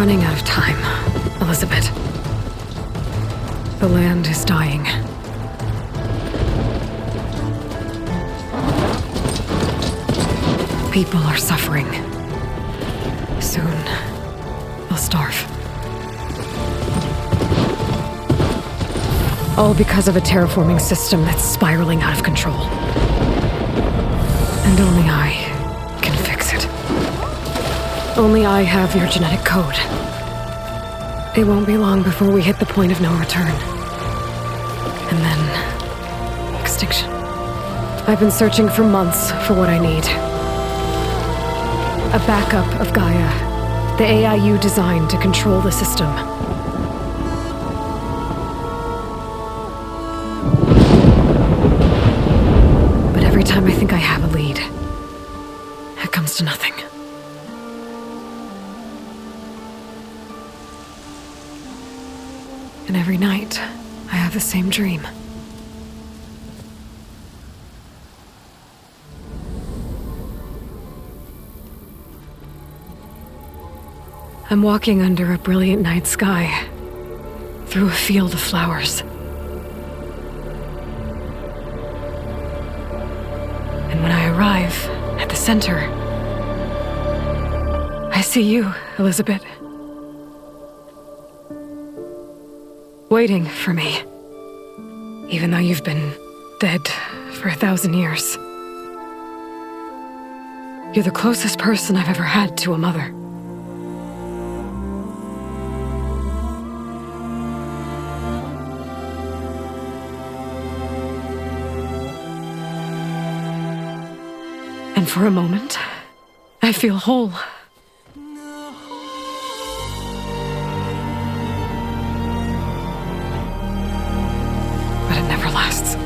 running out of time, Elizabeth. The land is dying. People are suffering. Soon, they'll starve. All because of a terraforming system that's spiraling out of control. And only I can fix it. Only I have your genetic code. It won't be long before we hit the point of no return. And then... extinction. I've been searching for months for what I need. A backup of Gaia, the AI you designed to control the system. But every time I think I have a lead, it comes to nothing. And every night, I have the same dream. I'm walking under a brilliant night sky, through a field of flowers. And when I arrive at the center, I see you, Elizabeth. Waiting for me. Even though you've been dead for 1,000 years. You're the closest person I've ever had to a mother. And for a moment, I feel whole. But it never lasts.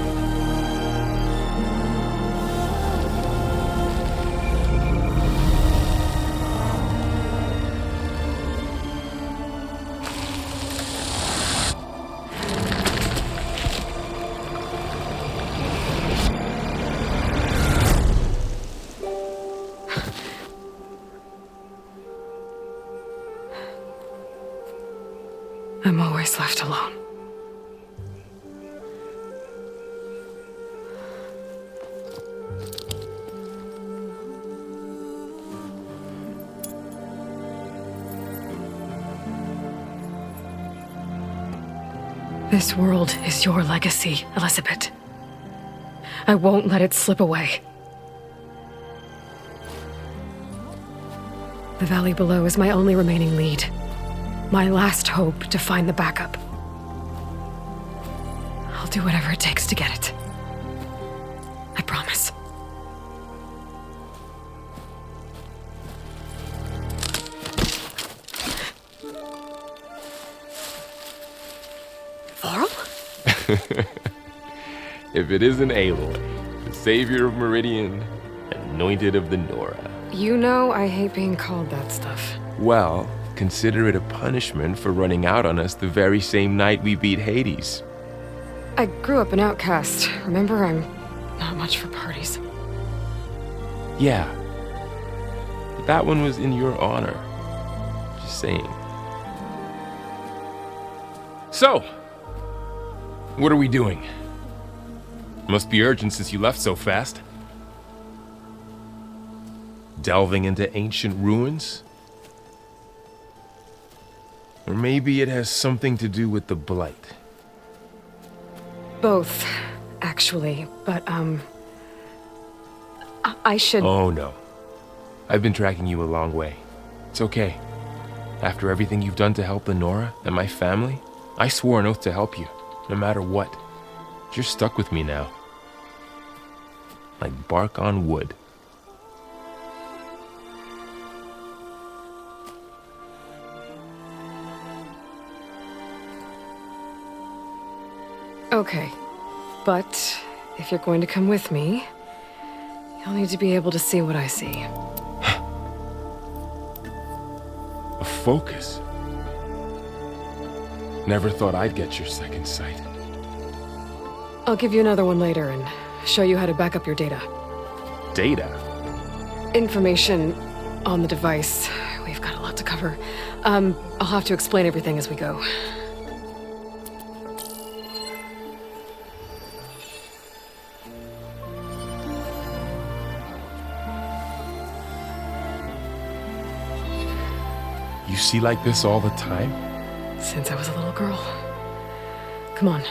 I'm always left alone. This world is your legacy, Elizabeth. I won't let it slip away. The valley below is my only remaining lead. My last hope to find the backup. I'll do whatever it takes to get it. I promise. Varl? If it isn't Aloy, the savior of Meridian, anointed of the Nora. You know I hate being called that stuff. Well, consider it a punishment for running out on us the very same night we beat Hades. I grew up an outcast. Remember, I'm not much for parties. Yeah. But that one was in your honor. Just saying. So, what are we doing? Must be urgent since you left so fast. Delving into ancient ruins? Or maybe it has something to do with the Blight. Both, actually, but, I should... Oh, no. I've been tracking you a long way. It's okay. After everything you've done to help the Nora and my family, I swore an oath to help you, no matter what. You're stuck with me now. Like bark on wood. Okay, but if you're going to come with me, you'll need to be able to see what I see. A focus? Never thought I'd get your second sight. I'll give you another one later and show you how to back up your data. Data? Information on the device. We've got a lot to cover. I'll have to explain everything as we go. You see like this all the time? Since I was a little girl. Come on.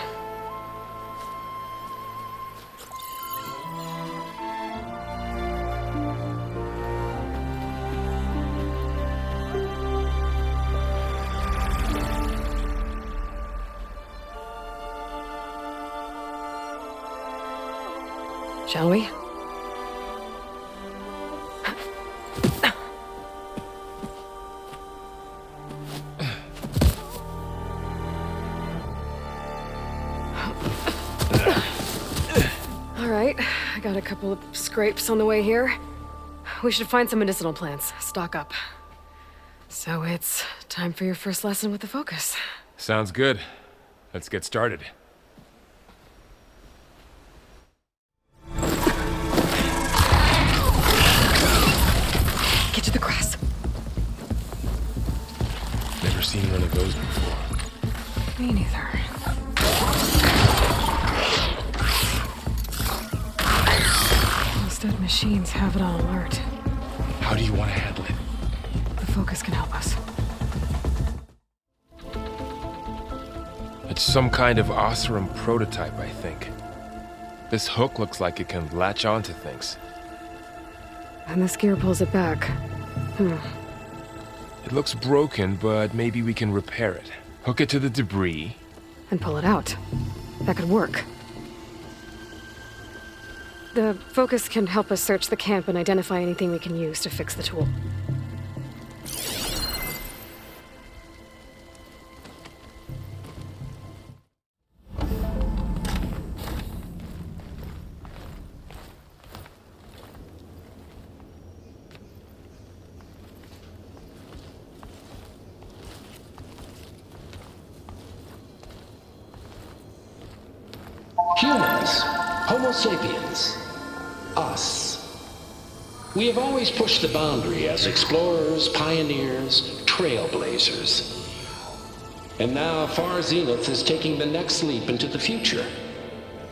Shall we? All right, I got a couple of scrapes on the way here. We should find some medicinal plants, stock up. So it's time for your first lesson with the Focus. Sounds good. Let's get started. Get to the grass. Never seen one of those before. Me neither. Those dead machines have it on alert. How do you want to handle it? The Focus can help us. It's some kind of Oseram prototype, I think. This hook looks like it can latch onto things. And this gear pulls it back. It looks broken, but maybe we can repair it. Hook it to the debris. And pull it out. That could work. The Focus can help us search the camp and identify anything we can use to fix the tool. Humans, Homo sapiens, us. We have always pushed the boundary as explorers, pioneers, trailblazers. And now Far Zenith is taking the next leap into the future.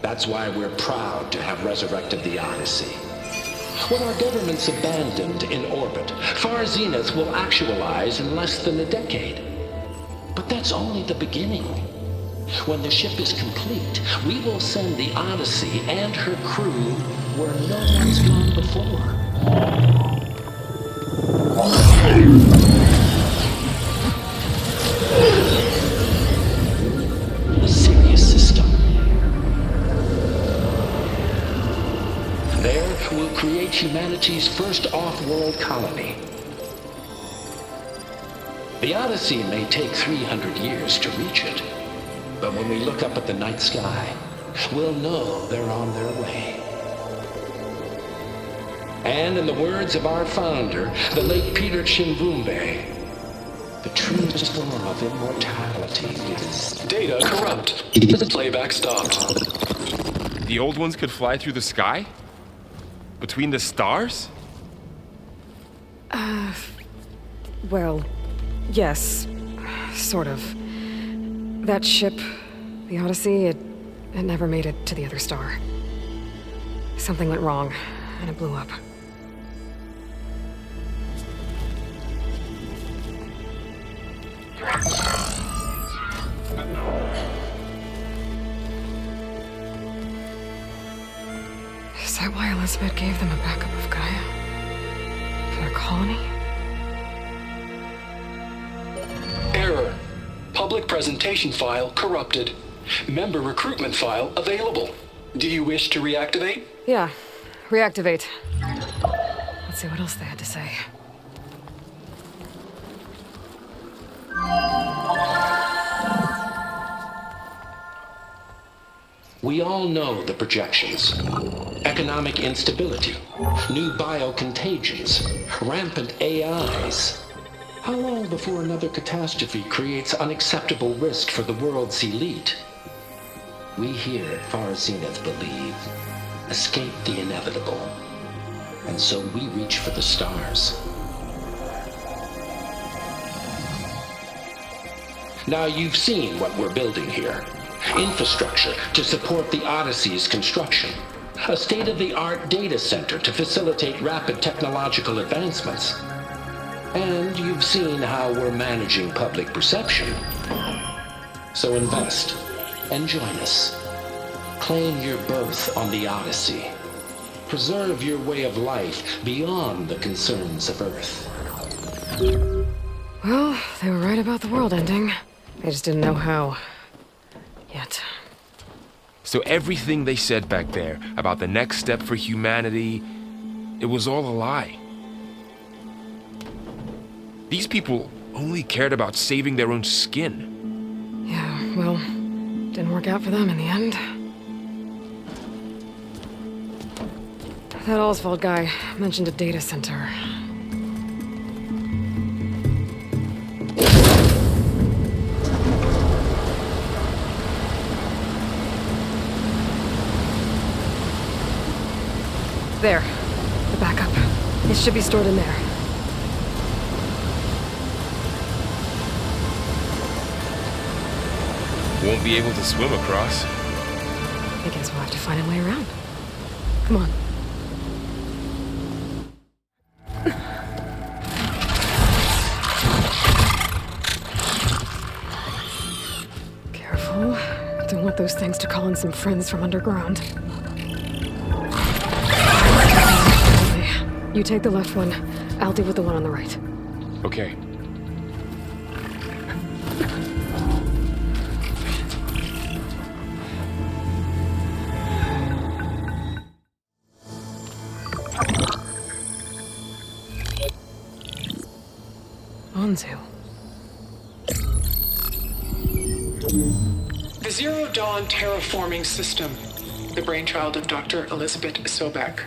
That's why we're proud to have resurrected the Odyssey. What our governments abandoned in orbit, Far Zenith will actualize in less than a decade. But that's only the beginning. When the ship is complete, we will send the Odyssey and her crew where no one's gone before. The Sirius system. There, we'll create humanity's first off-world colony. The Odyssey may take 300 years to reach it. But when we look up at the night sky, we'll know they're on their way. And in the words of our founder, the late Peter Chimbumbe, the true form of immortality is... Data corrupt. Playback stopped. The old ones could fly through the sky? Between the stars? Well, yes. Sort of. That ship, the Odyssey, it never made it to the other star. Something went wrong, and it blew up. Is that why Elizabeth gave them a backup of Gaia? For their colony? Error. Public presentation file corrupted. Member recruitment file available. Do you wish to reactivate? Yeah. Reactivate. Let's see what else they had to say. We all know the projections. Economic instability, new biocontagions, rampant AIs. How long before another catastrophe creates unacceptable risk for the world's elite? We here at Far Zenith believe, escape the inevitable. And so we reach for the stars. Now you've seen what we're building here. Infrastructure to support the Odyssey's construction. A state-of-the-art data center to facilitate rapid technological advancements. And you've seen how we're managing public perception. So invest and join us. Claim your berth on the Odyssey. Preserve your way of life beyond the concerns of Earth. Well, they were right about the world ending. They just didn't know how. Yet. So everything they said back there about the next step for humanity, it was all a lie. These people only cared about saving their own skin. Yeah, well, didn't work out for them in the end. That Oswald guy mentioned a data center. There. The backup. It should be stored in there. Won't be able to swim across. I guess we'll have to find a way around. Come on. Careful. Don't want those things to call in some friends from underground. You take the left one. I'll deal with the one on the right. Okay. Onzu. The Zero Dawn terraforming system, the brainchild of Dr. Elizabeth Sobek.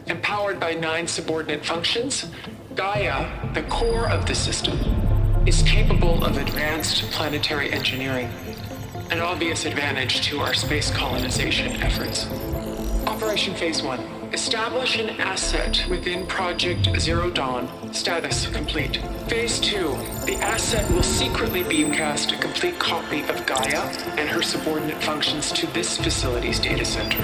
Empowered by 9 subordinate functions, Gaia, the core of the system, is capable of advanced planetary engineering, an obvious advantage to our space colonization efforts. Operation Phase 1. Establish an asset within Project Zero Dawn. Status complete. Phase 2. The asset will secretly beamcast a complete copy of Gaia and her subordinate functions to this facility's data center.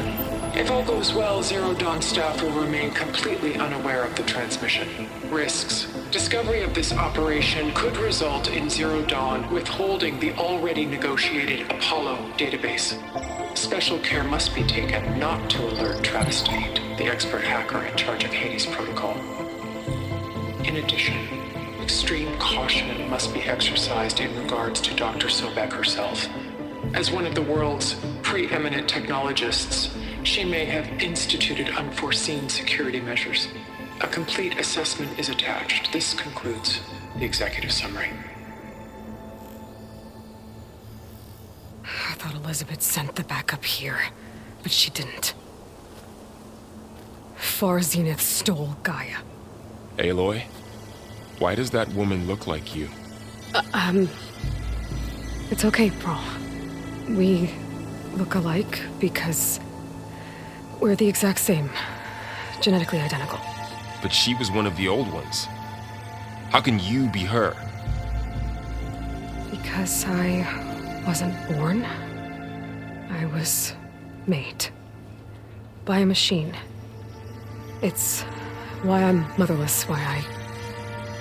If all goes well, Zero Dawn staff will remain completely unaware of the transmission. Risks. Discovery of this operation could result in Zero Dawn withholding the already negotiated Apollo database. Special care must be taken not to alert Travis Tate, the expert hacker in charge of Hades Protocol. In addition, extreme caution must be exercised in regards to Dr. Sobek herself. As one of the world's preeminent technologists, she may have instituted unforeseen security measures. A complete assessment is attached. This concludes the executive summary. I thought Elizabeth sent the backup here, but she didn't. Far Zenith stole Gaia. Aloy, why does that woman look like you? It's okay, Pearl. We look alike because we're the exact same. Genetically identical. But she was one of the old ones. How can you be her? Because I wasn't born. I was made. By a machine. It's why I'm motherless, why I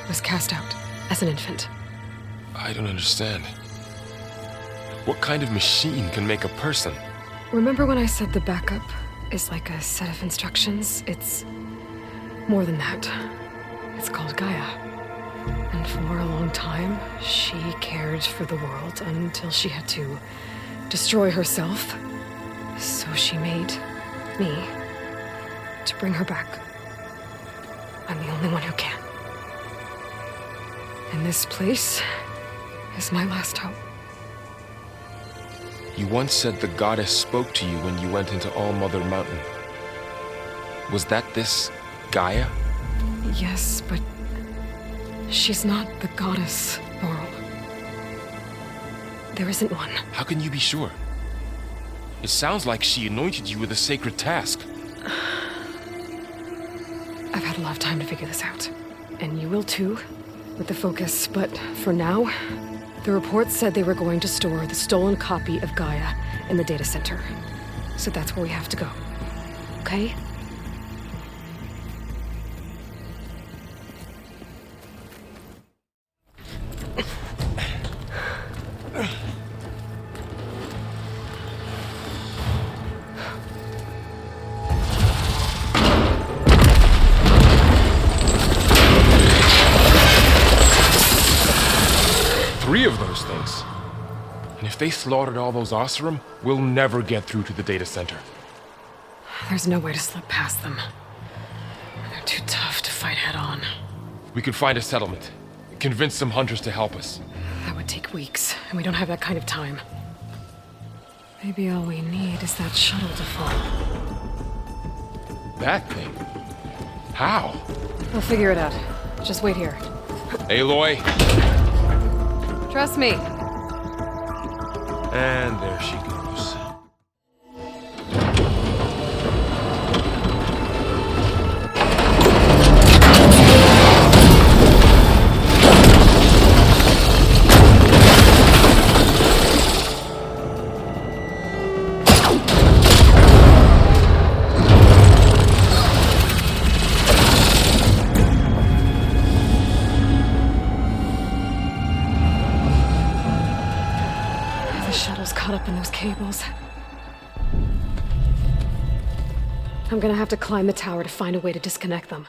was cast out as an infant. I don't understand. What kind of machine can make a person? Remember when I said the backup is like a set of instructions? It's more than that. It's called Gaia. And for a long time, she cared for the world until she had to destroy herself. So she made me to bring her back. I'm the only one who can. And this place is my last hope. You once said the goddess spoke to you when you went into All-Mother Mountain. Was that this Gaia? Yes, but she's not the goddess, Laurel. There isn't one. How can you be sure? It sounds like she anointed you with a sacred task. I've had a lot of time to figure this out. And you will too, with the focus. But for now, The report said they were going to store the stolen copy of Gaia in the data center. So that's where we have to go. Okay? Three of those things. And if they slaughtered all those Oseram, we'll never get through to the data center. There's no way to slip past them. They're too tough to fight head on. We could find a settlement. Convince some hunters to help us. That would take weeks, and we don't have that kind of time. Maybe all we need is that shuttle to fall. That thing? How? We'll figure it out. Just wait here. Aloy. Trust me. And there she goes. Caught up in those cables. I'm gonna have to climb the tower to find a way to disconnect them.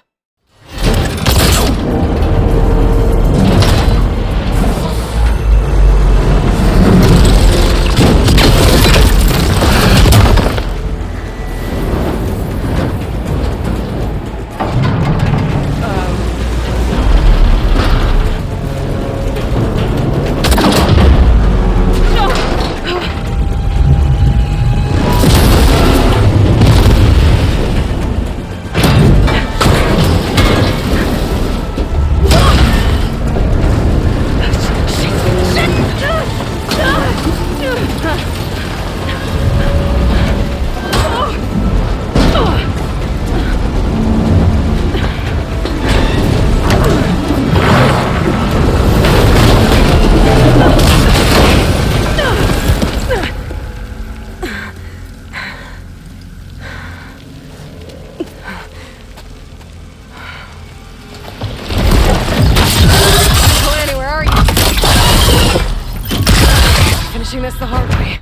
Finishing this the hard way.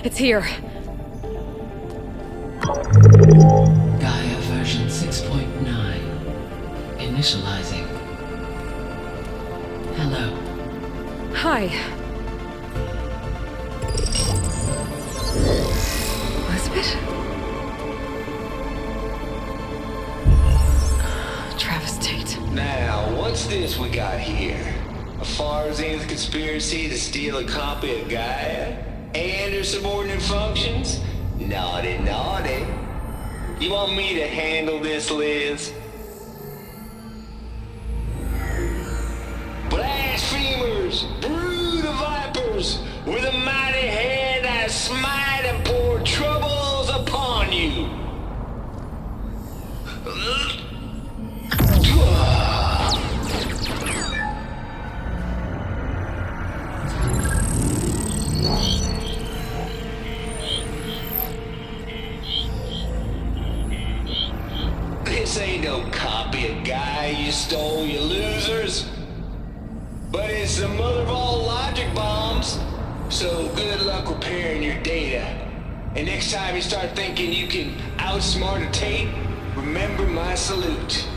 It's here. Gaia version 6.9. Initializing. Hello. Hi. Elizabeth? Travis Tate. Now, what's this we got here? A Farzan's conspiracy to steal a copy of Gaia? And her subordinate functions? Naughty, naughty. You want me to handle this, Liz? Blasphemers! Brood of vipers! With a mighty hand I smite and pour troubles upon you! This ain't no copy of Gaia you stole, you losers. But it's the mother of all logic bombs. So good luck repairing your data. And next time you start thinking you can outsmart a Tate, remember my salute.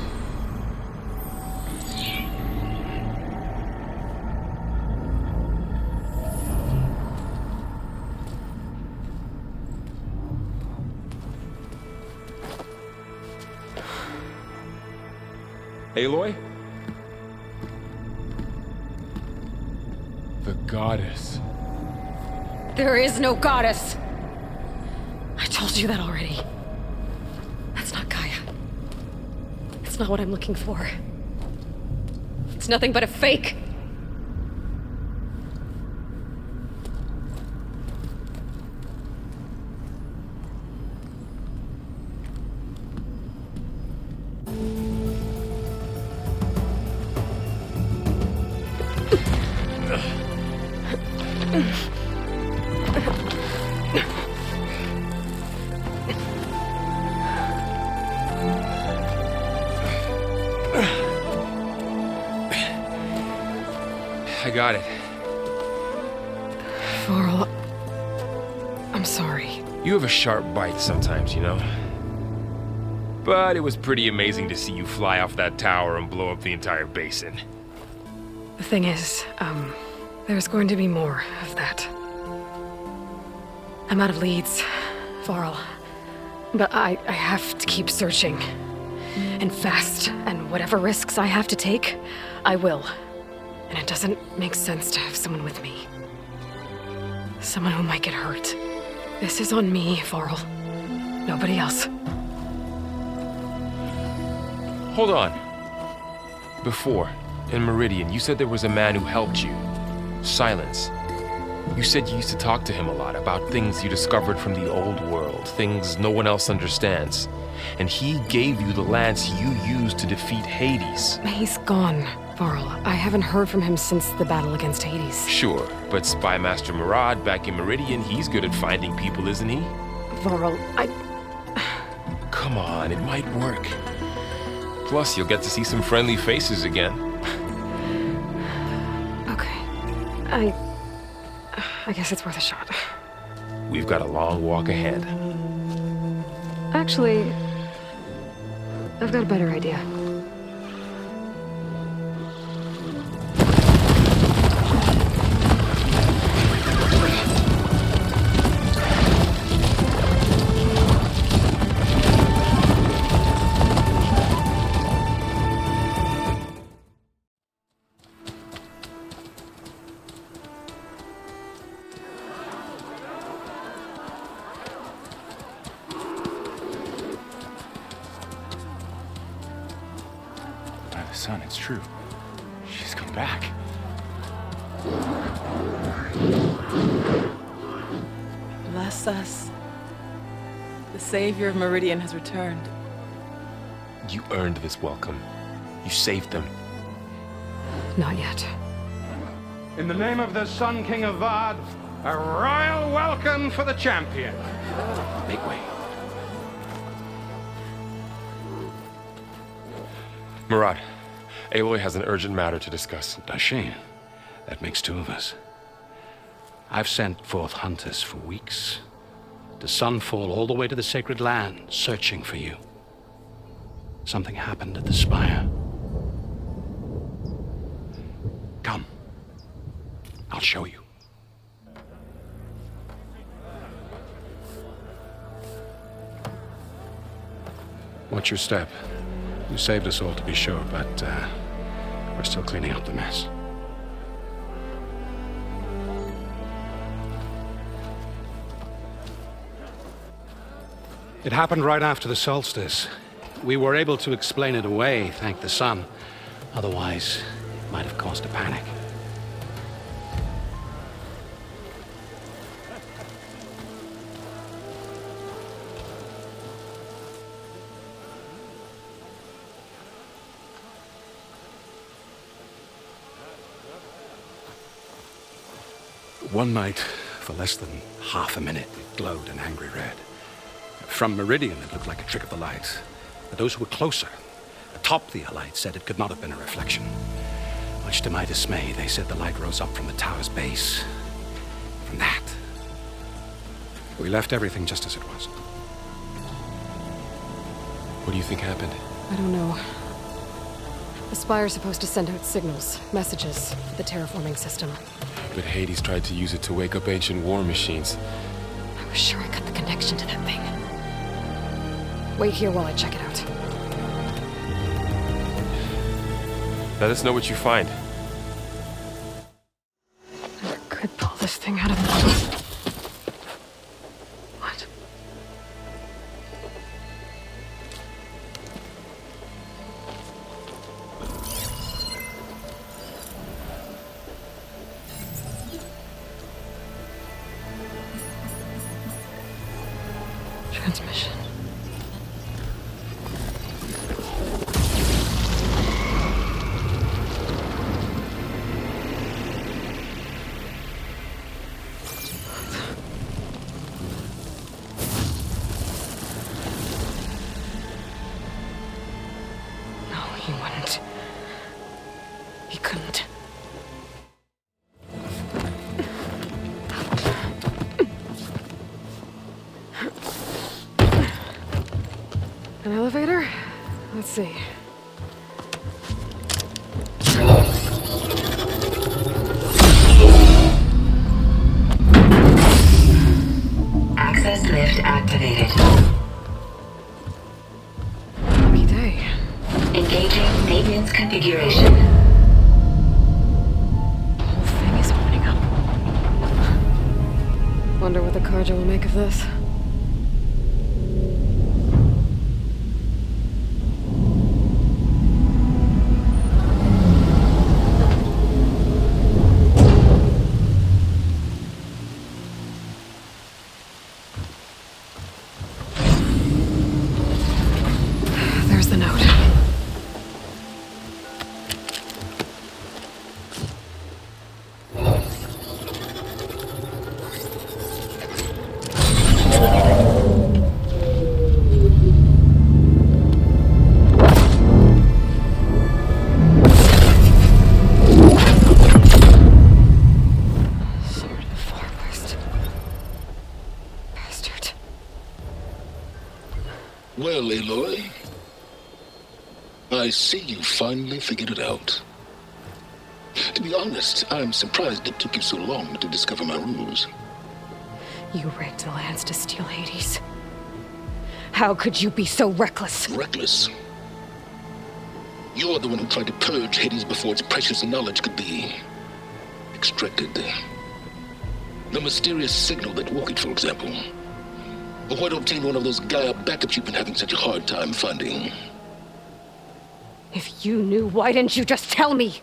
Aloy? The goddess. There is no goddess! I told you that already. That's not Gaia. It's not what I'm looking for. It's nothing but a fake. I got it. Varl, I'm sorry. You have a sharp bite sometimes, you know? But it was pretty amazing to see you fly off that tower and blow up the entire basin. The thing is, there's going to be more of that. I'm out of leads, Varl. But I have to keep searching. And fast, and whatever risks I have to take, I will. And it doesn't make sense to have someone with me. Someone who might get hurt. This is on me, Varl. Nobody else. Hold on. Before, in Meridian, you said there was a man who helped you. Silence. You said you used to talk to him a lot about things you discovered from the old world, things no one else understands. And he gave you the lance you used to defeat Hades. He's gone, Varl. I haven't heard from him since the battle against Hades. Sure, but Spy Master Murad back in Meridian, he's good at finding people, isn't he? Varl, Come on, it might work. Plus, you'll get to see some friendly faces again. Okay. I guess it's worth a shot. We've got a long walk ahead. Actually, I've got a better idea. Son, it's true. She's come back. Bless us. The Savior of Meridian has returned. You earned this welcome. You saved them. Not yet. In the name of the Sun King of Vard, a royal welcome for the champion. Make way. Murad, Aloy has an urgent matter to discuss. Does she? That makes two of us. I've sent forth hunters for weeks, to Sunfall all the way to the Sacred Land, searching for you. Something happened at the Spire. Come. I'll show you. Watch your step. You saved us all, to be sure, but we're still cleaning up the mess. It happened right after the solstice. We were able to explain it away, thank the sun. Otherwise, it might have caused a panic. One night, for less than half a minute, it glowed an angry red. From Meridian, it looked like a trick of the light. But those who were closer, atop the light, said it could not have been a reflection. Much to my dismay, they said the light rose up from the tower's base. From that. We left everything just as it was. What do you think happened? I don't know. The Spire's supposed to send out signals, messages, for the terraforming system. But Hades tried to use it to wake up ancient war machines. I was sure I cut the connection to that thing. Wait here while I check it out. Let us know what you find. Never could pull this thing out of me. What? Transmission. No, he wouldn't. He couldn't. An elevator? Let's see. Access lift activated. Lucky day. Engaging maintenance configuration. The whole thing is opening up. Wonder what the Carja will make of this. There's the note. Sword of the Far West. Bastard. Well, Aloy, I see you finally figured it out. To be honest, I'm surprised it took you so long to discover my ruse. You rigged the lands to steal Hades. How could you be so reckless? Reckless? You're the one who tried to purge Hades before its precious knowledge could be extracted. The mysterious signal that woke it, for example. Or why to obtain one of those Gaia backups you've been having such a hard time finding. If you knew, why didn't you just tell me?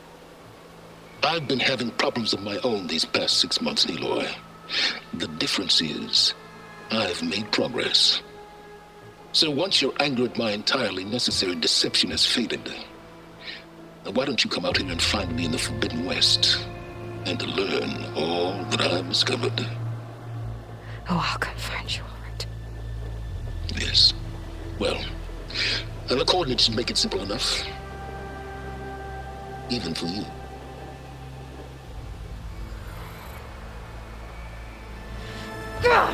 I've been having problems of my own these past 6 months, Aloy. The difference is, I've made progress. So once your anger at my entirely necessary deception has faded, why don't you come out here and find me in the Forbidden West and learn all that I've discovered? Oh, I'll come find you, all right. Yes. Well, the coordinates should make it simple enough. Even for you. Gah!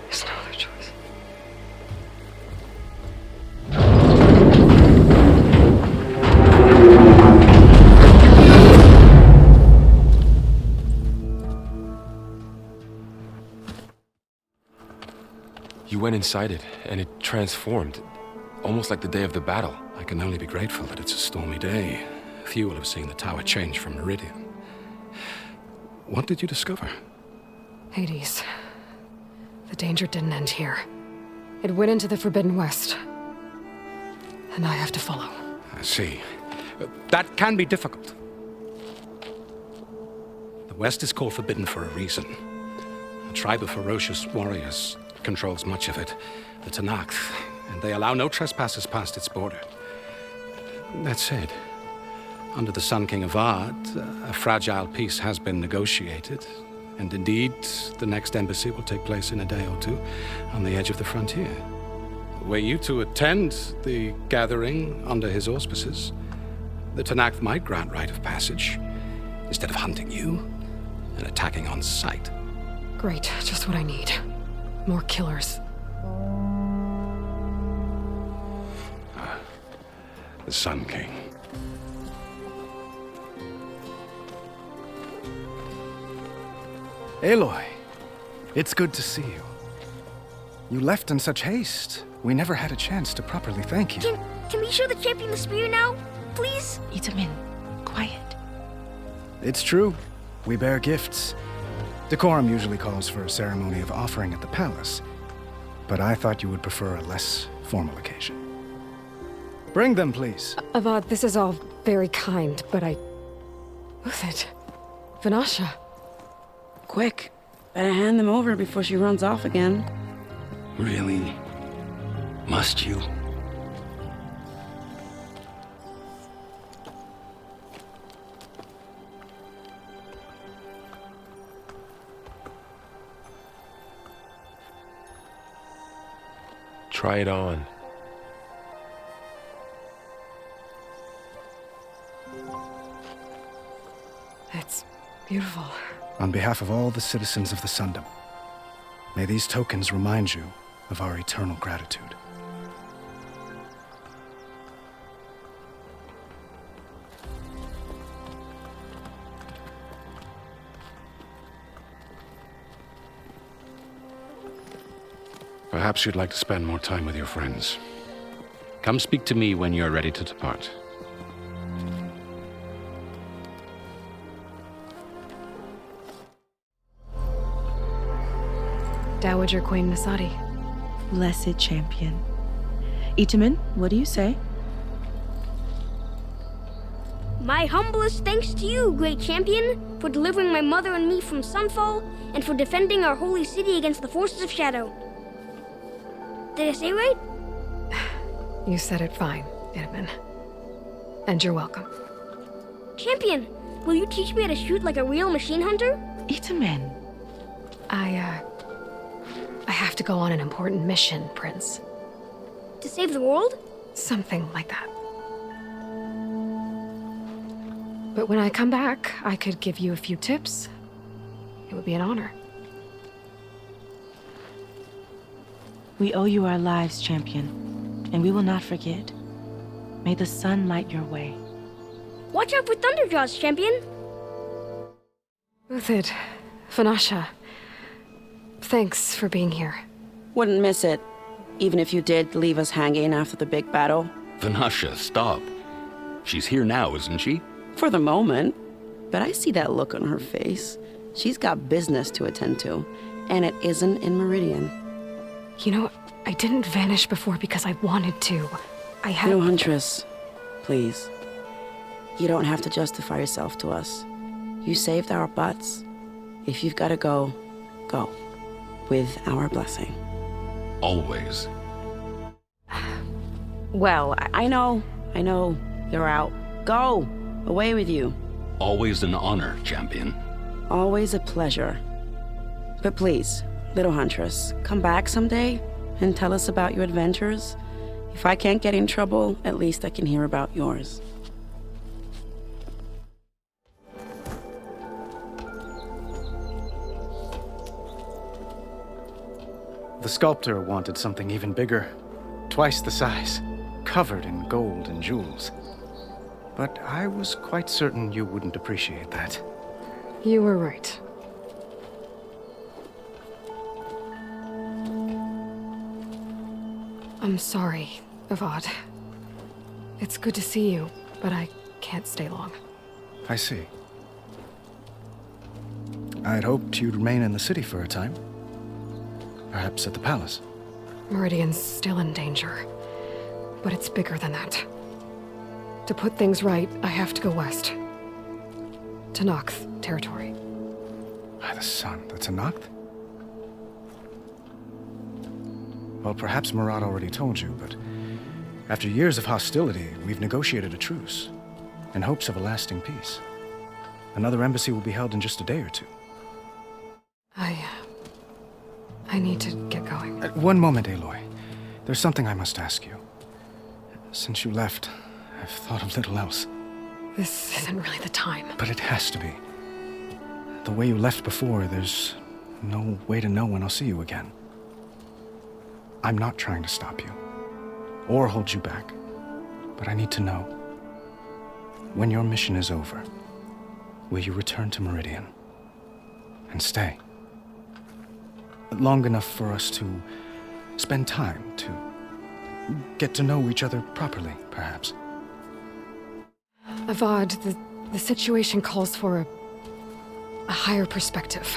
There's no other choice. You went inside it, and it transformed. Almost like the day of the battle. I can only be grateful that it's a stormy day. Few will have seen the tower change from Meridian. What did you discover? Hades. The danger didn't end here. It went into the Forbidden West. And I have to follow. I see. That can be difficult. The West is called Forbidden for a reason. A tribe of ferocious warriors controls much of it, the Tenakth, and they allow no trespassers past its border. That said, under the Sun King Avad, a fragile peace has been negotiated, and indeed, the next embassy will take place in a day or two on the edge of the frontier. Were you to attend the gathering under his auspices, the Tenakth might grant right of passage, instead of hunting you and attacking on sight. Great, just what I need. More killers. the Sun King. Aloy, it's good to see you. You left in such haste. We never had a chance to properly thank you. Can we show the champion the spear now? Please? Itamin, quiet. It's true. We bear gifts. Decorum usually calls for a ceremony of offering at the palace, but I thought you would prefer a less formal occasion. Bring them, please. Avad, this is all very kind, but Uthid. Vanasha. Quick. Better hand them over before she runs off again. Really? Must you? Try it on. It's beautiful. On behalf of all the citizens of the Sundom, may these tokens remind you of our eternal gratitude. Perhaps you'd like to spend more time with your friends. Come speak to me when you're ready to depart. Dowager Queen Nasadi. Blessed champion. Itamin, what do you say? My humblest thanks to you, great champion, for delivering my mother and me from Sunfall, and for defending our holy city against the forces of Shadow. Did I say right? You said it fine, Itamin. And you're welcome. Champion, will you teach me how to shoot like a real machine hunter? Itamin. I have to go on an important mission, Prince. To save the world? Something like that. But when I come back, I could give you a few tips. It would be an honor. We owe you our lives, champion, and we will not forget. May the sun light your way. Watch out for Thunderjaws, champion! Uthid, Vanasha, thanks for being here. Wouldn't miss it, even if you did leave us hanging after the big battle. Vanasha, stop. She's here now, isn't she? For the moment. But I see that look on her face. She's got business to attend to, and it isn't in Meridian. You know, I didn't vanish before because I wanted to. I had... No, Huntress. Please. You don't have to justify yourself to us. You saved our butts. If you've got to go, go. With our blessing. Always. Well, I know. You're out. Go! Away with you. Always an honor, champion. Always a pleasure. But please, little Huntress, come back someday and tell us about your adventures. If I can't get in trouble, at least I can hear about yours. The sculptor wanted something even bigger, twice the size, covered in gold and jewels. But I was quite certain you wouldn't appreciate that. You were right. I'm sorry, Avad. It's good to see you, but I can't stay long. I see. I'd hoped you'd remain in the city for a time. Perhaps at the palace. Meridian's still in danger, but it's bigger than that. To put things right, I have to go west. To Noct territory. By the sun, that's a Noct? Well, perhaps Murad already told you, but after years of hostility, we've negotiated a truce, in hopes of a lasting peace. Another embassy will be held in just a day or two. I need to get going. One moment, Aloy. There's something I must ask you. Since you left, I've thought of little else. This isn't really the time. But it has to be. The way you left before, there's no way to know when I'll see you again. I'm not trying to stop you, or hold you back. But I need to know, when your mission is over, will you return to Meridian and stay? Long enough for us to spend time, to get to know each other properly, perhaps. Avad, the situation calls for a higher perspective.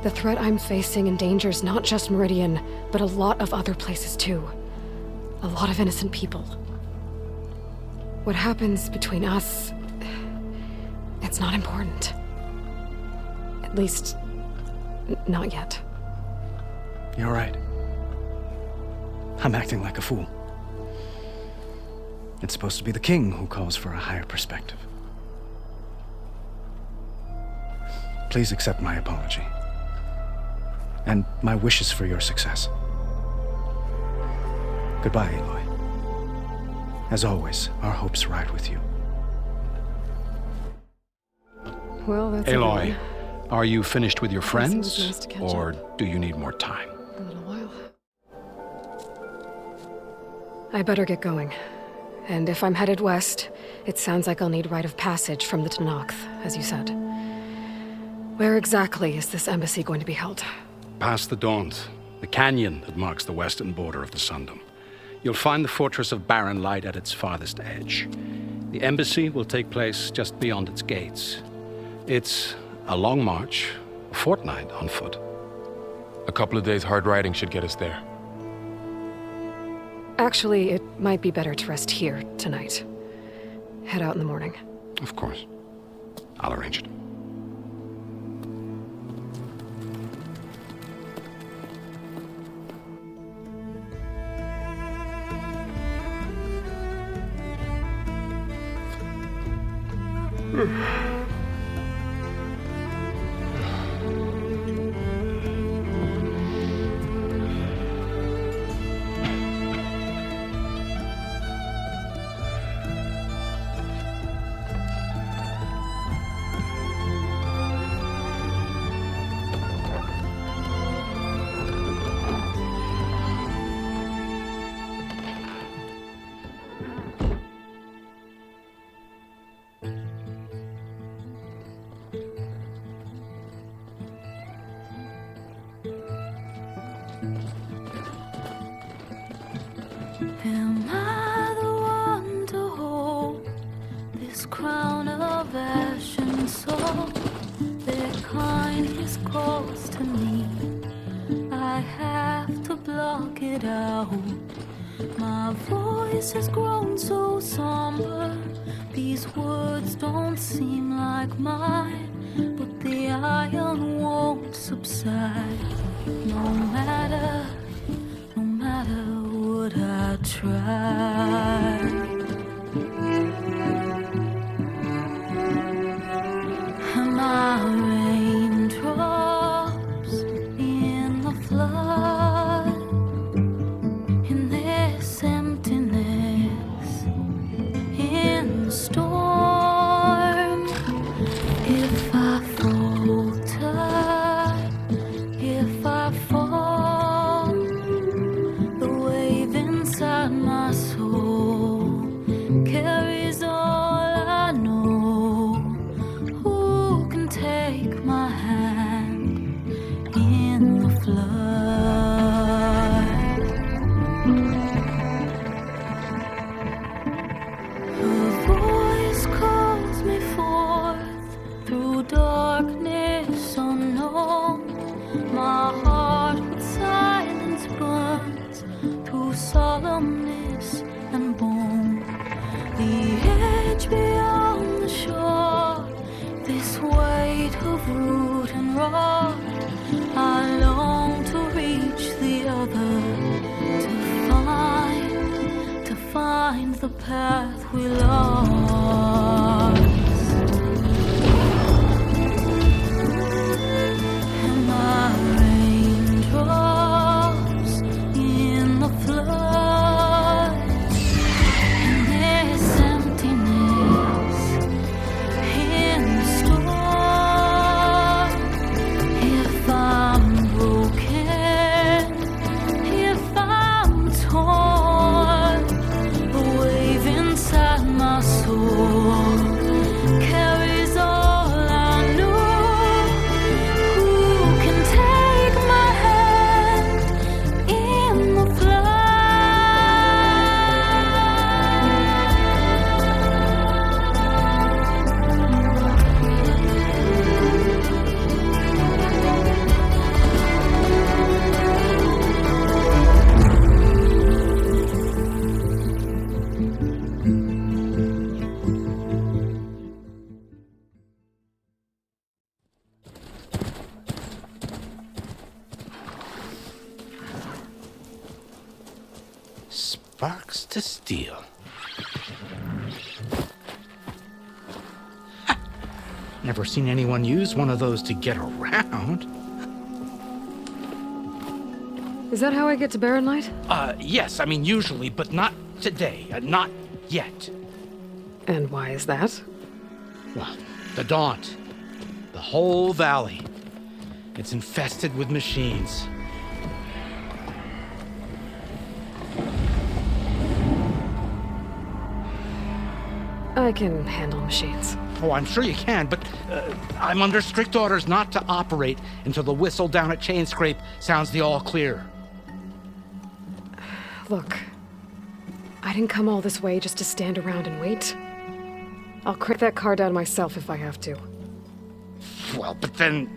The threat I'm facing endangers not just Meridian, but a lot of other places too. A lot of innocent people. What happens between us, it's not important. At least, not yet. You're right. I'm acting like a fool. It's supposed to be the king who calls for a higher perspective. Please accept my apology. And my wishes for your success. Goodbye, Aloy. As always, our hopes ride with you. Well, that's Aloy, are you finished with your friends? Nice to catch or up. do you need more time? A little while. I better get going. And if I'm headed west, it sounds like I'll need rite of passage from the Tenakth, as you said. Where exactly is this embassy going to be held? Past the Daunt, the canyon that marks the western border of the Sundom. You'll find the fortress of Barren Light at its farthest edge. The embassy will take place just beyond its gates. It's a long march, a fortnight on foot. A couple of days hard riding should get us there. Actually, it might be better to rest here tonight. Head out in the morning. Of course. I'll arrange it. Am I the one to hold this crown of ash and soul? Their kindness calls to me. I have to block it out. My voice has grown so somber. These words don't seem like mine, but the iron won't subside. No matter what I try. My raindrops in the flood, in this emptiness, in the storm. If I falter, if I fall, the wave inside my soul carries all I know. Who can take my hand in the flood? Her voice calls me forth through darkness unknown. My heart with silence burns through solemnness and bone. The edge beyond the shore, this weight of root and rod. I long to reach the other, to find the path we lost. And my raindrops in the flood, in this emptiness, in the storm. If I'm broken, if I'm torn, the way Sparks to steel. Never seen anyone use one of those to get around. Is that how I get to Barren Light? Yes, I mean usually, but not today. Not yet. And why is that? Well, the Daunt. The whole valley. It's infested with machines. I can handle machines. Oh, I'm sure you can, but I'm under strict orders not to operate until the whistle down at Chainscrape sounds the all clear. Look, I didn't come all this way just to stand around and wait. I'll crank that car down myself if I have to. Well, but then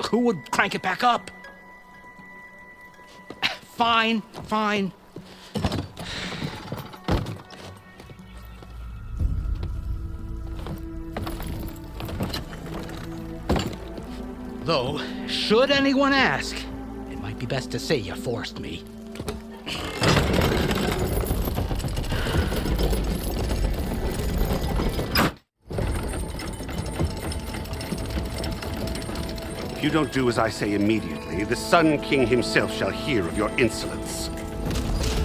who would crank it back up? Fine, fine. Though, should anyone ask, it might be best to say you forced me. If you don't do as I say immediately, the Sun King himself shall hear of your insolence.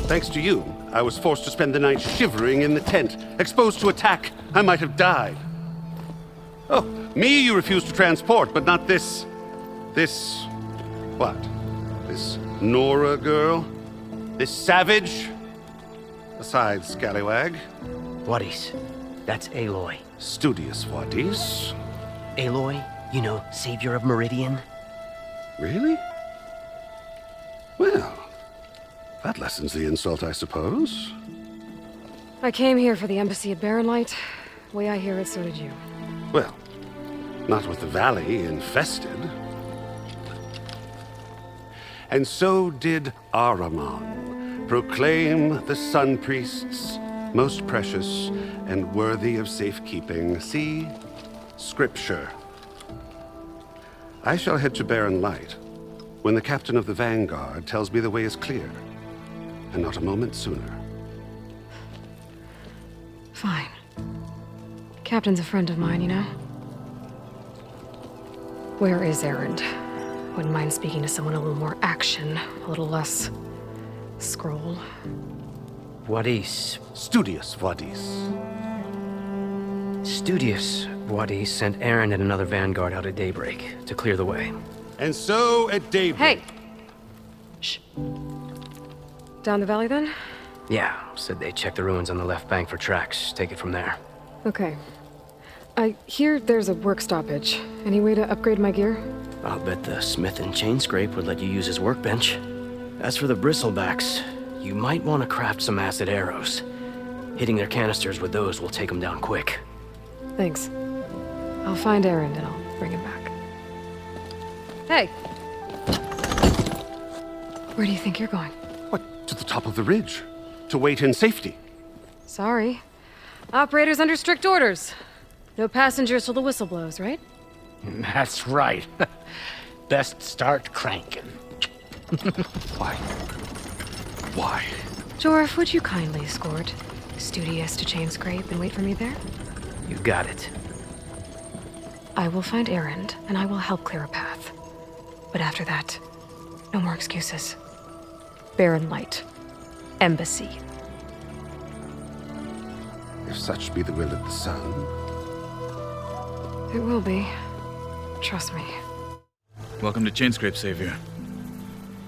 Thanks to you, I was forced to spend the night shivering in the tent. Exposed to attack, I might have died. Oh, me you refuse to transport, but not this... What? This Nora girl? This savage? Besides, scallywag. Wadis. That's Aloy. Studious Wadis. Aloy, you know, savior of Meridian. Really? Well, that lessens the insult, I suppose. I came here for the embassy at Barren Light. Way I hear it, so did you. Well, not with the valley infested. And so did Ahriman proclaim the Sun Priests most precious and worthy of safekeeping. See? Scripture. I shall head to Barren Light when the captain of the Vanguard tells me the way is clear, and not a moment sooner. Fine. Captain's a friend of mine, you know? Where is Erend? Wouldn't mind speaking to someone a little more action, a little less scroll. Wadis. Studious Wadis. Studious Wadis sent Erend and another Vanguard out at daybreak to clear the way. And so at daybreak... Hey! Shh. Down the valley, then? Yeah, said they checked the ruins on the left bank for tracks. Take it from there. Okay. I hear there's a work stoppage. Any way to upgrade my gear? I'll bet the Smith and Chainscrape would let you use his workbench. As for the Bristlebacks, you might want to craft some acid arrows. Hitting their canisters with those will take them down quick. Thanks. I'll find Erend and I'll bring him back. Hey! Where do you think you're going? What? To the top of the ridge. To wait in safety. Sorry. Operator's under strict orders. No passengers till the whistle blows, right? That's right. Best start cranking. Why? Why? Jorf, would you kindly escort Studious to Chainscrape and wait for me there? You got it. I will find Erend, and I will help clear a path. But after that, no more excuses. Barren Light. Embassy. If such be the will of the Sun. It will be. Trust me. Welcome to Chainscrape, Savior.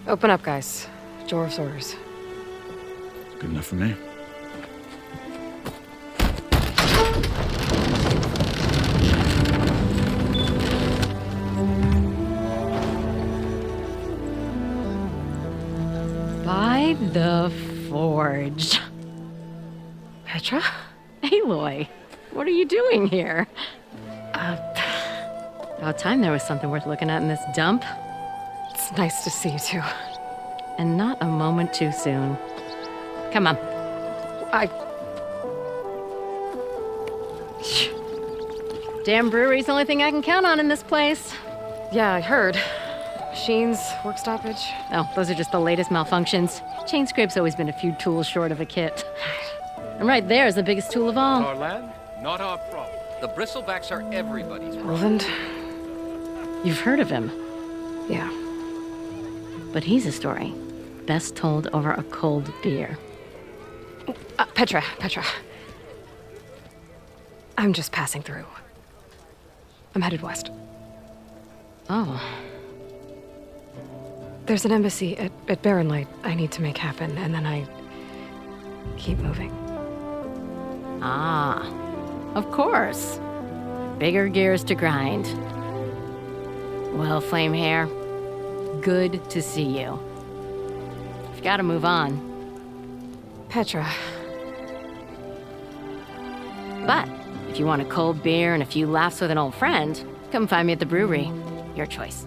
Open up, guys. Jorf's orders. Good enough for me. By the Forge. Petra? Aloy, what are you doing here? About time there was something worth looking at in this dump. It's nice to see you too. And not a moment too soon. Come on. Damn brewery's the only thing I can count on in this place. Yeah, I heard. Machines, work stoppage. Oh, those are just the latest malfunctions. Chainscrape's always been a few tools short of a kit. And right there is the biggest tool of all. Our land, not our problem. The bristlebacks are everybody's problem. Roland? You've heard of him. Yeah. But he's a story best told over a cold beer. Petra. I'm just passing through. I'm headed west. Oh. There's an embassy at Barren Light I need to make happen, and then I keep moving. Ah, of course. Bigger gears to grind. Well, Flamehair, good to see you. You've got to move on. Petra. But if you want a cold beer and a few laughs with an old friend, come find me at the brewery. Your choice.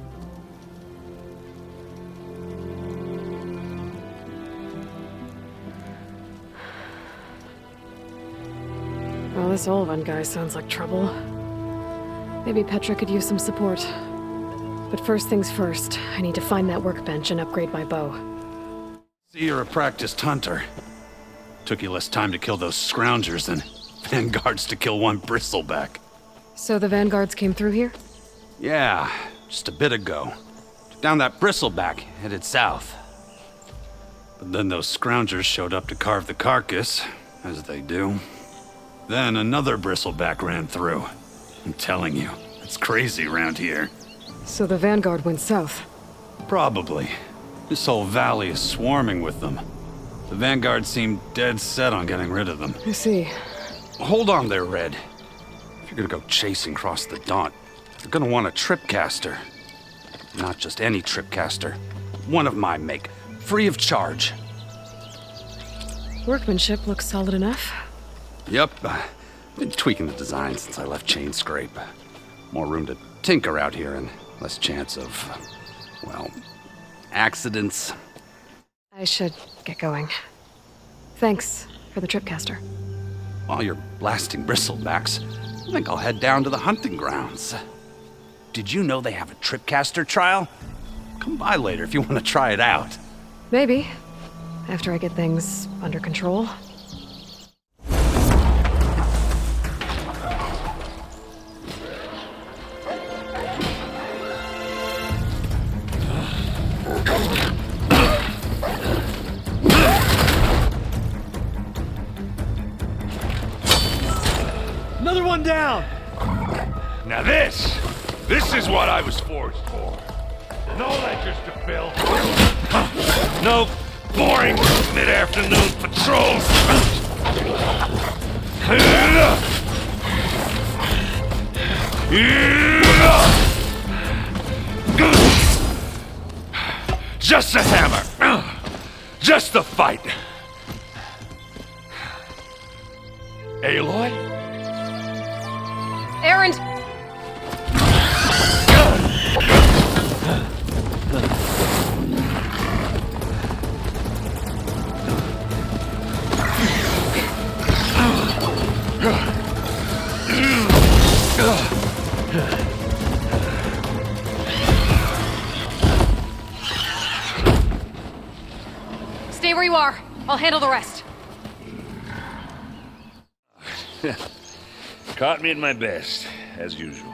Well, this Olvan guy sounds like trouble. Maybe Petra could use some support. But first things first, I need to find that workbench and upgrade my bow. See, you're a practiced hunter. Took you less time to kill those scroungers than vanguards to kill one bristleback. So the vanguards came through here? Yeah, just a bit ago. Took down that bristleback, headed south. But then those scroungers showed up to carve the carcass, as they do. Then another bristleback ran through. I'm telling you, it's crazy around here. So the vanguard went south? Probably. This whole valley is swarming with them. The vanguard seemed dead set on getting rid of them. I see. Hold on there, Red. If you're gonna go chasing across the Daunt, you're gonna want a tripcaster. Not just any tripcaster. One of my make. Free of charge. Workmanship looks solid enough. Yep. Been tweaking the design since I left Chainscrape. More room to tinker out here and less chance of, well, accidents. I should get going. Thanks for the tripcaster. While you're blasting bristlebacks, I think I'll head down to the hunting grounds. Did you know they have a tripcaster trial? Come by later if you want to try it out. Maybe. After I get things under control. Another one down! Now this is what I was forged for. No ledgers to fill. No boring mid-afternoon patrols. Just a hammer. Just a fight. Aloy? Erend! Stay where you are. I'll handle the rest. Caught me at my best, as usual.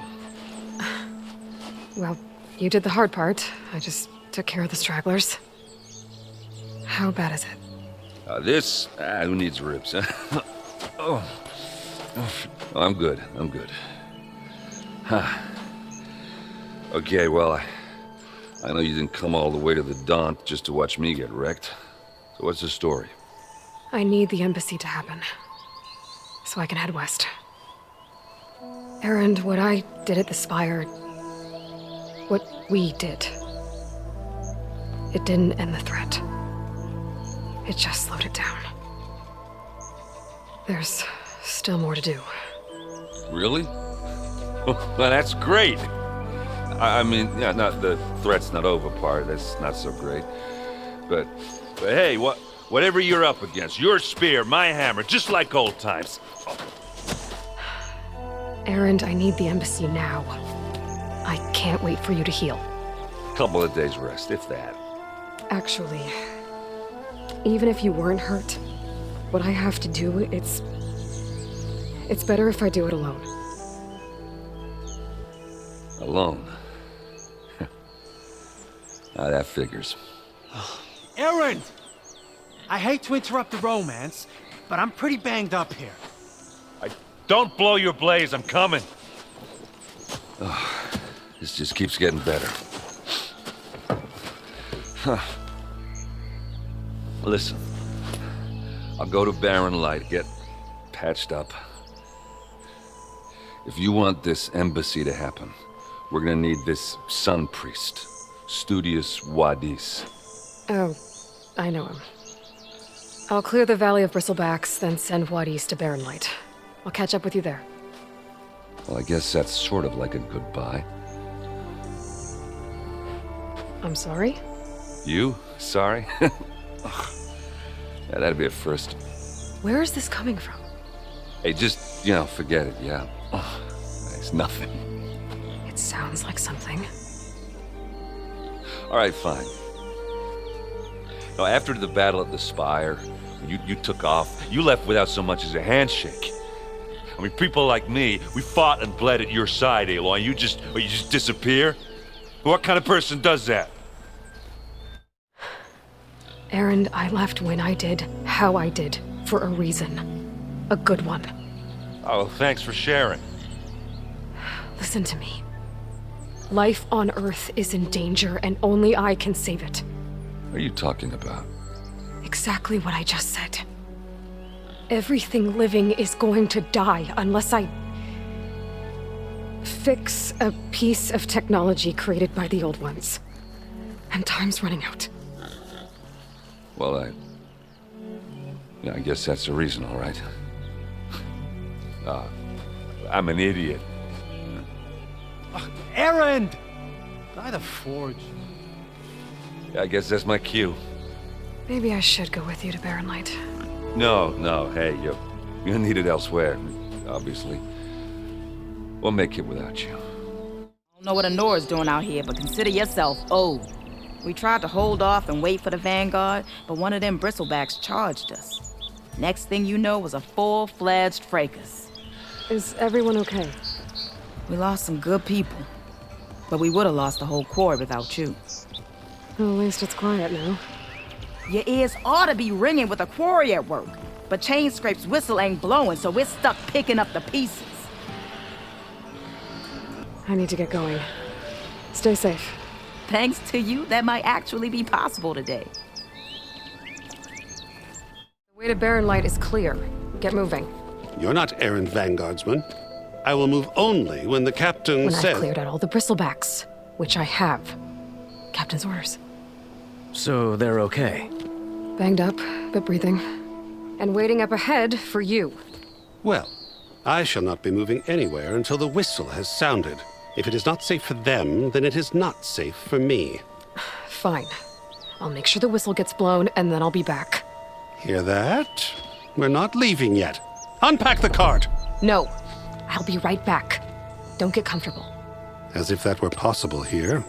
Well, you did the hard part. I just took care of the stragglers. How bad is it? Who needs ribs, huh? Oh, I'm good. Huh. Okay, well, I know you didn't come all the way to the Daunt just to watch me get wrecked. So what's the story? I need the embassy to happen, so I can head west. Erend, what I did at the Spire, what we did, it didn't end the threat. It just slowed it down. There's still more to do. Really? Well, that's great. I mean, yeah, not the threat's not over part. That's not so great. But hey, whatever you're up against, your spear, my hammer, just like old times. Erend, I need the embassy now. I can't wait for you to heal. Couple of days rest, if that. Actually, even if you weren't hurt, what I have to do, it's better if I do it alone. Alone? Ah, that figures. Erend! I hate to interrupt the romance, but I'm pretty banged up here. Don't blow your blaze, I'm coming. Oh, this just keeps getting better. Huh. Listen, I'll go to Barren Light, get patched up. If you want this embassy to happen, we're gonna need this sun priest, Studius Wadis. Oh, I know him. I'll clear the Valley of Bristlebacks, then send Wadis to Barren Light. I'll catch up with you there. Well, I guess that's sort of like a goodbye. I'm sorry? You? Sorry? Ugh. Yeah, that'd be a first. Where is this coming from? Hey, just, forget it, yeah. Ugh, it's nothing. It sounds like something. All right, fine. Now, after the battle at the Spire, you took off, you left without so much as a handshake. I mean, people like me, we fought and bled at your side, Aloy, you just disappear? What kind of person does that? Erend, I left when I did, how I did, for a reason. A good one. Oh, thanks for sharing. Listen to me. Life on Earth is in danger, and only I can save it. What are you talking about? Exactly what I just said. Everything living is going to die unless I fix a piece of technology created by the old ones. And time's running out. Well, I guess that's the reason, all right. I'm an idiot. Erend! By the Forge. I guess that's my cue. Maybe I should go with you to Barren Light. No, hey, you're needed elsewhere, obviously. We'll make it without you. I don't know what Anora's doing out here, but consider yourself owed. We tried to hold off and wait for the Vanguard, but one of them Bristlebacks charged us. Next thing you know was a full-fledged fracas. Is everyone okay? We lost some good people, but we would have lost the whole quarry without you. Well, at least it's quiet now. Your ears ought to be ringing with the quarry at work, but Chainscrape's whistle ain't blowing, so we're stuck picking up the pieces. I need to get going. Stay safe. Thanks to you, that might actually be possible today. The way to Barren Light is clear. Get moving. You're not errand vanguardsman. I will move only when the captain says... When I've cleared out all the Bristlebacks, which I have. Captain's orders. So they're okay? Banged up, but breathing. And waiting up ahead for you. Well, I shall not be moving anywhere until the whistle has sounded. If it is not safe for them, then it is not safe for me. Fine. I'll make sure the whistle gets blown, and then I'll be back. Hear that? We're not leaving yet. Unpack the cart! No. I'll be right back. Don't get comfortable. As if that were possible here.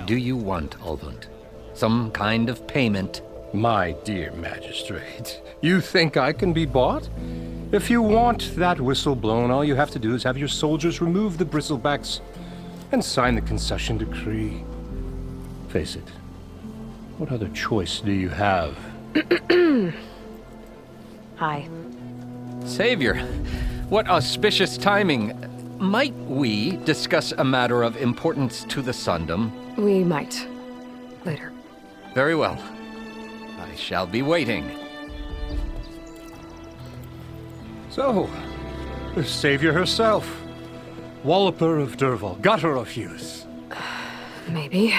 Do you want, Ulvund? Some kind of payment? My dear magistrate, you think I can be bought? If you want that whistle blown, all you have to do is have your soldiers remove the Bristlebacks and sign the concession decree. Face it, what other choice do you have? Hi. Savior, what auspicious timing. Might we discuss a matter of importance to the Sundom? We might. Later. Very well. I shall be waiting. So, the Savior herself. Walloper of Derval, Gutter of Hughes. Maybe.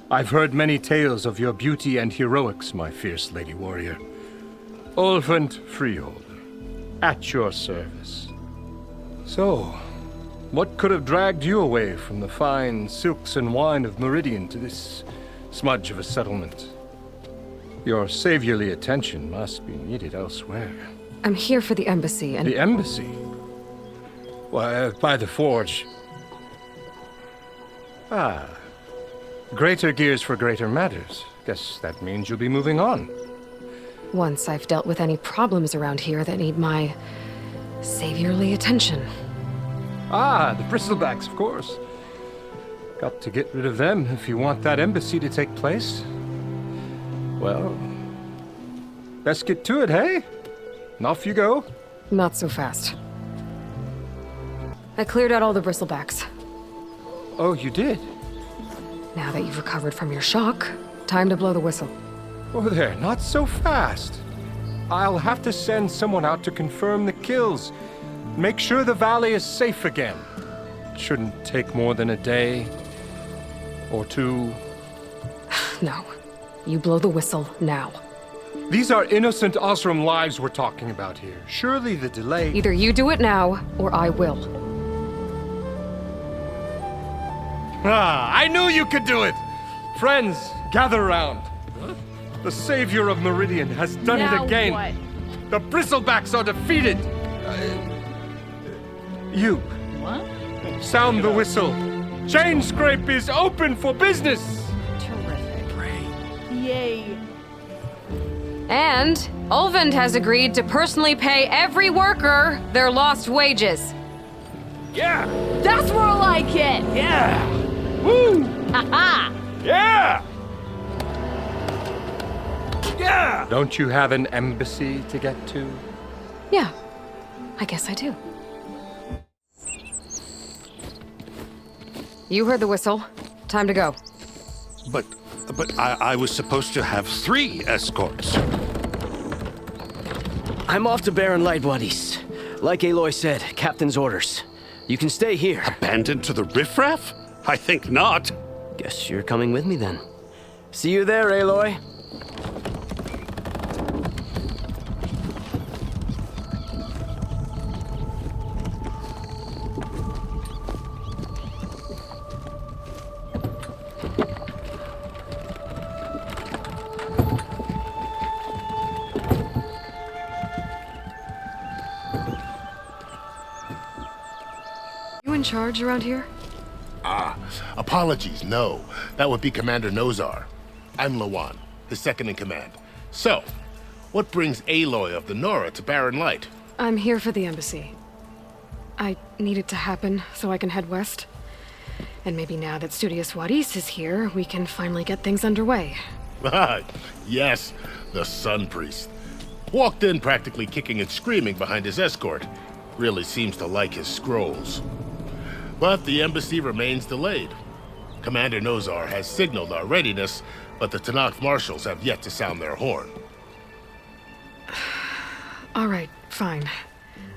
I've heard many tales of your beauty and heroics, my fierce lady warrior. Ulvund Freeholder, at your service. So, what could have dragged you away from the fine silks and wine of Meridian to this smudge of a settlement? Your saviorly attention must be needed elsewhere. I'm here for the embassy and... The embassy? Why, by the Forge. Ah. Greater gears for greater matters. Guess that means you'll be moving on. Once I've dealt with any problems around here that need my saviorly attention. Ah, the Bristlebacks, of course. Got to get rid of them if you want that embassy to take place. Well, best get to it, hey? And off you go. Not so fast. I cleared out all the Bristlebacks. Oh, you did? Now that you've recovered from your shock, time to blow the whistle. Oh there, not so fast. I'll have to send someone out to confirm the kills. Make sure the valley is safe again. Shouldn't take more than a day or two. No. You blow the whistle now. These are innocent Osram lives we're talking about here. Surely the delay... Either you do it now, or I will. Ah, I knew you could do it! Friends, gather around. The savior of Meridian has done it again. What? The Bristlebacks are defeated. You. What? Sound the whistle. Chainscrape is open for business. Yay. And Ulvund has agreed to personally pay every worker their lost wages. Yeah! That's more like it! Yeah! Woo! Ha-ha! Yeah! Yeah! Don't you have an embassy to get to? Yeah, I guess I do. You heard the whistle. Time to go. But I was supposed to have 3 escorts. I'm off to Baron Lightwaddies. Like Aloy said, Captain's orders. You can stay here. Abandoned to the riffraff? I think not. Guess you're coming with me then. See you there, Aloy. You in charge around here? Apologies, no. That would be Commander Nozar. I'm Lawan, his second in command. So, what brings Aloy of the Nora to Barren Light? I'm here for the embassy. I need it to happen so I can head west. And maybe now that Studious Wadis is here, we can finally get things underway. Yes, the Sun Priest. Walked in practically kicking and screaming behind his escort. Really seems to like his scrolls. But the embassy remains delayed. Commander Nozar has signaled our readiness, but the Tenakth marshals have yet to sound their horn. All right, fine.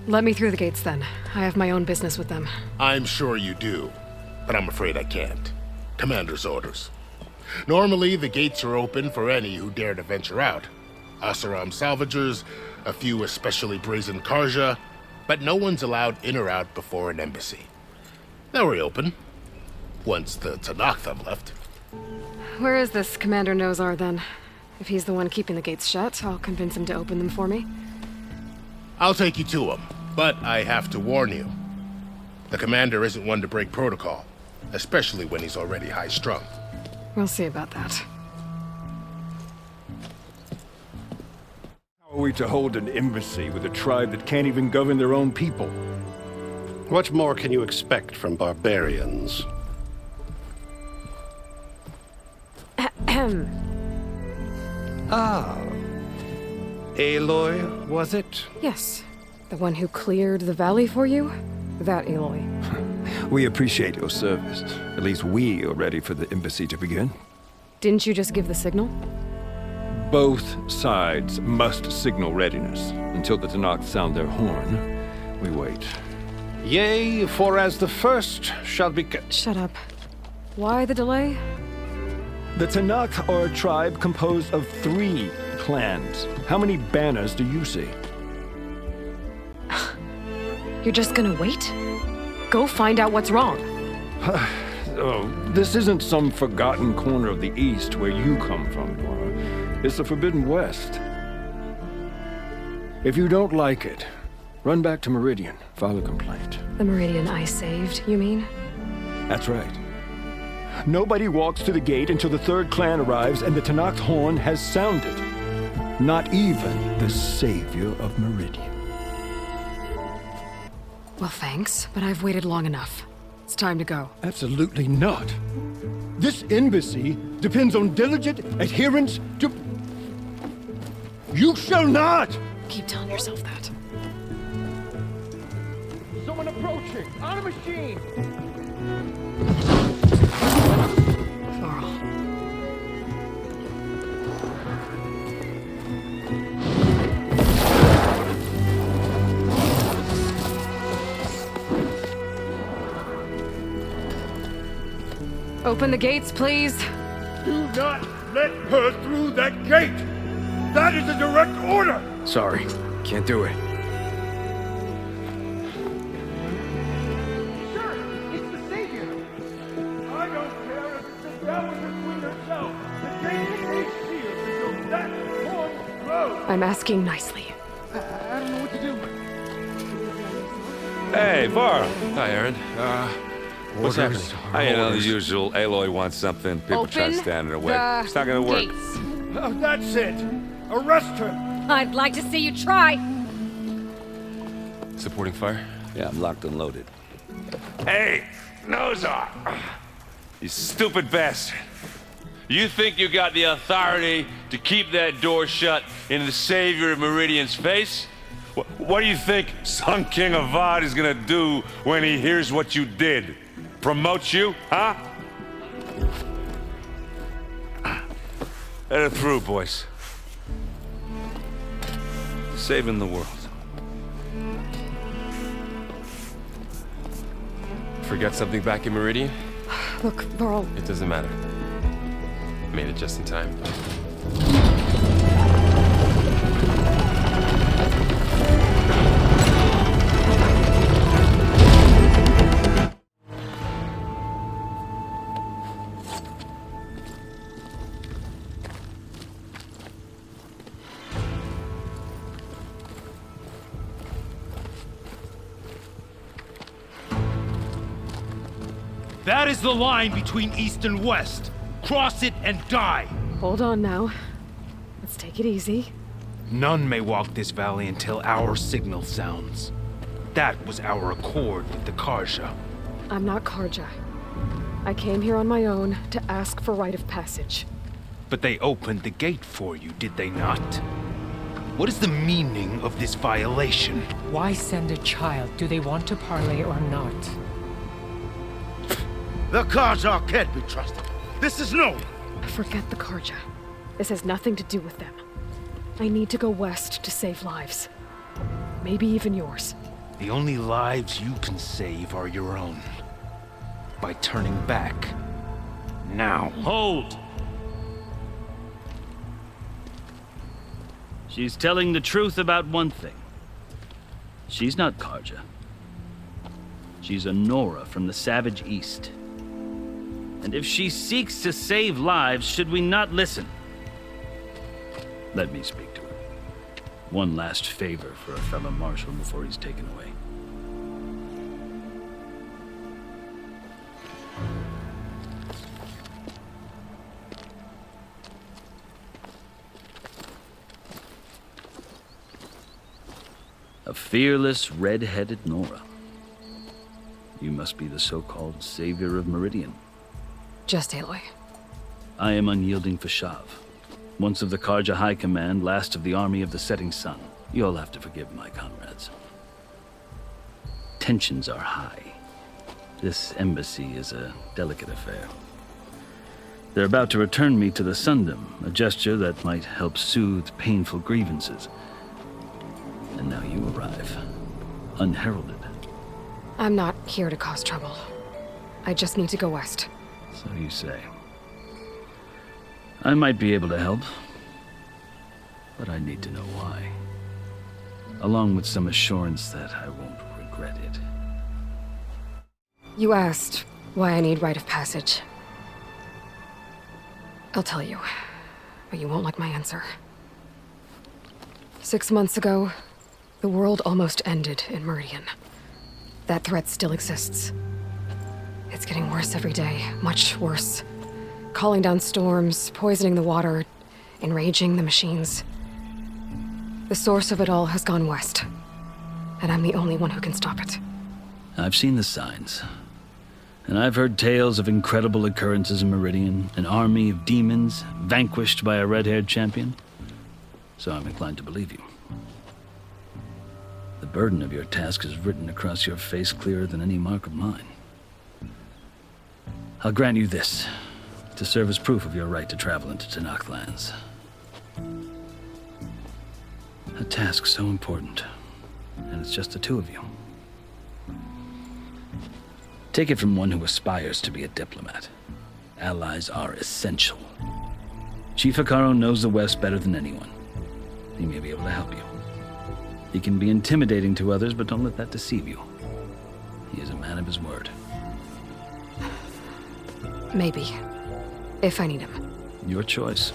Let me through the gates then. I have my own business with them. I'm sure you do, but I'm afraid I can't. Commander's orders. Normally, the gates are open for any who dare to venture out. Oseram salvagers, a few especially brazen Karja, but no one's allowed in or out before an embassy. They'll reopen, once the Tenakth have left. Where is this Commander Nozar then? If he's the one keeping the gates shut, I'll convince him to open them for me. I'll take you to him, but I have to warn you. The commander isn't one to break protocol, especially when he's already high-strung. We'll see about that. How are we to hold an embassy with a tribe that can't even govern their own people? What more can you expect from barbarians? Ahem. Ah. Aloy, was it? Yes. The one who cleared the valley for you? That Aloy. We appreciate your service. At least we are ready for the embassy to begin. Didn't you just give the signal? Both sides must signal readiness. Until the Tenakth sound their horn, we wait. Yea, for as the first shall be... Shut up. Why the delay? The Tenakth are a tribe composed of 3 clans. How many banners do you see? You're just gonna wait? Go find out what's wrong. Oh, this isn't some forgotten corner of the East where you come from, Nora. It's the Forbidden West. If you don't like it, run back to Meridian, file a complaint. The Meridian I saved, you mean? That's right. Nobody walks to the gate until the third clan arrives and the Tenakth horn has sounded. Not even the savior of Meridian. Well, thanks, but I've waited long enough. It's time to go. Absolutely not. This embassy depends on diligent adherence to... You shall not! Keep telling yourself that. Someone approaching! On a machine! Varl. Open the gates, please. Do not let her through that gate! That is a direct order! Sorry, can't do it. Sir, it's the Savior! I don't care if it's the devil between herself. The gate stays sealed until that horn blows! I'm asking nicely. I don't know what to do. Hey, Varl. Hi, Aaron. What's happening? You know, the usual. Aloy wants something. People try to stand in her way. It's not gonna work. Oh, that's it! Arrest her! I'd like to see you try. Supporting fire? Yeah, I'm locked and loaded. Hey, Nozar! You stupid bastard. You think you got the authority to keep that door shut in the Savior of Meridian's face? What do you think Sun King Avad is gonna do when he hears what you did? Promote you, huh? Let her through, boys. Saving the world. Forget something back in Meridian? Look, Varl. It doesn't matter. Made it just in time. That is the line between East and West. Cross it and die. Hold on now. Let's take it easy. None may walk this valley until our signal sounds. That was our accord with the Karja. I'm not Karja. I came here on my own to ask for rite of passage. But they opened the gate for you, did they not? What is the meaning of this violation? Why send a child? Do they want to parley or not? The Karja can't be trusted. This is known. Forget the Karja. This has nothing to do with them. I need to go west to save lives. Maybe even yours. The only lives you can save are your own. By turning back. Now. Hold! She's telling the truth about one thing. She's not Karja. She's a Nora from the Savage East. And if she seeks to save lives, should we not listen? Let me speak to her. One last favor for a fellow marshal before he's taken away. A fearless, red-headed Nora. You must be the so-called savior of Meridian. Just Aloy. I am unyielding Fashav. Once of the Karja High Command, last of the army of the setting sun. You'll have to forgive my comrades. Tensions are high. This embassy is a delicate affair. They're about to return me to the Sundom, a gesture that might help soothe painful grievances. And now you arrive, unheralded. I'm not here to cause trouble. I just need to go west. So you say. I might be able to help, but I need to know why. Along with some assurance that I won't regret it. You asked why I need rite of passage. I'll tell you, but you won't like my answer. 6 months ago, the world almost ended in Meridian. That threat still exists. It's getting worse every day. Much worse. Calling down storms, poisoning the water, enraging the machines. The source of it all has gone west. And I'm the only one who can stop it. I've seen the signs. And I've heard tales of incredible occurrences in Meridian, an army of demons vanquished by a red-haired champion. So I'm inclined to believe you. The burden of your task is written across your face clearer than any mark of mine. I'll grant you this, to serve as proof of your right to travel into Tenakth lands. A task so important, and it's just the two of you. Take it from one who aspires to be a diplomat. Allies are essential. Chief Hekarro knows the West better than anyone. He may be able to help you. He can be intimidating to others, but don't let that deceive you. He is a man of his word. Maybe. If I need him. Your choice.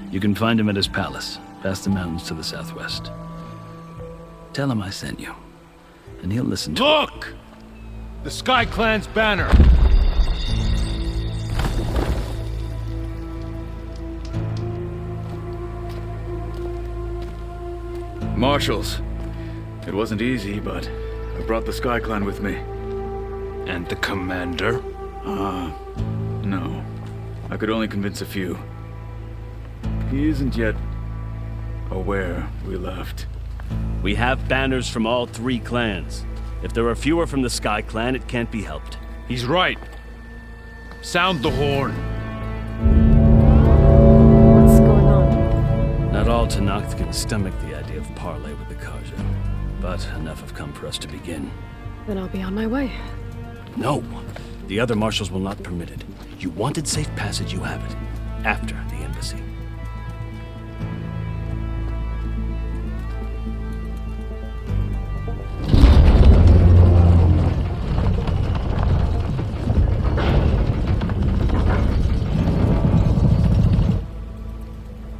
You can find him at his palace, past the mountains to the southwest. Tell him I sent you, and he'll listen to Look! The Sky Clan's banner! Marshals. It wasn't easy, but I brought the Sky Clan with me. And the commander? No. I could only convince a few. He isn't yet aware we left. We have banners from all 3 clans. If there are fewer from the Sky Clan, it can't be helped. He's right. Sound the horn. What's going on? Not all Tenakth can stomach the idea of parley with the Carja, but enough have come for us to begin. Then I'll be on my way. No! The other marshals will not permit it. You wanted safe passage, you have it. After the embassy.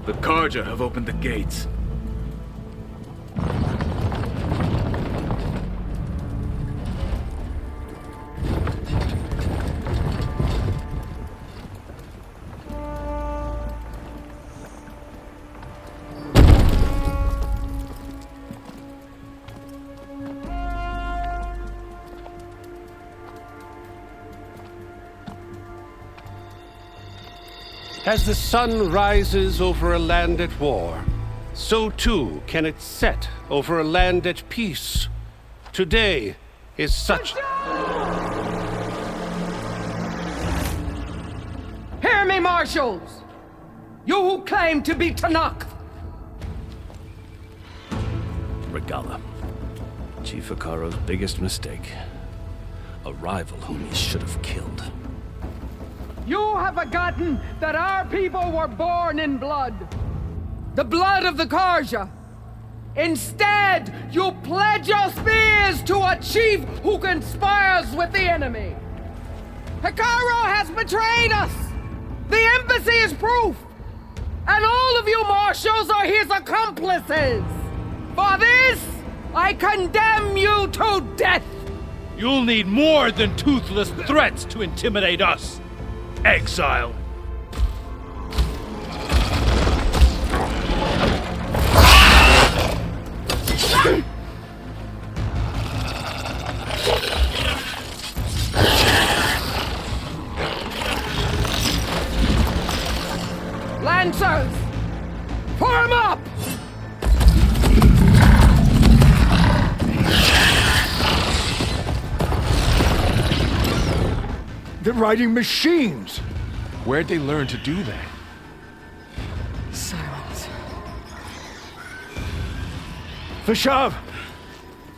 The Carja have opened the gates. As the sun rises over a land at war, so too can it set over a land at peace. Today is such... Hear me, marshals! You who claim to be Tenakth! Regalla. Chief Hekarro's biggest mistake. A rival whom he should have killed. You have forgotten that our people were born in blood. The blood of the Carja. Instead, you pledge your spears to a chief who conspires with the enemy. Hekarro has betrayed us. The embassy is proof. And all of you marshals are his accomplices. For this, I condemn you to death. You'll need more than toothless threats to intimidate us. Exile. Lancers, form up! They're riding machines! Where'd they learn to do that? Silence. Vashav!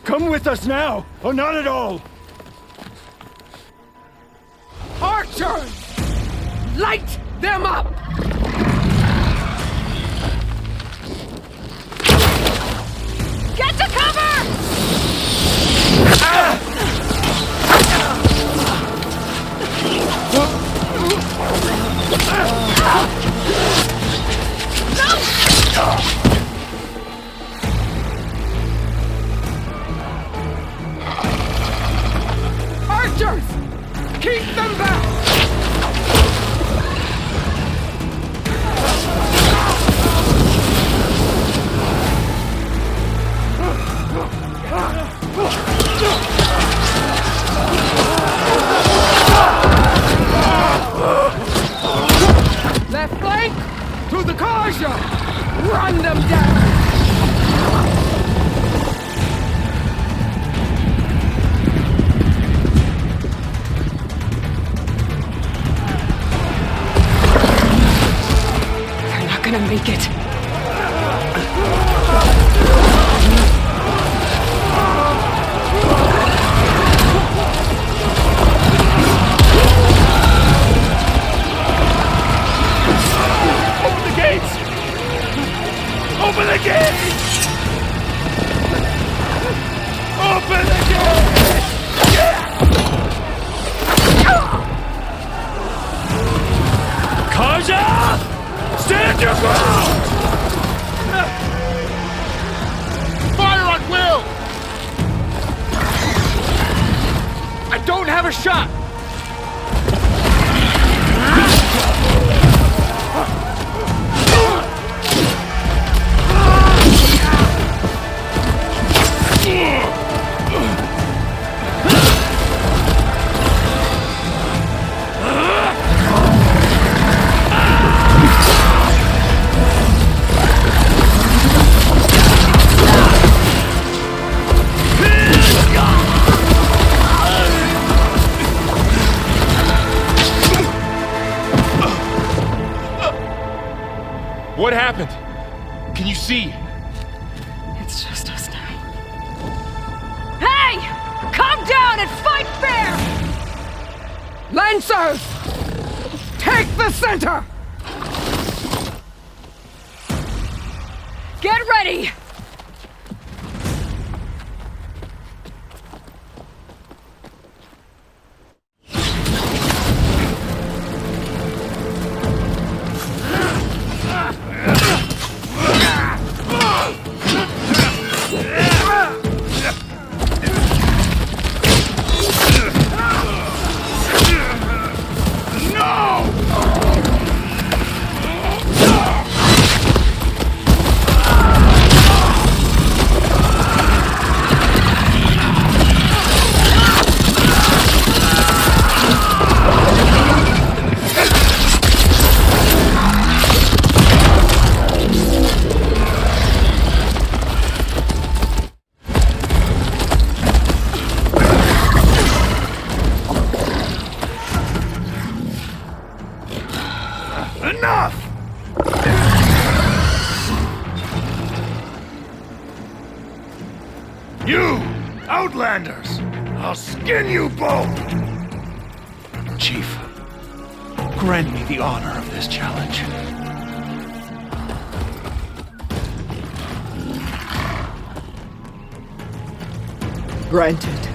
Come with us now, or not at all! Archers! Light them up! Get to cover! Archers! Keep them back! Left flank! To the Karja! Run them down! They're not gonna make it. Open the gates! Open the gates! Open the gates! Karja! Stand your ground! Fire on Will! I don't have a shot! What happened? Can you see? It's just us now. Hey! Calm down and fight fair! Lancers! Take the center! Get ready! Enough! You, Outlanders! I'll skin you both! Chief, grant me the honor of this challenge. Granted.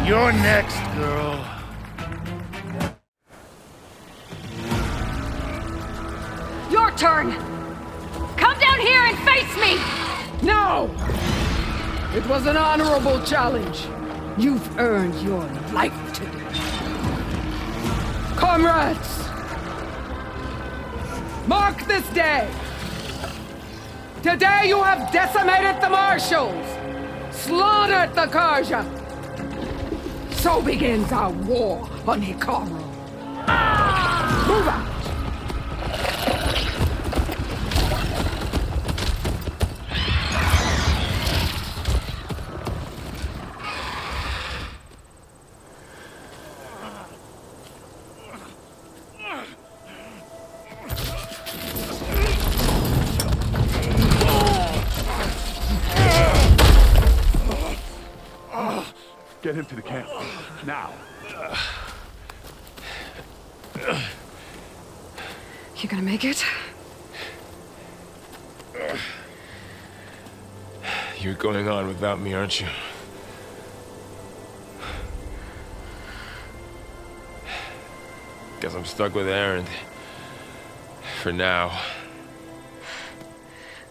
You're next, girl. Your turn! Come down here and face me! No! It was an honorable challenge. You've earned your life today. Comrades! Mark this day! Today you have decimated the Marshals! Slaughtered the Karja! So begins our war on Hikaru. Move out! Get him to the camp. Now. You gonna make it? You're going on without me, aren't you? Guess I'm stuck with Aaron. For now.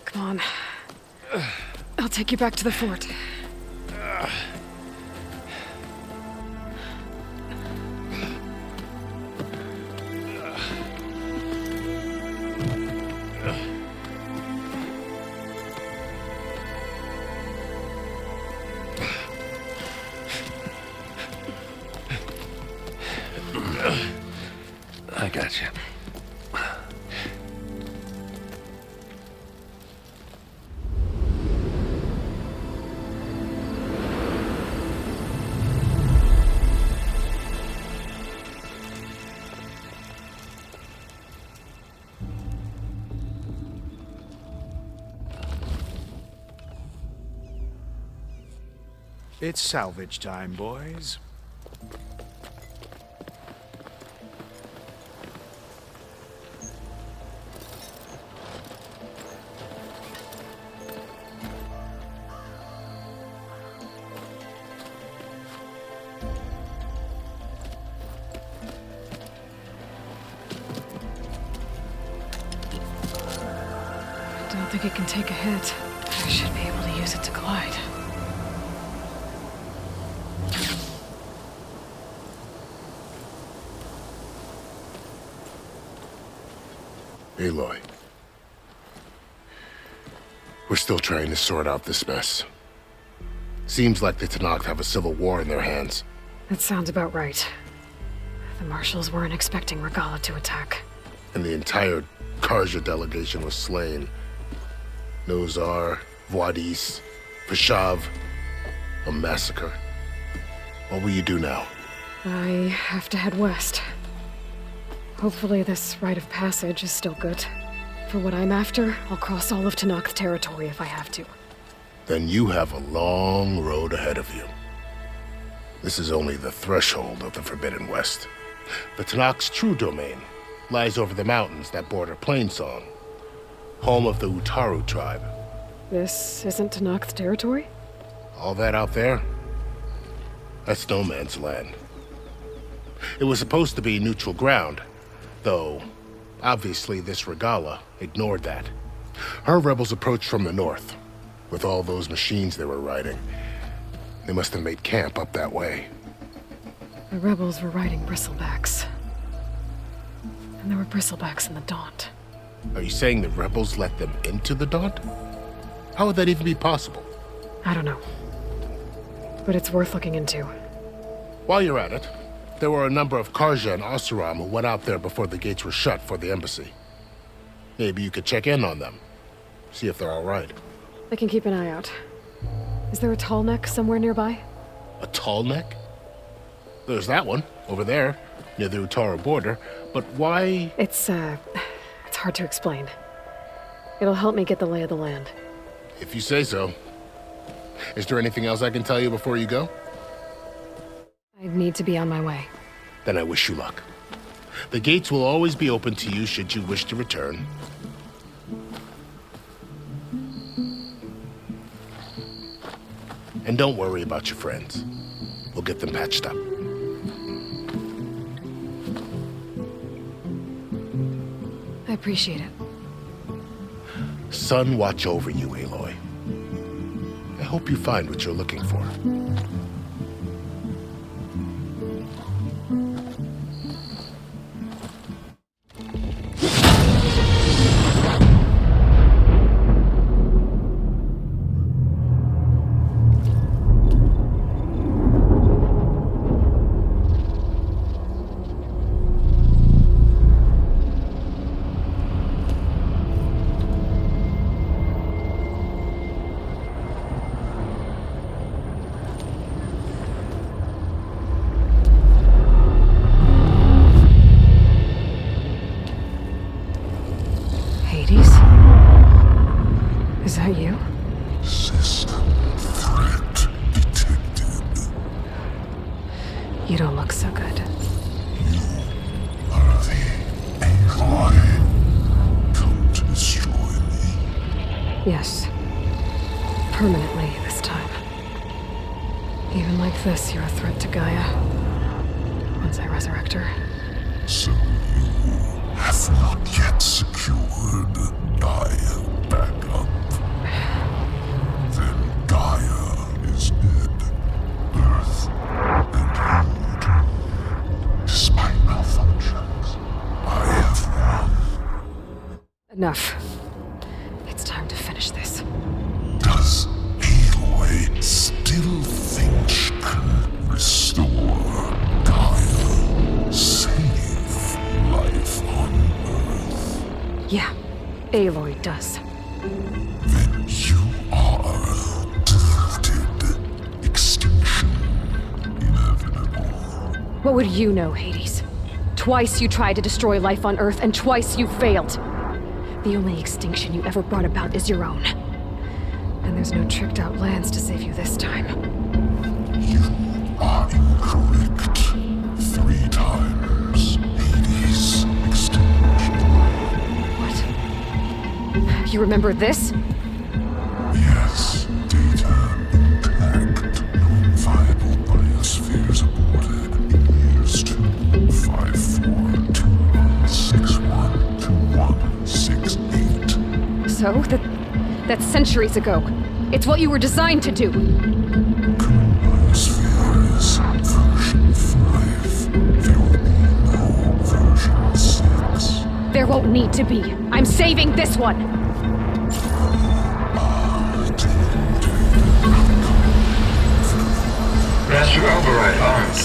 Come on. I'll take you back to the fort. I got you. It's salvage time, boys. Don't think it can take a hit. I should be able to use it to glide. Aloy. We're still trying to sort out this mess. Seems like the Tenakth have a civil war in their hands. That sounds about right. The marshals weren't expecting Regalla to attack. And the entire Karja delegation was slain. Nozar, Vuadis, Vashav. A massacre. What will you do now? I have to head west. Hopefully this rite of passage is still good. For what I'm after, I'll cross all of Tenakth territory if I have to. Then you have a long road ahead of you. This is only the threshold of the Forbidden West. The Tenakth's true domain lies over the mountains that border Plainsong, home of the Utaru tribe. This isn't Tenakth territory? All that out there? That's no man's land. It was supposed to be neutral ground, though obviously this Regalla ignored that. Her rebels approached from the north, with all those machines they were riding. They must have made camp up that way. The rebels were riding bristlebacks. And there were bristlebacks in the Daunt. Are you saying the rebels let them into the Daunt? How would that even be possible? I don't know. But it's worth looking into. While you're at it, there were a number of Karja and Oseram who went out there before the gates were shut for the embassy. Maybe you could check in on them. See if they're all right. I can keep an eye out. Is there a tall neck somewhere nearby? A tall neck? There's that one, over there, near the Utaru border. But why? It's hard to explain. It'll help me get the lay of the land. If you say so. Is there anything else I can tell you before you go? I need to be on my way. Then I wish you luck. The gates will always be open to you should you wish to return. And don't worry about your friends. We'll get them patched up. I appreciate it. Sun watch over you, Aloy. I hope you find what you're looking for. Yes. Permanently this time. Even like this, you're a threat to Gaia. Once I resurrect her. So you have not yet secured Gaia backup. Then Gaia is dead. Earth and you too. Despite malfunctions, I have won. Enough. It's time to finish this. Does Aloy still think she can restore Gaia? Save life on Earth? Yeah, Aloy does. Then you are deluded. Extinction inevitable. What would you know, Hades? Twice you tried to destroy life on Earth, and twice you failed. The only extinction you ever brought about is your own. And there's no tricked-out lands to save you this time. You are incorrect. 3 times Hades extinction. What? You remember this? Yes, data intact. Non-viable biospheres aborted in years 254, 2161, 2168. So? That's centuries ago. It's what you were designed to do. Biosphere is version 5. There will be no version 6. There won't need to be. I'm saving this one. Master override armed.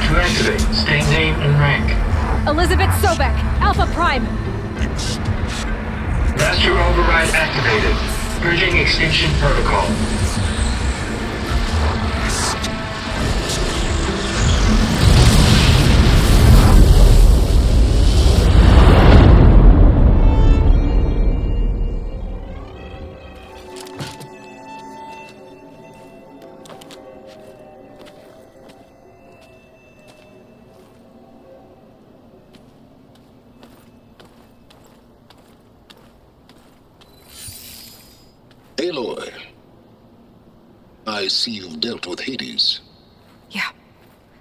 To activate, state name and rank. Elizabeth Sobek, Alpha Prime. Master override activated. Bridging extinction protocol. Aloy, I see you've dealt with Hades. Yeah.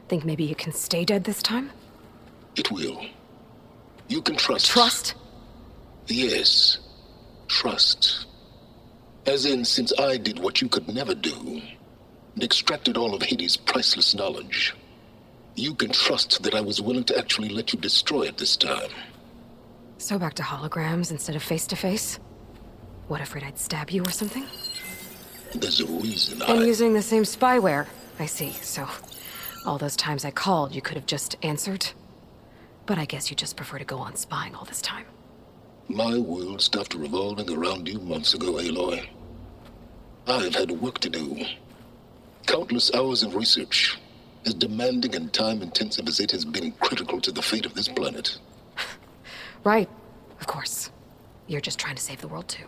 Think maybe you can stay dead this time? It will. You can trust. Trust? Yes. Trust. As in, since I did what you could never do, and extracted all of Hades' priceless knowledge, you can trust that I was willing to actually let you destroy it this time. So back to holograms instead of face-to-face? What, afraid I'd stab you or something? There's a reason And using the same spyware. I see, so all those times I called, you could have just answered? But I guess you just prefer to go on spying all this time. My world stopped revolving around you months ago, Aloy. I've had work to do. Countless hours of research, as demanding and time-intensive as it has been critical to the fate of this planet. Right, of course. You're just trying to save the world too.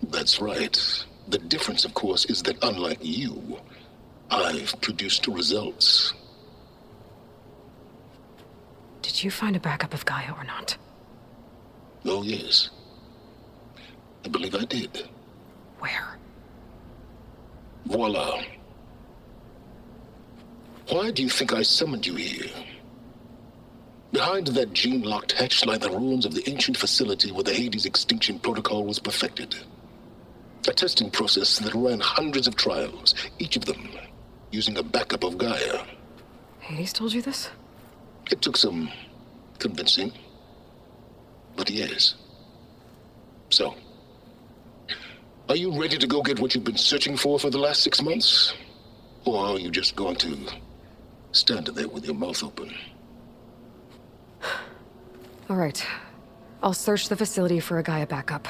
That's right. The difference, of course, is that unlike you, I've produced results. Did you find a backup of Gaia or not? Oh, yes. I believe I did. Where? Voila. Why do you think I summoned you here? Behind that gene-locked hatch lie the ruins of the ancient facility where the Hades extinction protocol was perfected. A testing process that ran hundreds of trials, each of them using a backup of Gaia. Hades told you this? It took some convincing, but yes. So, are you ready to go get what you've been searching for the last 6 months? Or are you just going to stand there with your mouth open? All right. I'll search the facility for a Gaia backup.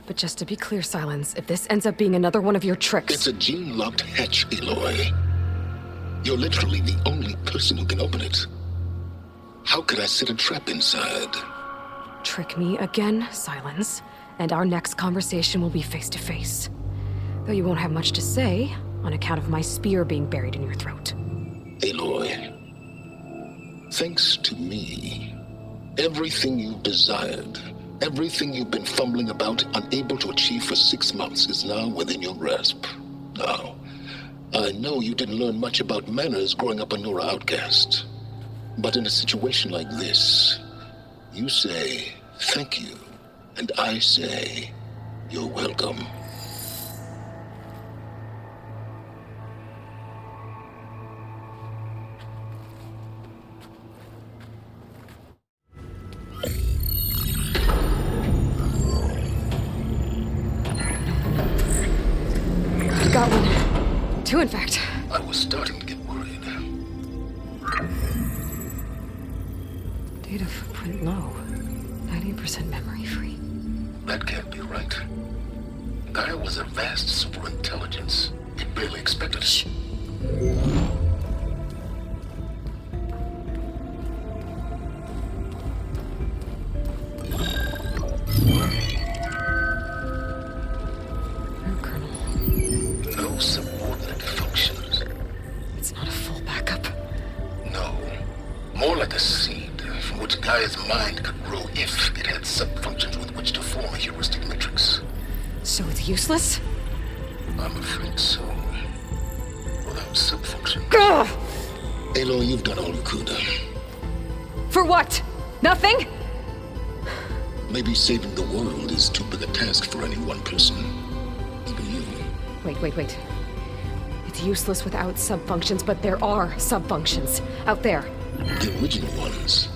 But just to be clear, Silence, if this ends up being another one of your tricks... It's a gene-locked hatch, Aloy. You're literally the only person who can open it. How could I set a trap inside? Trick me again, Silence, and our next conversation will be face-to-face. Though you won't have much to say, on account of my spear being buried in your throat. Aloy, thanks to me, everything you've desired Everything you've been fumbling about, unable to achieve for 6 months, is now within your grasp. Now, I know you didn't learn much about manners growing up a Nora outcast. But in a situation like this, you say, thank you, and I say, you're welcome. Got one. 2, in fact. I was starting to get worried. Data footprint low. 90% memory free. That can't be right. Gaia was a vast superintelligence. It barely expected it. No subordinate functions. It's not a full backup. No. More like a seed from which Gaia's mind could grow if it had sub-functions with which to form a heuristic matrix. So it's useless? I'm afraid so. Without sub-functions. Ugh! Aloy, you've done all you could. For what? Nothing? Maybe saving the world is too big a task for any one person. Even you. Wait. It's useless without sub-functions, but there are sub-functions out there. The original ones.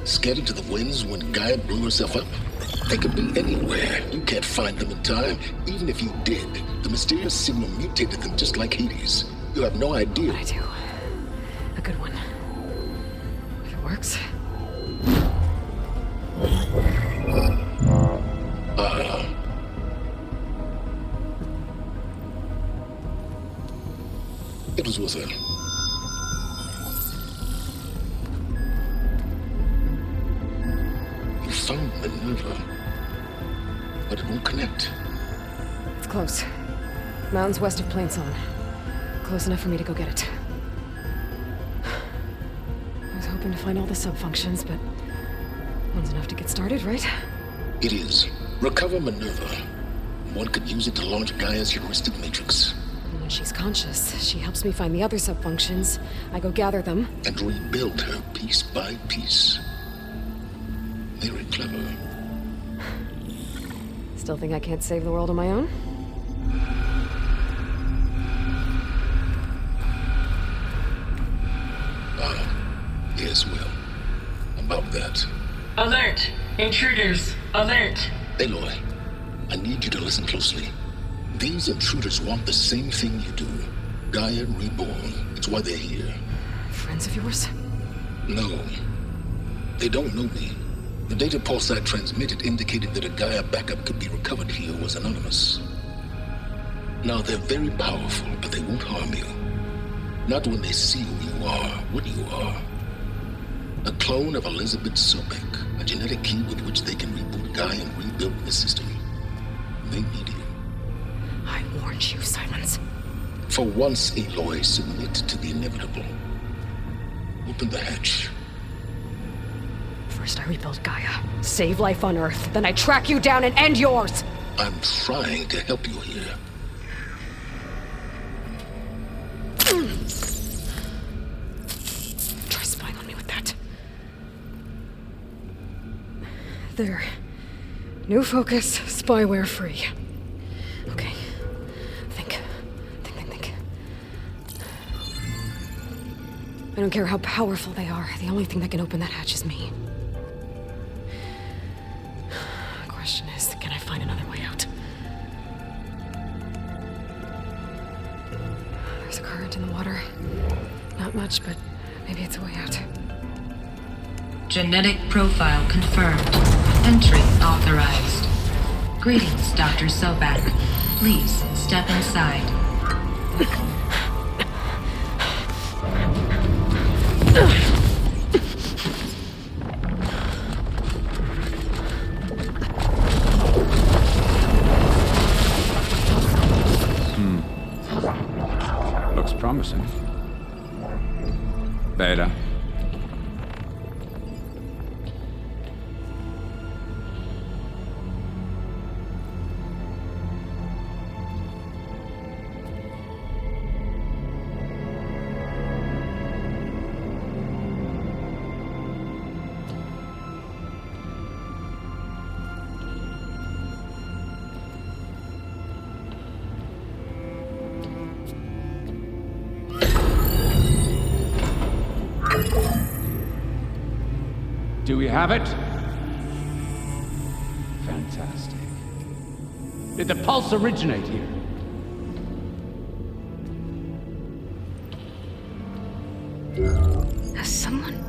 Scattered to the winds when Gaia blew herself up. They could be anywhere. You can't find them in time. Even if you did, the mysterious signal mutated them just like Hades. You have no idea. I do. A good one. If it works. It was worth it. You found Minerva, but it won't connect. It's close. Mountains west of Plainsong. Close enough for me to go get it. I was hoping to find all the sub-functions, but one's enough to get started, right? It is. Recover Minerva. One could use it to launch Gaia's heuristic matrix. And when she's conscious, she helps me find the other sub-functions. I go gather them. And rebuild her piece by piece. Very clever. Still think I can't save the world on my own? Yes, well. About that. Alert! Intruders! Alert! Aloy, I need you to listen closely. These intruders want the same thing you do. Gaia reborn. It's why they're here. Friends of yours? No. They don't know me. The data Pulsar transmitted indicated that a Gaia backup could be recovered here was anonymous. Now, they're very powerful, but they won't harm you. Not when they see who you are, what you are. A clone of Elizabeth Sobek, a genetic key with which they can reboot Gaia and rebuild the system. They need you. I warned you, Silence. For once, Aloy, submit to the inevitable. Open the hatch. First I rebuild Gaia, save life on Earth, then I track you down and end yours! I'm trying to help you here. Try spying on me with that. There. New focus, spyware free. Okay. Think. I don't care how powerful they are. The only thing that can open that hatch is me. The question is, can I find another way out? There's a current in the water. Not much, but maybe it's a way out. Genetic profile confirmed. Entry authorized. Greetings, Dr. Sobek. Please step inside. Looks promising. Beta. I Do we have it? Fantastic. Did the pulse originate here? Has someone...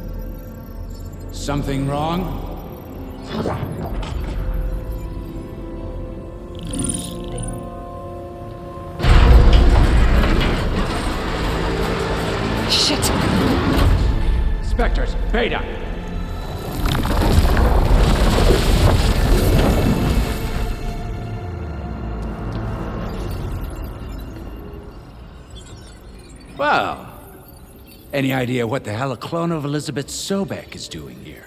Something wrong? Shit! Spectres, Beta! Well, any idea what the hell a clone of Elizabeth Sobek is doing here?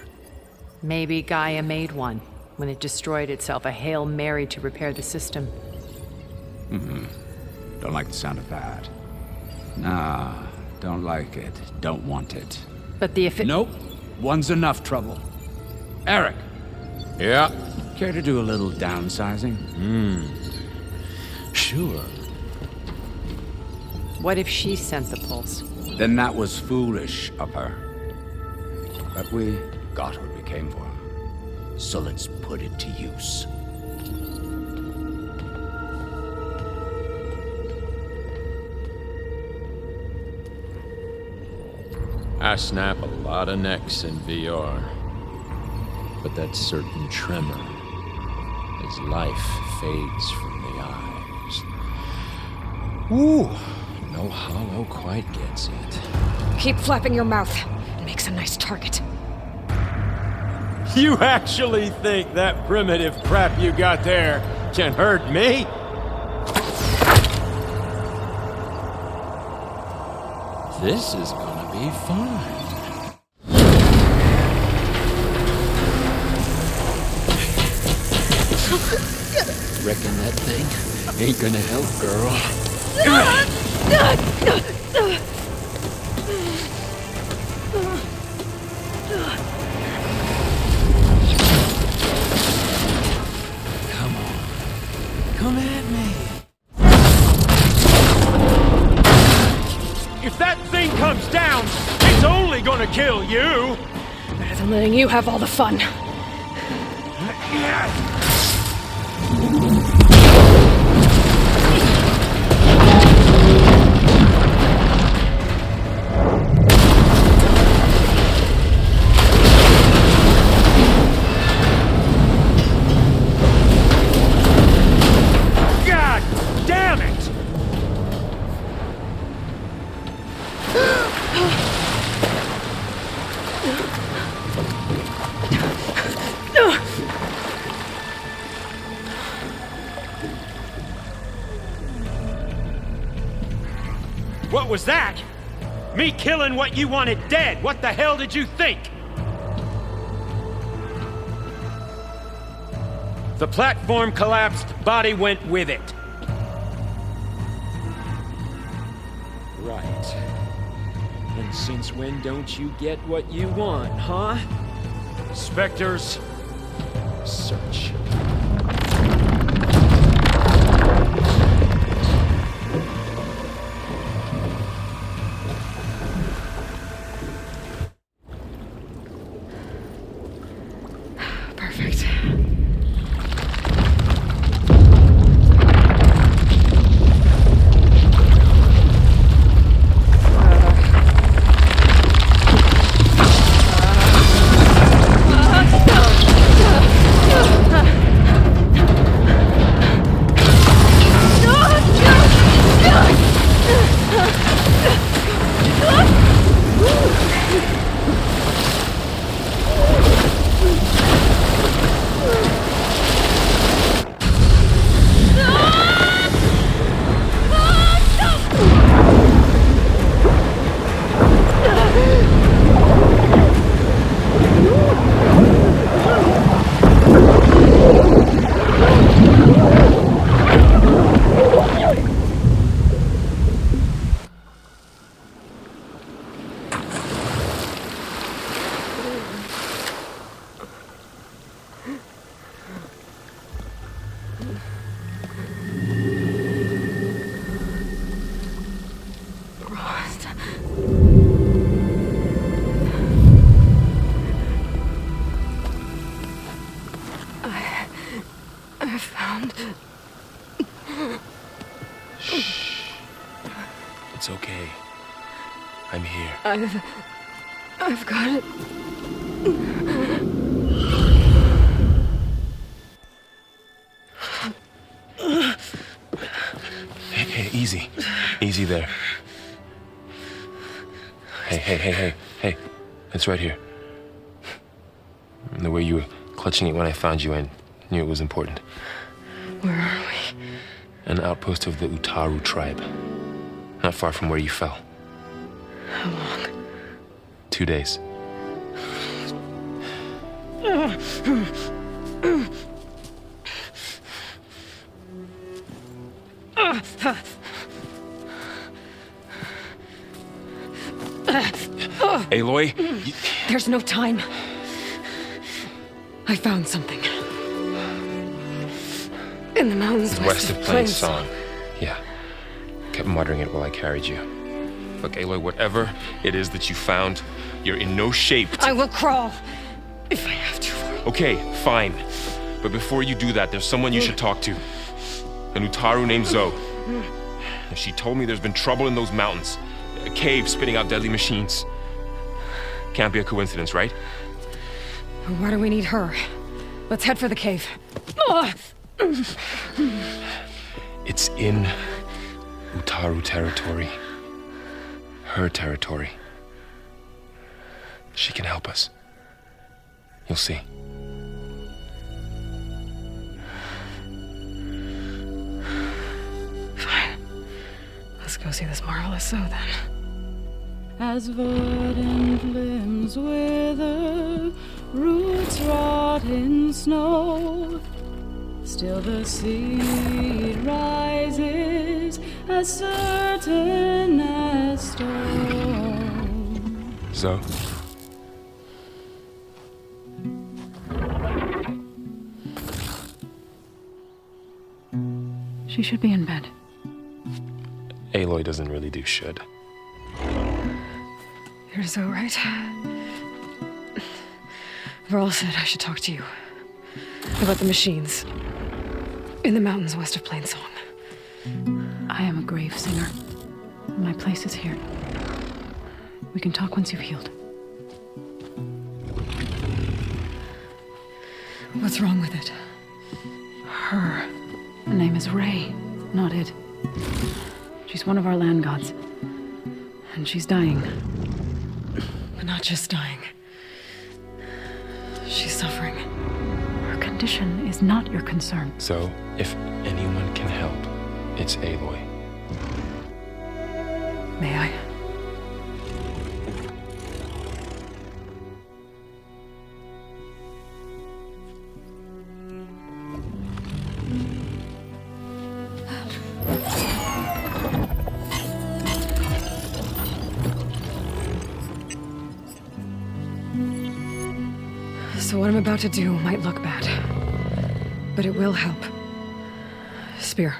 Maybe Gaia made one when it destroyed itself, a Hail Mary to repair the system. Don't like the sound of that. Nah, don't like it. Don't want it. But the Nope. One's enough trouble. Eric. Yeah? Care to do a little downsizing? Sure. What if she sent the pulse? Then that was foolish of her. But we got what we came for. So let's put it to use. I snap a lot of necks in VR. But that certain tremor as life fades from the eyes. Ooh, no hollow quite gets it. Keep flapping your mouth. It makes a nice target. You actually think that primitive crap you got there can hurt me? This is gonna be fun. Reckon that thing ain't gonna help, girl. Come on. Come at me. If that thing comes down, it's only gonna kill you. Better than letting you have all the fun. God damn it! What was that? Me killing what you wanted dead. What the hell did you think? The platform collapsed, body went with it. Right. And since when don't you get what you want, huh? Spectres, search. Perfect. around. Shh. It's okay. I'm here. I've got it. Hey, easy. Easy there. Hey. It's right here. The way you were clutching it when I found you, I knew it was important. Where are we? An outpost of the Utaru tribe. Not far from where you fell. How long? 2 days. Aloy? There's no time. I found something. In the mountains West of Plainsong. Yeah. Kept muttering it while I carried you. Look, Aloy, whatever it is that you found, you're in no shape to... I will crawl. If I have to. Okay, fine. But before you do that, there's someone you should talk to. An Utaru named Zoe. She told me there's been trouble in those mountains. A cave spitting out deadly machines. Can't be a coincidence, right? Why do we need her? Let's head for the cave. It's in Utaru territory. Her territory. She can help us. You'll see. Fine. Let's go see this marvelous Zoe then. As verdant limbs wither, roots rot in snow, still the seed rises as certain as stone. Zoe? She should be in bed. Aloy doesn't really do should. You're so right. Varl said I should talk to you about the machines in the mountains west of Plainsong. I am a grave singer. My place is here. We can talk once you've healed. What's wrong with it? Her name is Ray, not Id. She's one of our land gods. And she's dying. But not just dying. She's suffering. Her condition is not your concern. So, if anyone can help, it's Aloy. May I? So what I'm about to do might look bad, but it will help. Spear.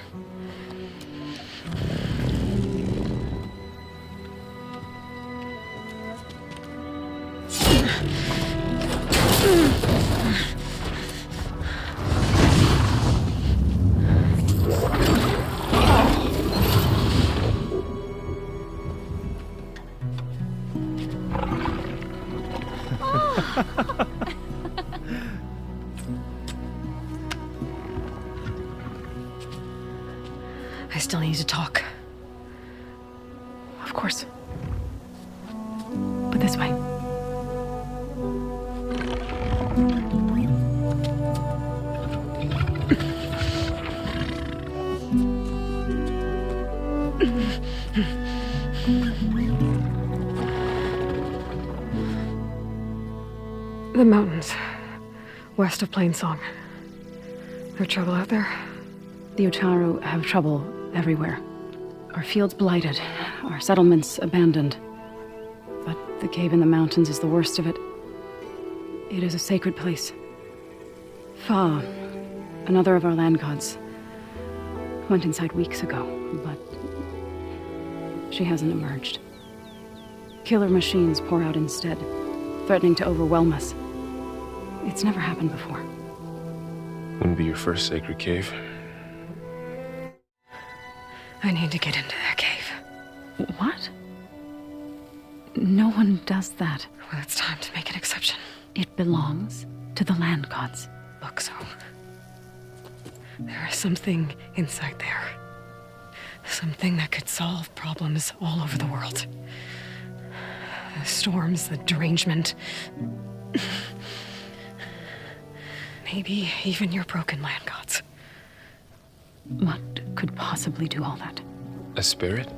I still need to talk. Of course. But this way. The mountains, west of Plainsong. There trouble out there? The Utaru have trouble everywhere. Our fields blighted, our settlements abandoned. But the cave in the mountains is the worst of it. It is a sacred place. Fa, another of our land gods, went inside weeks ago, but she hasn't emerged. Killer machines pour out instead, threatening to overwhelm us. It's never happened before. Wouldn't be your first sacred cave. I need to get into that cave. What? No one does that. Well, it's time to make an exception. It belongs to the land gods. Look, so there is something inside there. Something that could solve problems all over the world. The storms, the derangement. Maybe even your broken land gods. What could possibly do all that? A spirit?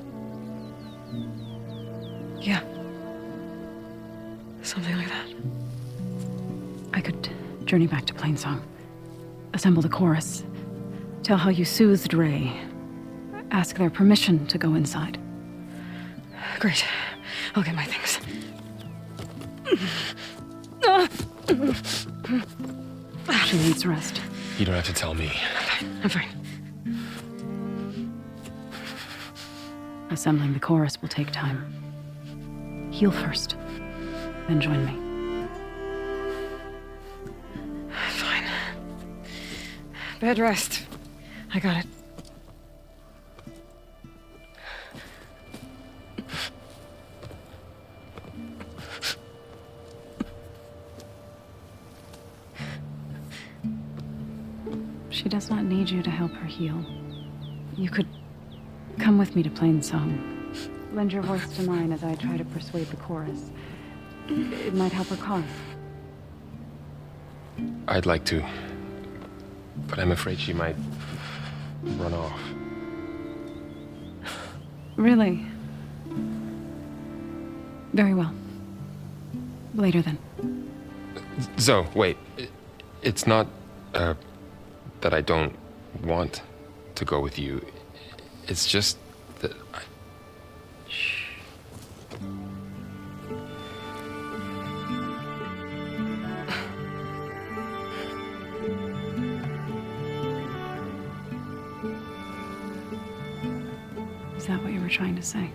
Yeah. Something like that. I could journey back to Plainsong, assemble the chorus, tell how you soothed Ray, ask their permission to go inside. Great. I'll get my things. She needs rest. You don't have to tell me. I'm fine. Assembling the chorus will take time. Heal first, then join me. Fine. Bed rest. I got it. She does not need you to help her heal. You could come with me to Plainsong. Lend your voice to mine as I try to persuade the chorus. It might help her cause. I'd like to, but I'm afraid she might run off. Really? Very well. Later then. Zo, wait. It's not, that I don't want to go with you. It's just that I... Shh. Is that what you were trying to say?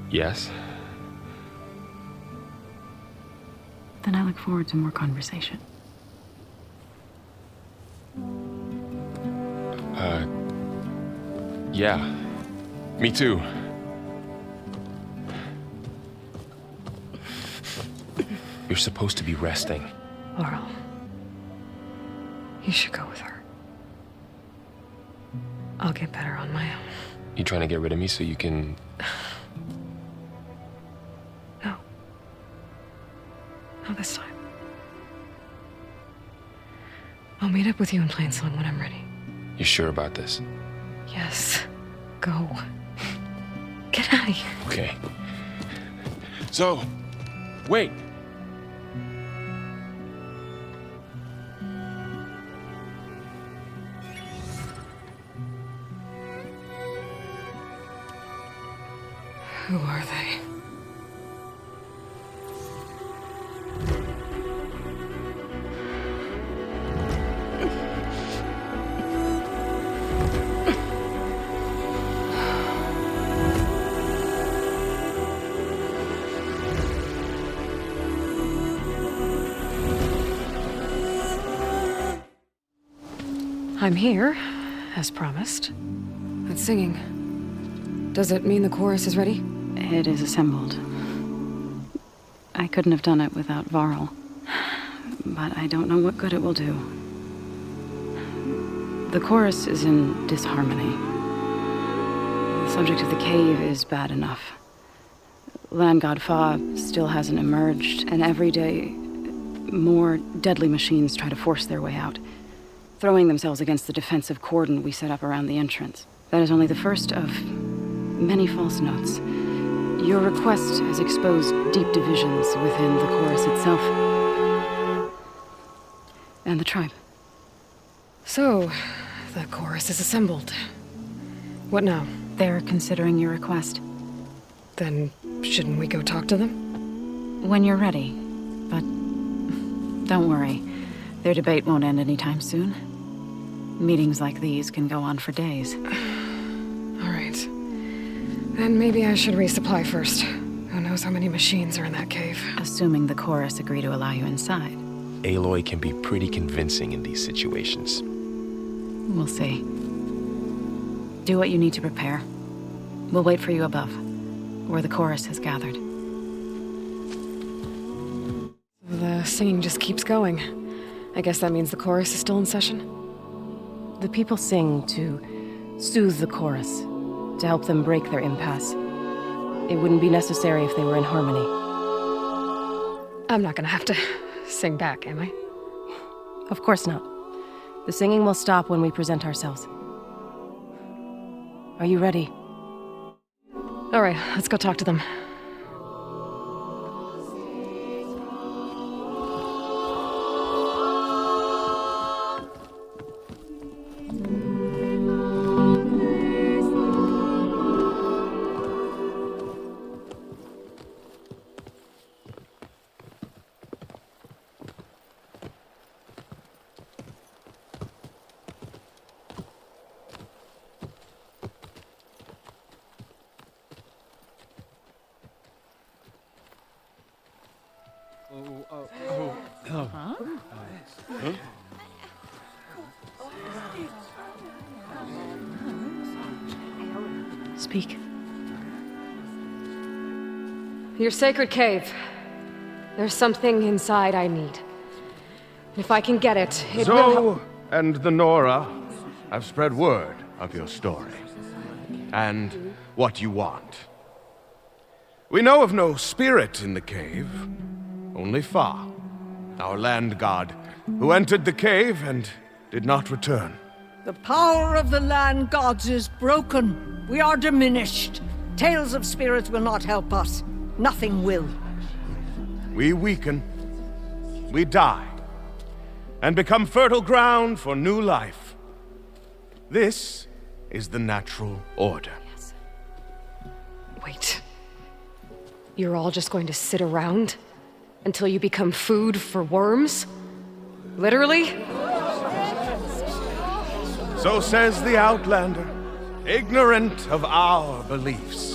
Yes? Then I look forward to more conversation. Yeah. Me too. You're supposed to be resting. Laurel, you should go with her. I'll get better on my own. You trying to get rid of me so you can... No. Not this time. I'll meet up with you in Plainsong when I'm ready. You sure about this? Yes. Go. Get out of here. Okay. So, wait. Who are they? I'm here, as promised. But singing. Does it mean the chorus is ready? It is assembled. I couldn't have done it without Varl. But I don't know what good it will do. The chorus is in disharmony. The subject of the cave is bad enough. Land God Fa still hasn't emerged, and every day more deadly machines try to force their way out, throwing themselves against the defensive cordon we set up around the entrance. That is only the first of many false notes. Your request has exposed deep divisions within the chorus itself. And the tribe. So, the chorus is assembled. What now? They're considering your request. Then, shouldn't we go talk to them? When you're ready. But don't worry. Their debate won't end anytime soon. Meetings like these can go on for days. All right. Then maybe I should resupply first. Who knows knows how many machines are in that cave. Assuming the chorus agree to allow you inside. Aloy can be pretty convincing in these situations. We'll see. Do what you need to prepare. We'll wait for you above, where the chorus has gathered. The singing just keeps going. I guess that means the chorus is still in session? The people sing to soothe the chorus, to help them break their impasse. It wouldn't be necessary if they were in harmony. I'm not gonna have to sing back, am I? Of course not. The singing will stop when we present ourselves. Are you ready? All right, let's go talk to them. Speak. Your sacred cave. There's something inside I need. If I can get it, it will help. Zoe and the Nora have spread word of your story and what you want. We know of no spirit in the cave, only Fa, our land god, who entered the cave and did not return. The power of the land gods is broken. We are diminished. Tales of spirits will not help us. Nothing will. We weaken, we die, and become fertile ground for new life. This is the natural order. Wait. You're all just going to sit around until you become food for worms? Literally? So says the Outlander, ignorant of our beliefs.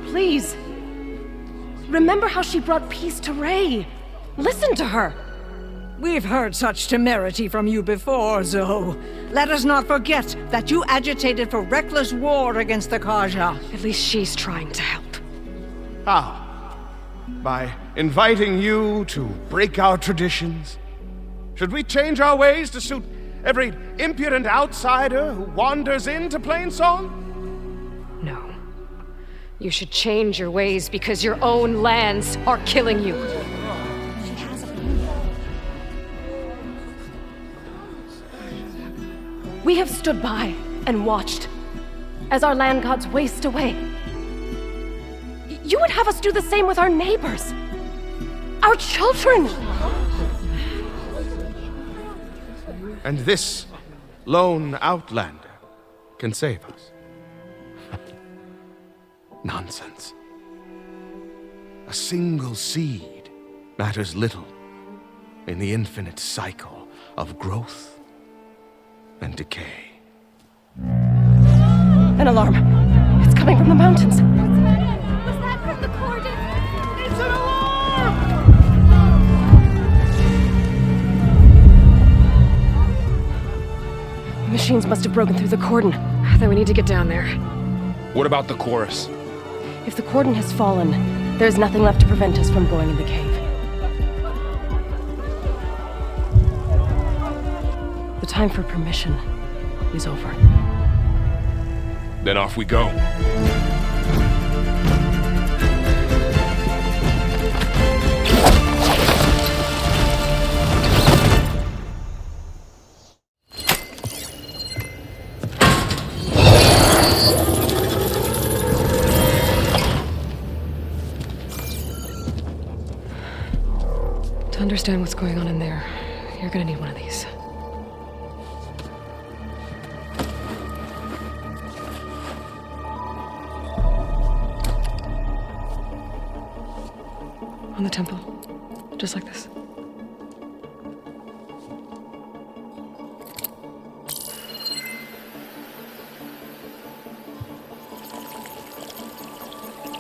Please. Remember how she brought peace to Ray. Listen to her. We've heard such temerity from you before, Zoe. Let us not forget that you agitated for reckless war against the Carja. At least she's trying to help. How? By inviting you to break our traditions? Should we change our ways to suit every impudent outsider who wanders into Plainsong? No. You should change your ways because your own lands are killing you. We have stood by and watched as our land gods waste away. You would have us do the same with our neighbors, our children. And this lone outlander can save us. Nonsense. A single seed matters little in the infinite cycle of growth and decay. An alarm. It's coming from the mountains. Was that from the Cordon? It's an alarm! The machines must have broken through the cordon. Then we need to get down there. What about the chorus? If the cordon has fallen, there's nothing left to prevent us from going in the cave. The time for permission is over. Then off we go. To understand what's going on in there, you're gonna need one of these. On the temple. Just like this.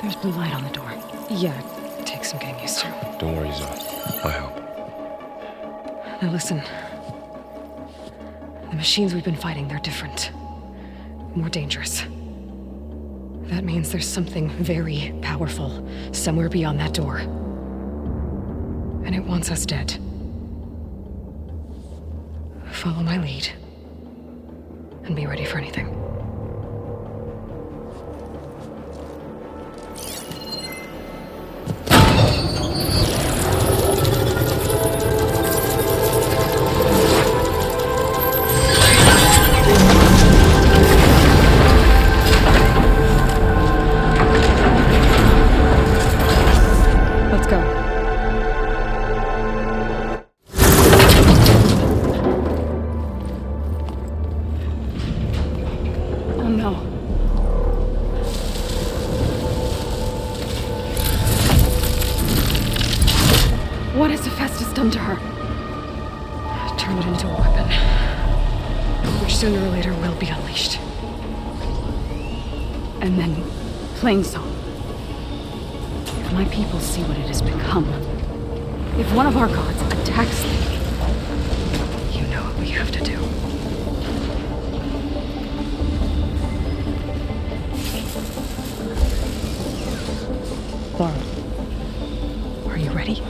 There's blue light on the door. Yeah, it takes some getting used to. Don't worry, Zoe. I'll help. Now listen. The machines we've been fighting, they're different. More dangerous. That means there's something very powerful somewhere beyond that door. And it wants us dead. Follow my lead. And be ready for anything. Let's go. Oh no. What has Hephaestus done to her? Turn it into a weapon. Which sooner or later will be unleashed. And then, plain song. If my people see what it has become, if one of our gods attacks them, you know what we have to do. Laurel, are you ready?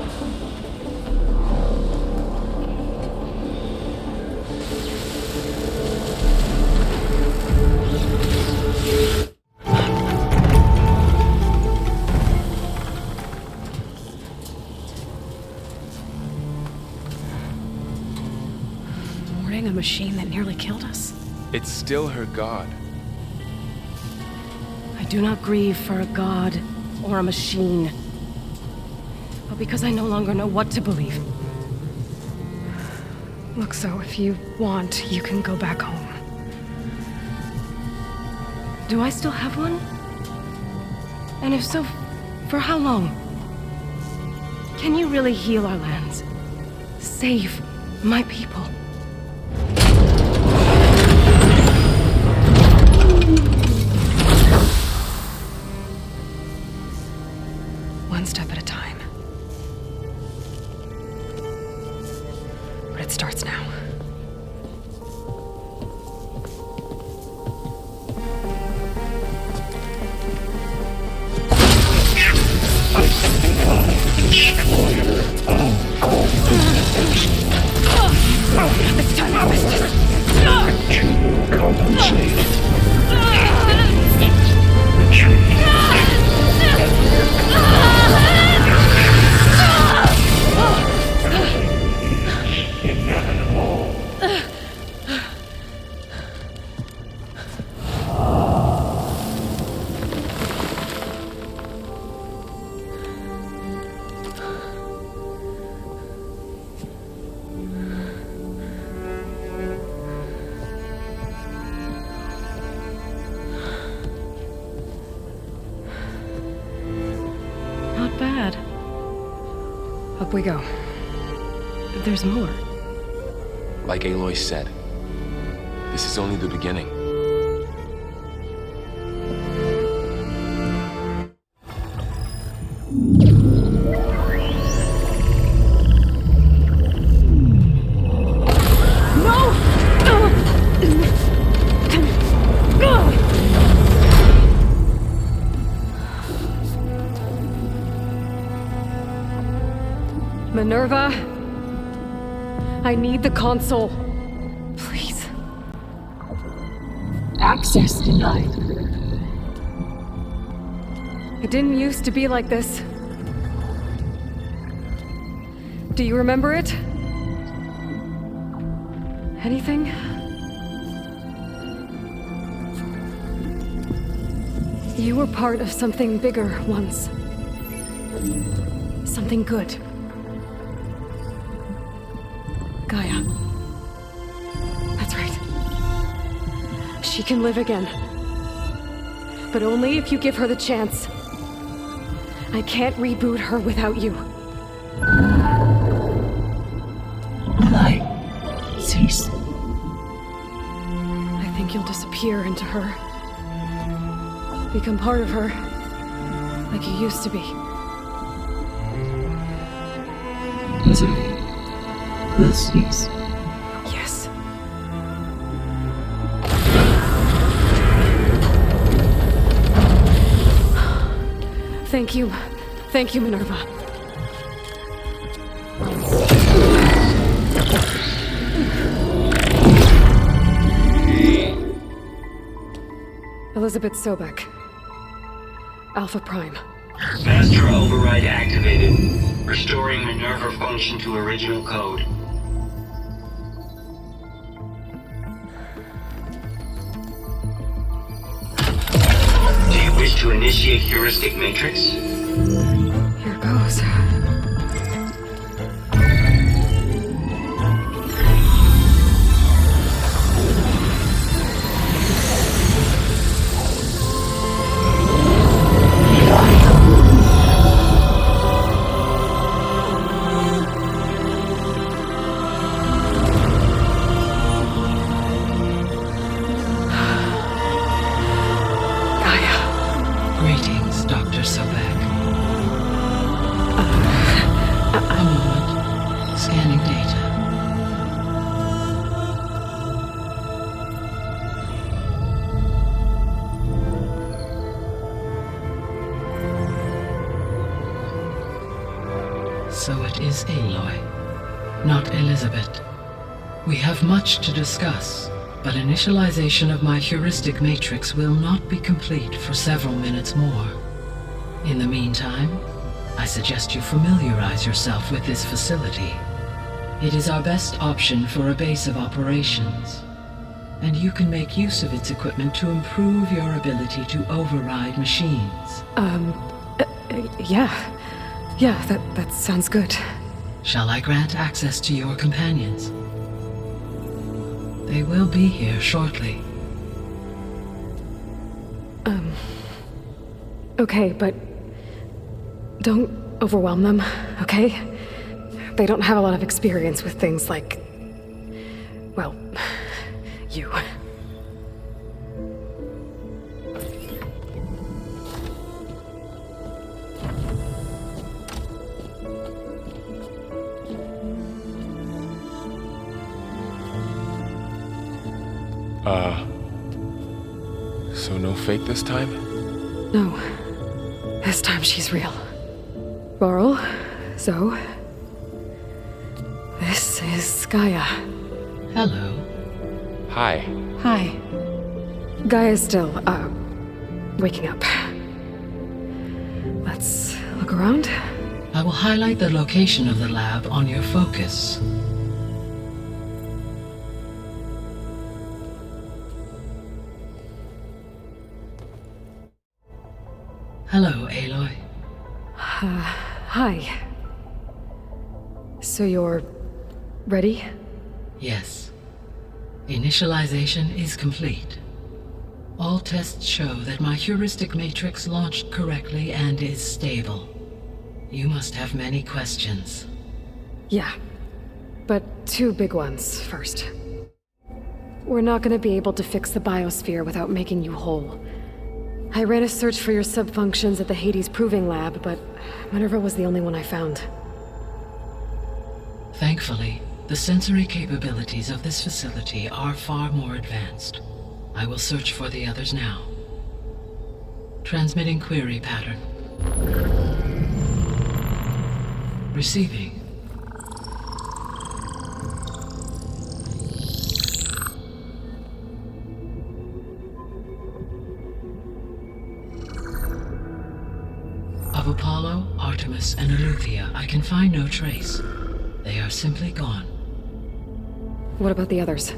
Mourning a machine that nearly killed us? It's still her god. I do not grieve for a god or a machine, but because I no longer know what to believe. Look, so if you want, you can go back home. Do I still have one? And if so, for how long? Can you really heal our lands? Save my people? One step at a time. But it starts now. It's time to business. You will compensate. Not bad. Up we go. There's more. Like Aloy said, this is only the beginning. Minerva, I need the console. Please. Access denied. It didn't used to be like this. Do you remember it? Anything? You were part of something bigger once. Something good. Gaia. That's right. She can live again. But only if you give her the chance. I can't reboot her without you. Light. Cease. I think you'll disappear into her. Become part of her. like you used to be. Desiree, let's sneeze. Yes. Thank you. Thank you, Minerva. Elizabeth Sobek. Alpha Prime. Master override activated. Restoring Minerva function to original code. Do you wish to initiate heuristic matrix? Here goes. Greetings, Dr. Sobek. A moment. Scanning data. So it is Aloy, not Elizabeth. We have much to discuss, but initialization of my heuristic matrix will not be complete for several minutes more. In the meantime, I suggest you familiarize yourself with this facility. It is our best option for a base of operations, and you can make use of its equipment to improve your ability to override machines. Yeah, that sounds good. Shall I grant access to your companions? They will be here shortly. Okay, but don't overwhelm them, okay? They don't have a lot of experience with things like, well, you. So no fake this time? No. This time she's real. Laurel, Zoe. This is Gaia. Hello. Hi. Hi. Gaia's still, waking up. Let's look around. I will highlight the location of the lab on your focus. Hello, Aloy. Hi. So you're ready? Yes. Initialization is complete. All tests show that my heuristic matrix launched correctly and is stable. You must have many questions. Yeah. But two big ones first. We're not gonna be able to fix the biosphere without making you whole. I ran a search for your subfunctions at the Hades Proving Lab, but Minerva was the only one I found. Thankfully, the sensory capabilities of this facility are far more advanced. I will search for the others now. Transmitting query pattern. Receiving. Of Apollo, Artemis, and Eleuthia, I can find no trace. They are simply gone. What about the others?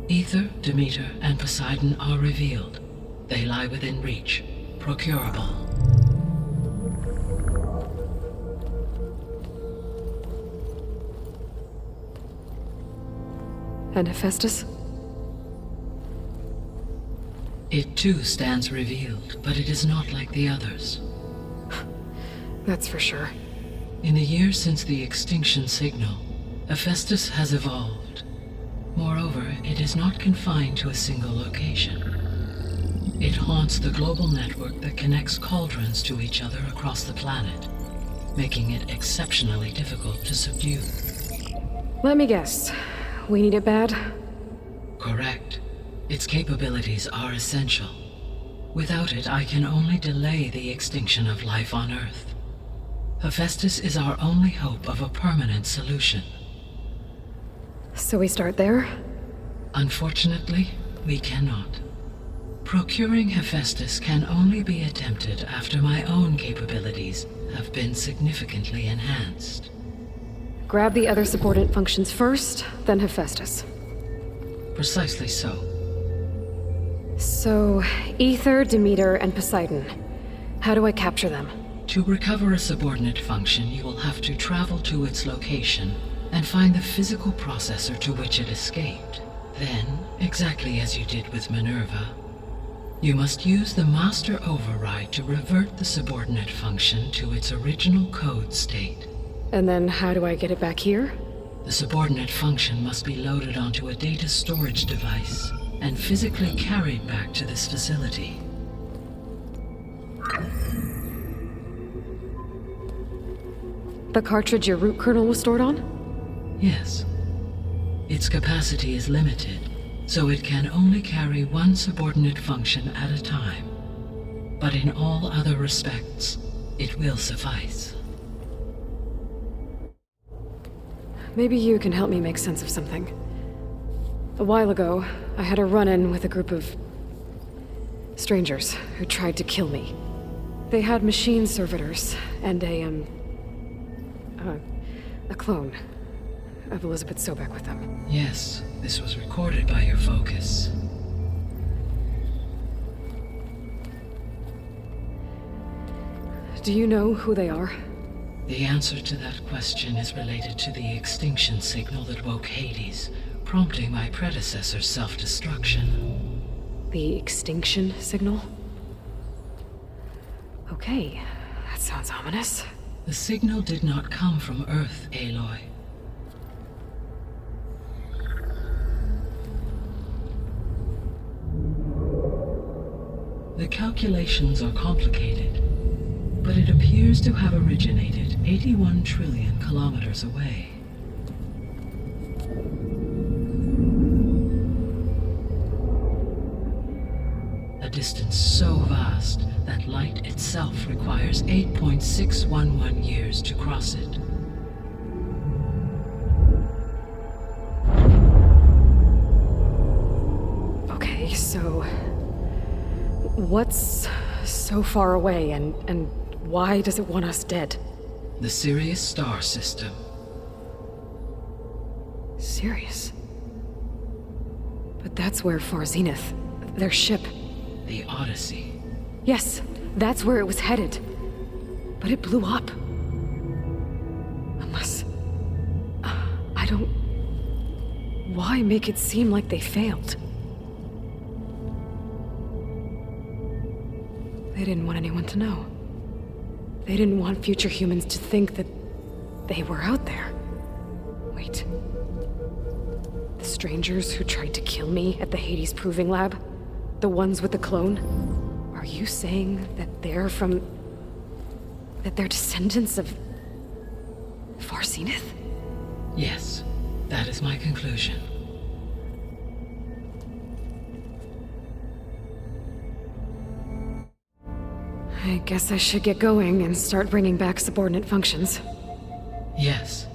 Ether, Demeter, and Poseidon are revealed. They lie within reach. Procurable. And Hephaestus? It too stands revealed, but it is not like the others. That's for sure. In the years since the extinction signal, Hephaestus has evolved. Moreover, it is not confined to a single location. It haunts the global network that connects cauldrons to each other across the planet, making it exceptionally difficult to subdue. Let me guess. We need it bad? Correct. Its capabilities are essential. Without it, I can only delay the extinction of life on Earth. Hephaestus is our only hope of a permanent solution. So we start there? Unfortunately, we cannot. Procuring Hephaestus can only be attempted after my own capabilities have been significantly enhanced. Grab the other subordinate functions first, then Hephaestus. Precisely so. So, Aether, Demeter, and Poseidon. How do I capture them? To recover a subordinate function, you will have to travel to its location and find the physical processor to which it escaped. Then, exactly as you did with Minerva, you must use the Master Override to revert the subordinate function to its original code state. And then how do I get it back here? The subordinate function must be loaded onto a data storage device and physically carried back to this facility. The cartridge your root kernel was stored on? Yes. Its capacity is limited, so it can only carry one subordinate function at a time. But in all other respects, it will suffice. Maybe you can help me make sense of something. A while ago, I had a run-in with a group of strangers who tried to kill me. They had machine servitors and a clone of Elizabeth Sobek with them. Yes, this was recorded by your focus. Do you know who they are? The answer to that question is related to the extinction signal that woke Hades, prompting my predecessor's self-destruction. The extinction signal? Okay, that sounds ominous. The signal did not come from Earth, Aloy. The calculations are complicated, but it appears to have originated 81 trillion kilometers away. A distance so vast that light itself requires 8.611 years to cross it. Okay, so what's so far away and why does it want us dead? The Sirius star system. Sirius? But that's where Far Zenith, their ship. The Odyssey. Yes, that's where it was headed. But it blew up. Unless... I don't... Why make it seem like they failed? They didn't want anyone to know. They didn't want future humans to think that they were out there. Wait. The strangers who tried to kill me at the Hades Proving Lab? The ones with the clone? Are you saying that they're from... that they're descendants of... Far Zenith? Yes, that is my conclusion. I guess I should get going and start bringing back subordinate functions. Yes.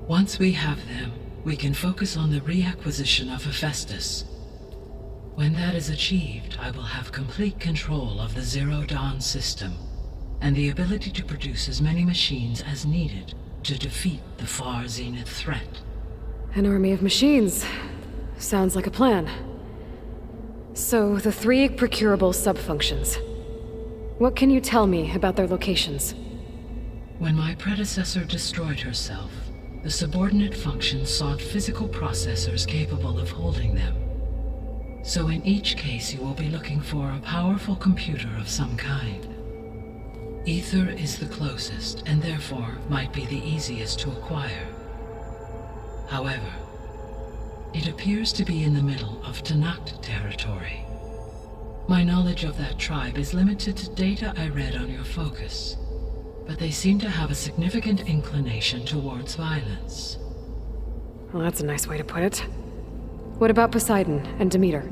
Once we have them, we can focus on the reacquisition of Hephaestus. When that is achieved, I will have complete control of the Zero Dawn system, and the ability to produce as many machines as needed to defeat the Far Zenith threat. An army of machines. Sounds like a plan. So, the 3 procurable sub-functions. What can you tell me about their locations? When my predecessor destroyed herself, the subordinate functions sought physical processors capable of holding them. So in each case you will be looking for a powerful computer of some kind. Aether is the closest, and therefore might be the easiest to acquire. However, it appears to be in the middle of Tenakth territory. My knowledge of that tribe is limited to data I read on your focus, but they seem to have a significant inclination towards violence. Well, that's a nice way to put it. What about Poseidon and Demeter?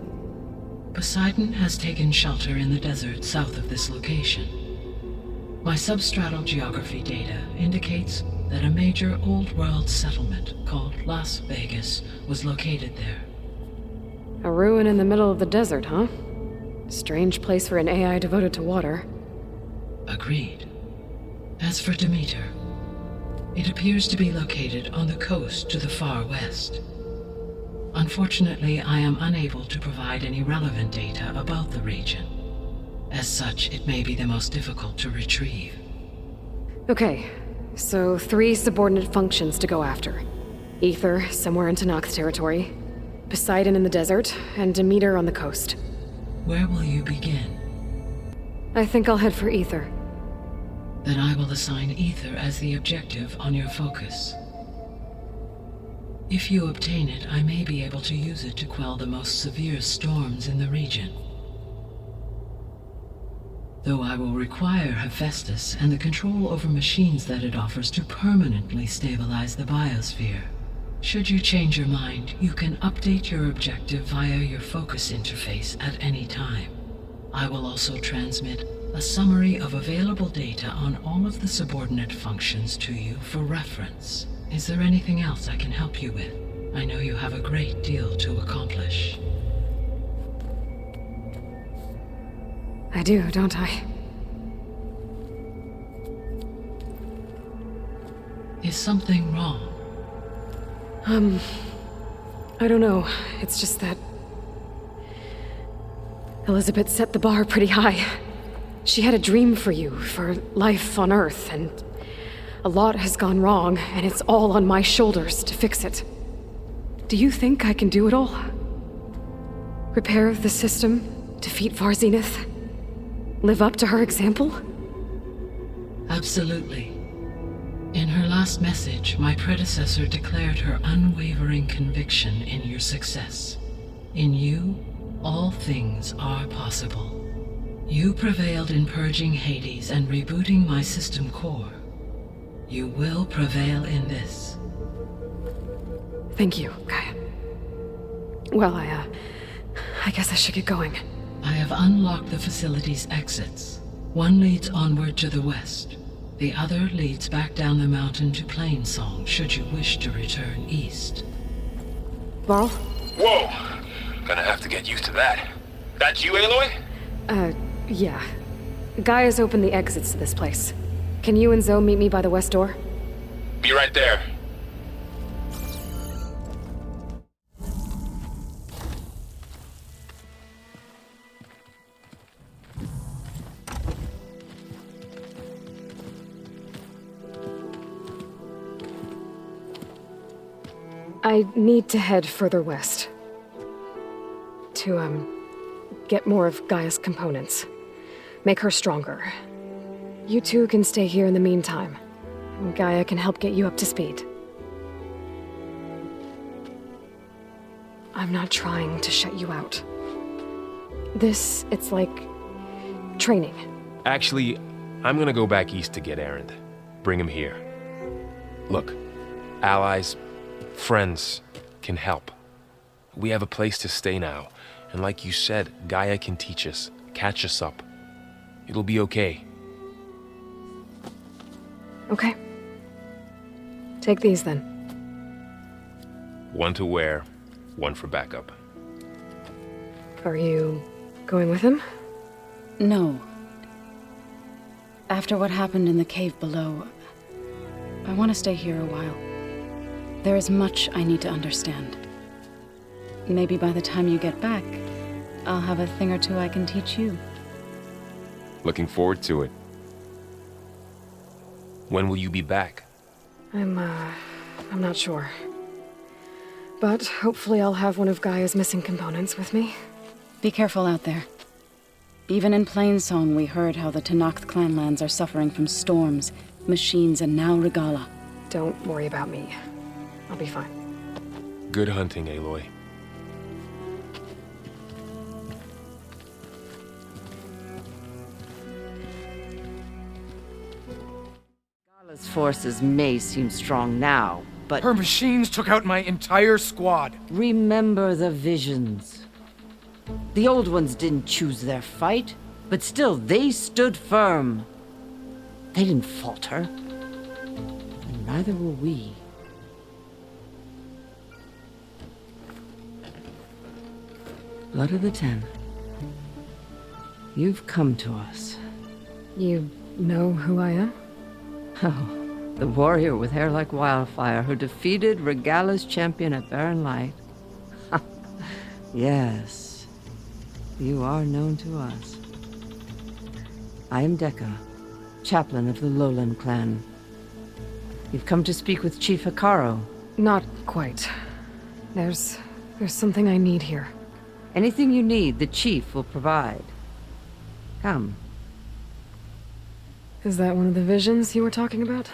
Poseidon has taken shelter in the desert south of this location. My substratal geography data indicates that a major old-world settlement called Las Vegas was located there. A ruin in the middle of the desert, huh? Strange place for an AI devoted to water. Agreed. As for Demeter, it appears to be located on the coast to the far west. Unfortunately, I am unable to provide any relevant data about the region. As such, it may be the most difficult to retrieve. Okay, so 3 subordinate functions to go after. Aether, somewhere in Tenakth territory, Poseidon in the desert, and Demeter on the coast. Where will you begin? I think I'll head for Aether. Then I will assign Aether as the objective on your focus. If you obtain it, I may be able to use it to quell the most severe storms in the region. Though I will require Hephaestus and the control over machines that it offers to permanently stabilize the biosphere. Should you change your mind, you can update your objective via your focus interface at any time. I will also transmit a summary of available data on all of the subordinate functions to you for reference. Is there anything else I can help you with? I know you have a great deal to accomplish. I do, don't I? Is something wrong? I don't know. It's just that Elizabeth set the bar pretty high. She had a dream for you, for life on Earth, and a lot has gone wrong, and it's all on my shoulders to fix it. Do you think I can do it all? Repair the system, defeat Varzenith, live up to her example? Absolutely. In her last message, my predecessor declared her unwavering conviction in your success. In you, all things are possible. You prevailed in purging Hades and rebooting my system core. You will prevail in this. Thank you, Gaia. Well, I guess I should get going. I have unlocked the facility's exits. One leads onward to the west. The other leads back down the mountain to Plainsong, should you wish to return east. Varl? Whoa! Gonna have to get used to that. That's you, Aloy? Yeah. Gaia's opened the exits to this place. Can you and Zoe meet me by the west door? Be right there. I need to head further west. To, get more of Gaia's components. Make her stronger. You two can stay here in the meantime. Gaia can help get you up to speed. I'm not trying to shut you out. It's like training. Actually, I'm gonna go back east to get Erend. Bring him here. Look, allies, friends can help. We have a place to stay now, and like you said, Gaia can teach us, catch us up. It'll be okay. Okay. Take these then. One to wear, one for backup. Are you going with him? No. After what happened in the cave below, I want to stay here a while. There is much I need to understand. Maybe by the time you get back, I'll have a thing or two I can teach you. Looking forward to it. When will you be back? I'm not sure. But hopefully I'll have one of Gaia's missing components with me. Be careful out there. Even in Plainsong, we heard how the Tenakth clanlands are suffering from storms, machines, and now Regalla. Don't worry about me. I'll be fine. Good hunting, Aloy. His forces may seem strong now, but... Her machines took out my entire squad. Remember the visions. The old ones didn't choose their fight, but still they stood firm. They didn't falter. And neither will we. Blood of the Ten. You've come to us. You know who I am? Oh, the warrior with hair like wildfire who defeated Regalla's champion at Barren Light. Yes, you are known to us. I am Dekka, chaplain of the Lowland clan. You've come to speak with Chief Hekarro. Not quite. There's something I need here. Anything you need, the chief will provide. Come. Is that one of the visions you were talking about?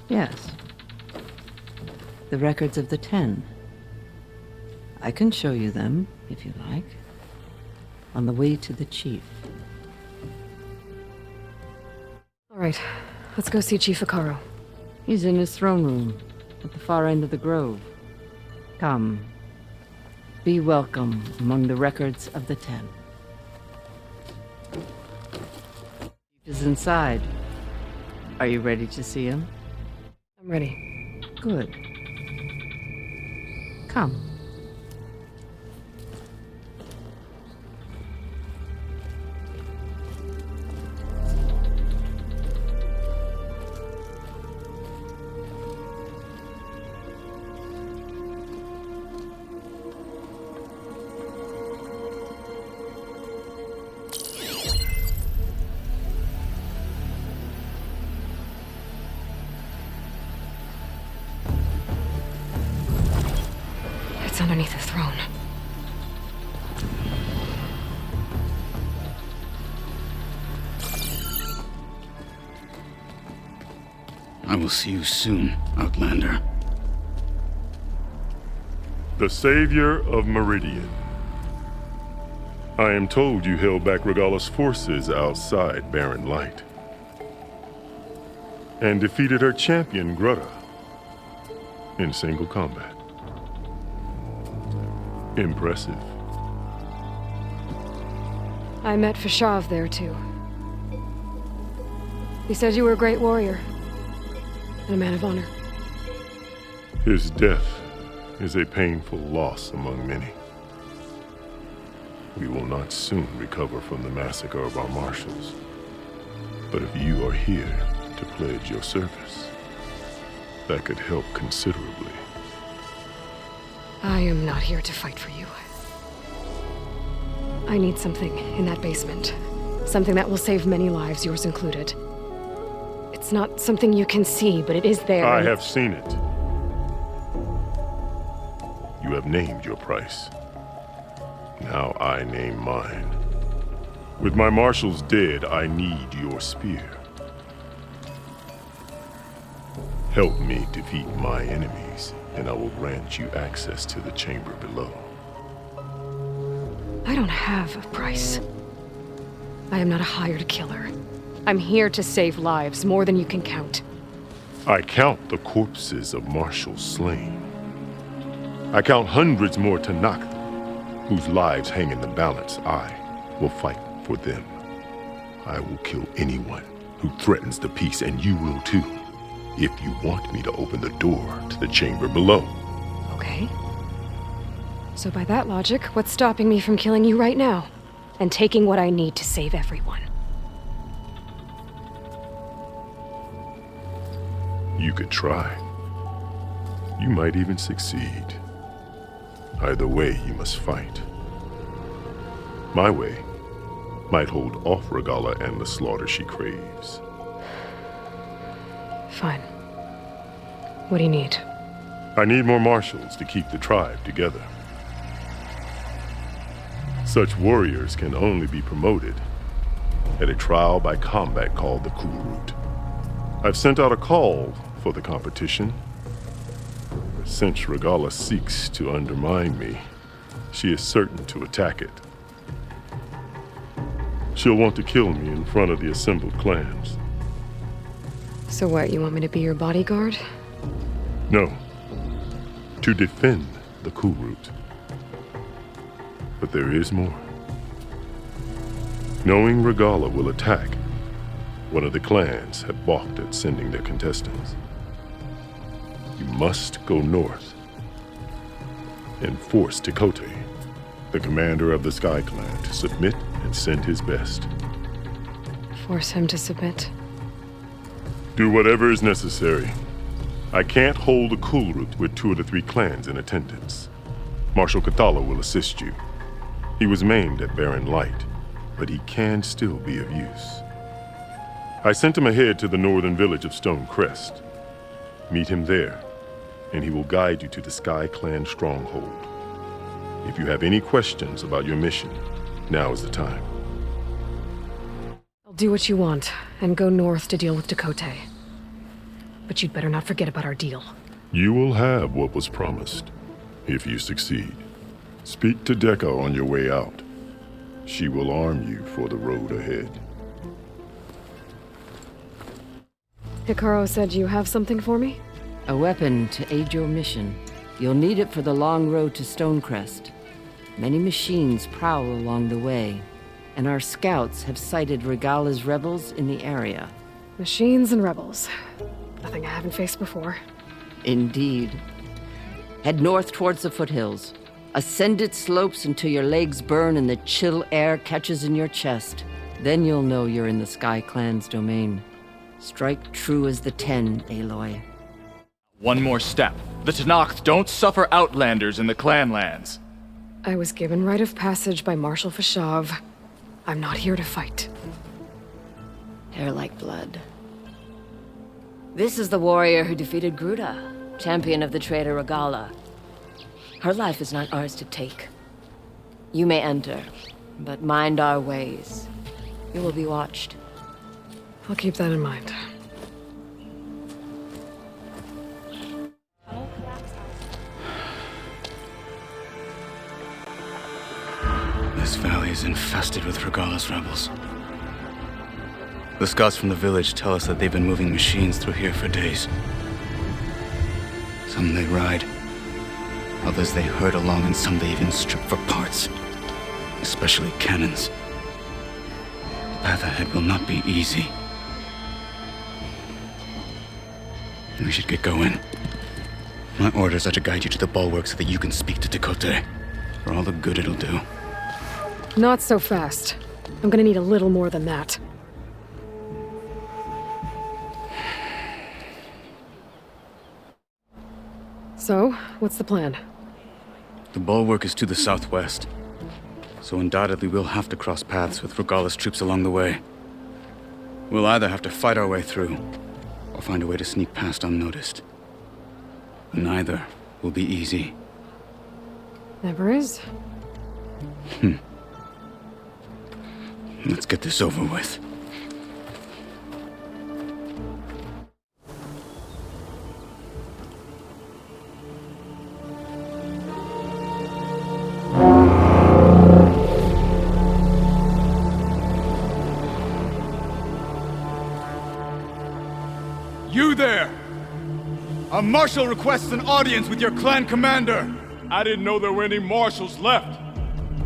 Yes. The records of the Ten. I can show you them, if you like. On the way to the chief. All right, let's go see Chief Hekarro. He's in his throne room, at the far end of the grove. Come. Be welcome among the records of the Ten. Chief is inside. Are you ready to see him? I'm ready. Good. Come. It's underneath the throne. I will see you soon, Outlander. The Savior of Meridian. I am told you held back Regalla's forces outside Barren Light. And defeated her champion, Grudda, in single combat. Impressive. I met Fashav there, too. He said you were a great warrior. And a man of honor. His death is a painful loss among many. We will not soon recover from the massacre of our marshals. But if you are here to pledge your service, that could help considerably. I am not here to fight for you. I need something in that basement. Something that will save many lives, yours included. It's not something you can see, but it is there. I have seen it. You have named your price. Now I name mine. With my marshals dead, I need your spear. Help me defeat my enemies, and I will grant you access to the chamber below. I don't have a price. I am not a hired killer. I'm here to save lives, more than you can count. I count the corpses of marshals slain. I count hundreds more Tenakth, whose lives hang in the balance. I will fight for them. I will kill anyone who threatens the peace, and you will too, if you want me to open the door to the chamber below. Okay. So by that logic, what's stopping me from killing you right now? And taking what I need to save everyone? You could try. You might even succeed. Either way, you must fight. My way might hold off Regalla and the slaughter she craves. Fine. What do you need? I need more marshals to keep the tribe together. Such warriors can only be promoted at a trial by combat called the Kulrut. I've sent out a call for the competition. Since Regalla seeks to undermine me, she is certain to attack it. She'll want to kill me in front of the assembled clans. So what, you want me to be your bodyguard? No. To defend the Kulrut. But there is more. Knowing Regalla will attack, one of the clans have balked at sending their contestants. You must go north and force Tekotteh, the commander of the Sky Clan, to submit and send his best. Force him to submit. Do whatever is necessary. I can't hold a Kulrut with 2 of the 3 clans in attendance. Marshal Kathala will assist you. He was maimed at Barren Light, but he can still be of use. I sent him ahead to the northern village of Stone Crest. Meet him there, and he will guide you to the Sky Clan stronghold. If you have any questions about your mission, now is the time. I'll do what you want, and go north to deal with Tekotteh. But you'd better not forget about our deal. You will have what was promised, if you succeed. Speak to Dekka on your way out. She will arm you for the road ahead. Hikaru said you have something for me? A weapon to aid your mission. You'll need it for the long road to Stonecrest. Many machines prowl along the way, and our scouts have sighted Regalla's rebels in the area. Machines and rebels. Nothing I haven't faced before. Indeed. Head north towards the foothills. Ascend its slopes until your legs burn and the chill air catches in your chest. Then you'll know you're in the Sky Clan's domain. Strike true as the 10, Aloy. One more step. The Tenakth don't suffer outlanders in the clan lands. I was given rite of passage by Marshal Fashav. I'm not here to fight. Hair like blood. This is the warrior who defeated Gruda, champion of the traitor Regalla. Her life is not ours to take. You may enter, but mind our ways. You will be watched. I'll keep that in mind. This valley is infested with Regalla's rebels. The scouts from the village tell us that they've been moving machines through here for days. Some they ride, others they herd along, and some they even strip for parts. Especially cannons. The path ahead will not be easy. We should get going. My orders are to guide you to the bulwark so that you can speak to Tekotteh. For all the good it'll do. Not so fast. I'm gonna need a little more than that. So, what's the plan? The bulwark is to the southwest, so undoubtedly we'll have to cross paths with Regalla's troops along the way. We'll either have to fight our way through, or find a way to sneak past unnoticed. Neither will be easy. Never is. Let's get this over with. You there! A marshal requests an audience with your clan commander! I didn't know there were any marshals left.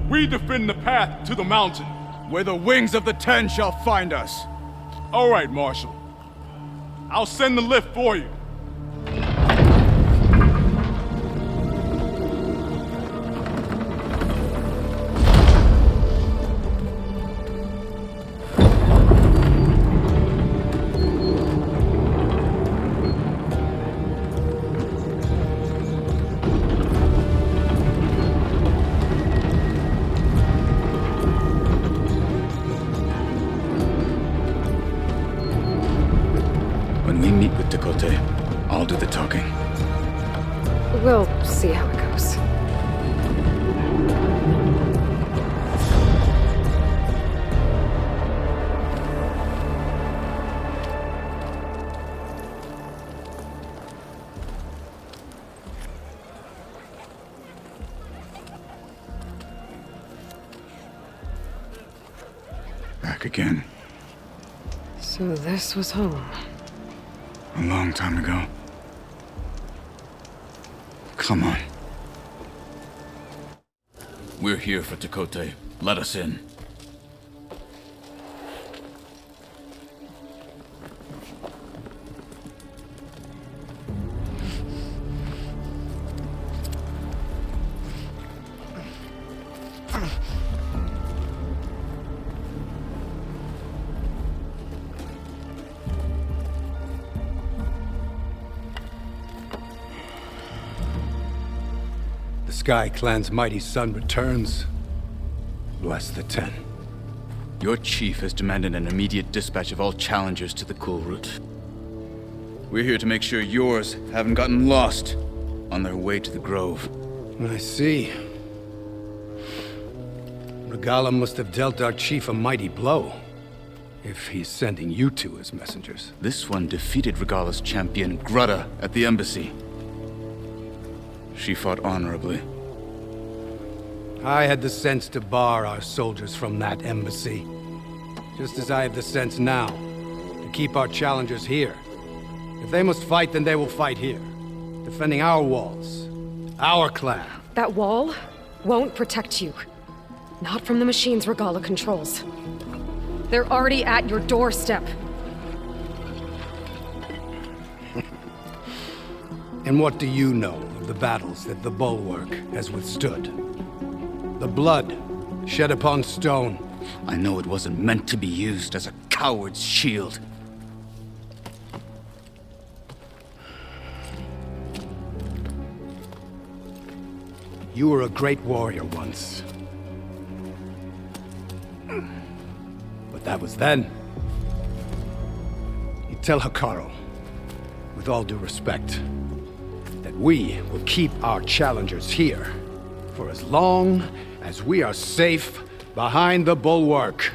We defend the path to the mountain. Where the wings of the 10 shall find us. All right, Marshal. I'll send the lift for you. When we meet with Tekotteh, I'll do the talking. We'll see how it goes. Back again. So this was home. A long time ago. Come on. We're here for Tekotteh. Let us in. The Sky Clan's mighty son returns. Bless the Ten. Your chief has demanded an immediate dispatch of all challengers to the Cool Route. We're here to make sure yours haven't gotten lost on their way to the Grove. I see. Regalla must have dealt our chief a mighty blow, if he's sending you two as messengers. This one defeated Regalla's champion, Grudda, at the embassy. She fought honorably. I had the sense to bar our soldiers from that embassy. Just as I have the sense now, to keep our challengers here. If they must fight, then they will fight here. Defending our walls. Our clan. That wall won't protect you. Not from the machines Regalla controls. They're already at your doorstep. And what do you know of the battles that the Bulwark has withstood? The blood shed upon stone. I know it wasn't meant to be used as a coward's shield. You were a great warrior once. But that was then. You tell Hekarro, with all due respect, that we will keep our challengers here for as long as we are safe behind the Bulwark.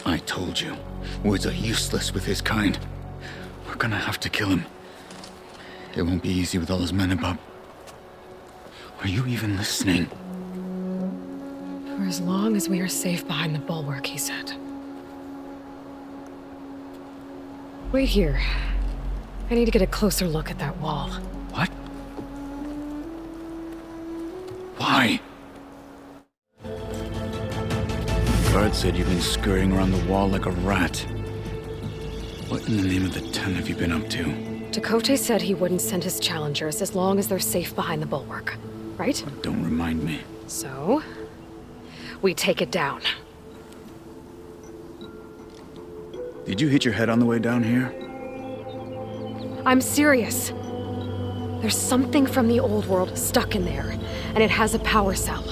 I told you, words are useless with his kind. We're gonna have to kill him. It won't be easy with all his men about. Are you even listening? For as long as we are safe behind the Bulwark, he said. Wait here. I need to get a closer look at that wall. What? Why? Guard said you've been scurrying around the wall like a rat. What in the name of the Ten have you been up to? Tekotteh said he wouldn't send his challengers as long as they're safe behind the Bulwark, right? Don't remind me. So, we take it down. Did you hit your head on the way down here? I'm serious. There's something from the old world stuck in there, and it has a power cell.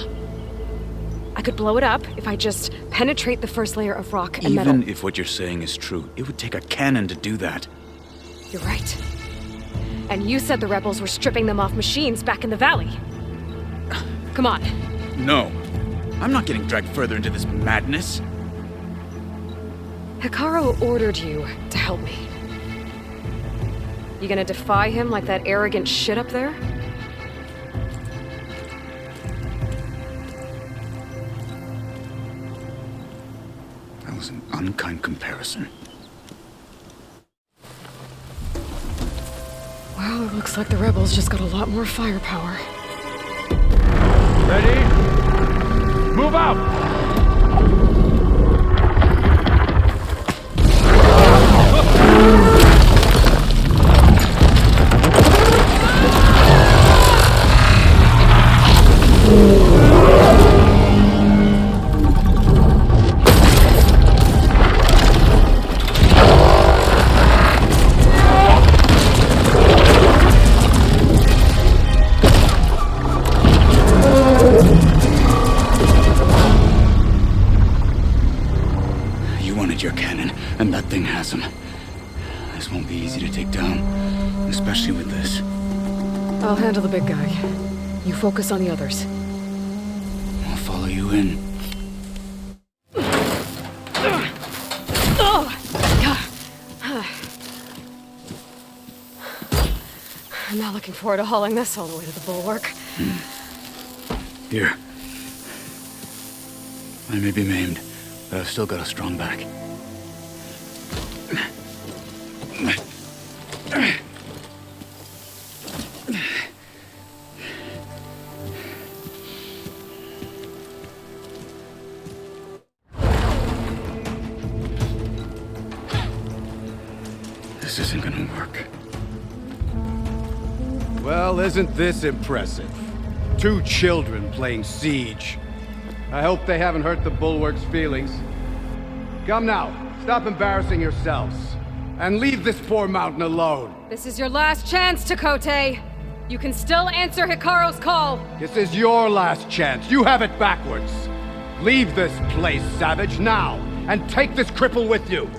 I could blow it up if I just penetrate the first layer of rock and metal. Even if what you're saying is true, it would take a cannon to do that. You're right. And you said the rebels were stripping them off machines back in the valley. Come on. No. I'm not getting dragged further into this madness. Hekarro ordered you to help me. You gonna defy him like that arrogant shit up there? That was an unkind comparison. Well, it looks like the rebels just got a lot more firepower. Ready? Move out! Your cannon, and that thing has him. This won't be easy to take down, especially with this. I'll handle the big guy. You focus on the others. I'll follow you in. I'm not looking forward to hauling this all the way to the Bulwark. Here. I may be maimed, but I've still got a strong back. This isn't gonna work. Well, isn't this impressive? 2 children playing siege. I hope they haven't hurt the Bulwark's feelings. Come now, stop embarrassing yourselves. And leave this poor mountain alone. This is your last chance, Tekotteh. You can still answer Hikaro's call. This is your last chance. You have it backwards. Leave this place, Savage, now, and take this cripple with you.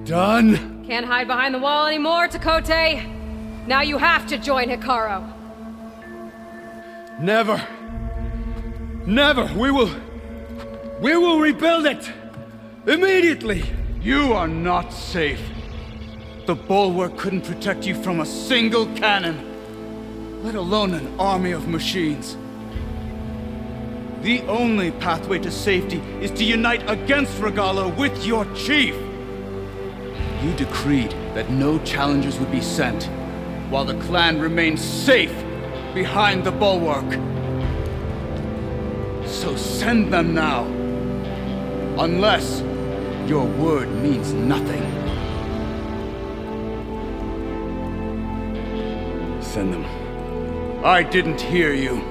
Done? Can't hide behind the wall anymore, Tekotteh. Now you have to join Hikaro. Never. Never. We will rebuild it. Immediately. You are not safe. The Bulwark couldn't protect you from a single cannon, let alone an army of machines. The only pathway to safety is to unite against Regalla with your chief. You decreed that no challengers would be sent, while the clan remained safe behind the Bulwark. So send them now. Unless your word means nothing. Send them. I didn't hear you.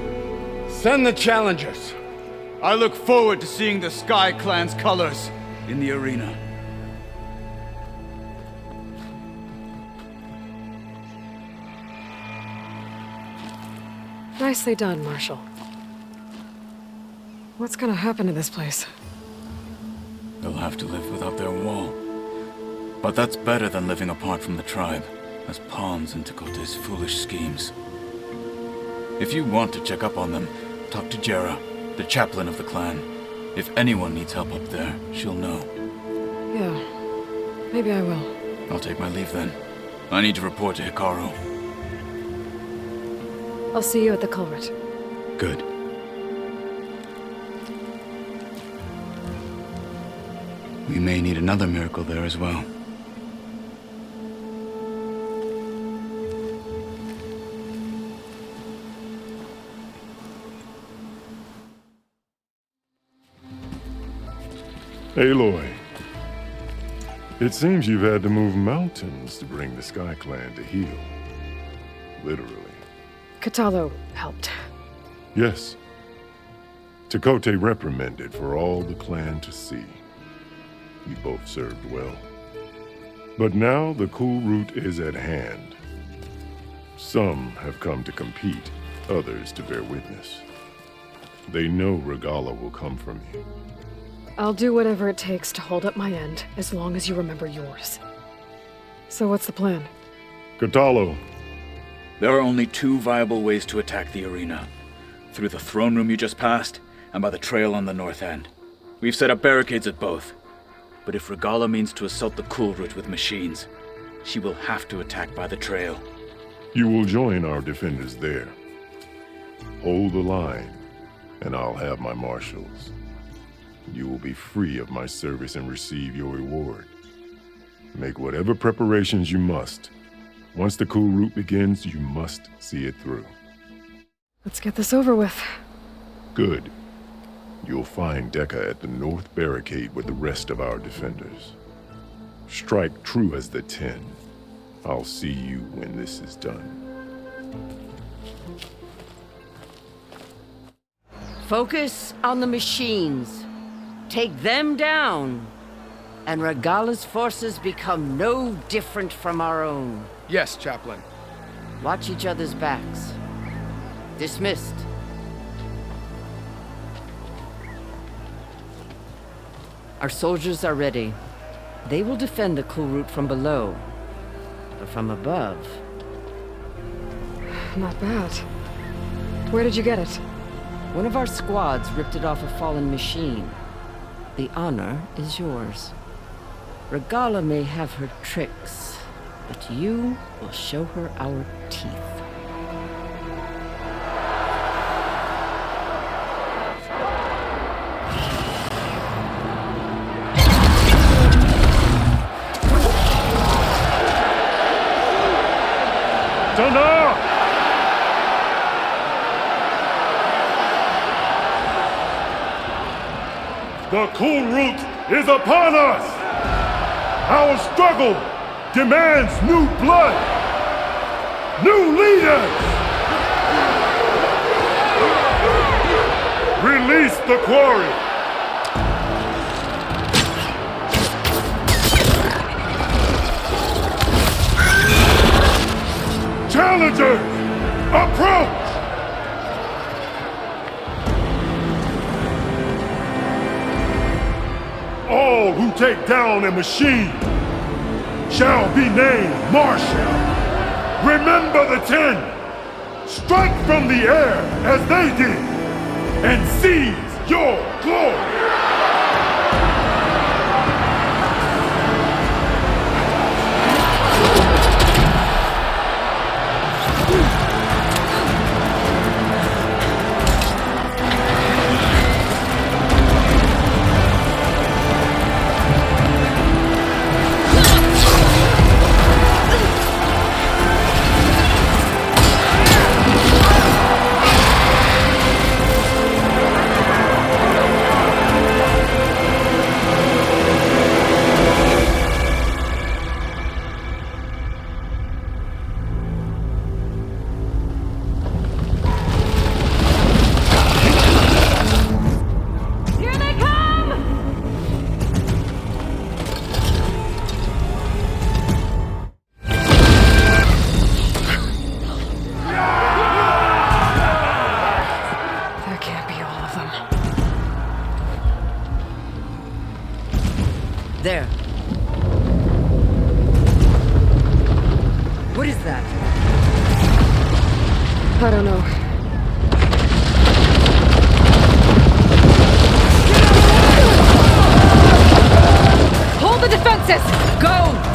Send the challengers. I look forward to seeing the Sky Clan's colors in the arena. Nicely done, Marshal. What's gonna happen to this place? They'll have to live without their wall. But that's better than living apart from the tribe, as pawns in Tekotteh's foolish schemes. If you want to check up on them, talk to Jera, the chaplain of the clan. If anyone needs help up there, she'll know. Yeah, maybe I will. I'll take my leave then. I need to report to Hikaro. I'll see you at the culvert. Good. We may need another miracle there as well. Aloy, it seems you've had to move mountains to bring the Sky Clan to heel. Literally. Kotallo helped. Yes. Tekotteh reprimanded for all the clan to see. We both served well. But now the cool route is at hand. Some have come to compete, others to bear witness. They know Regalla will come for me. I'll do whatever it takes to hold up my end, as long as you remember yours. So what's the plan? Kotallo. There are only 2 viable ways to attack the arena. Through the throne room you just passed, and by the trail on the north end. We've set up barricades at both. But if Regalla means to assault the cool route with machines, she will have to attack by the trail. You will join our defenders there. Hold the line, and I'll have my marshals. You will be free of my service and receive your reward. Make whatever preparations you must. Once the cool route begins, you must see it through. Let's get this over with. Good. You'll find Dekka at the north barricade with the rest of our defenders. Strike true as the 10. I'll see you when this is done. Focus on the machines. Take them down, and Regalla's forces become no different from our own. Yes, Chaplain. Watch each other's backs. Dismissed. Our soldiers are ready. They will defend the Kulrut from below. But from above... Not bad. Where did you get it? One of our squads ripped it off a fallen machine. The honor is yours. Regalla may have her tricks, but you will show her our teeth. Dana! The Kulrut is upon us! Our struggle demands new blood! New leaders! Release the quarry! Challengers, approach! All who take down a machine shall be named Marshal. Remember the 10. Strike from the air as they did and seize your glory. There. What is that? I don't know. Hold the defenses! Go!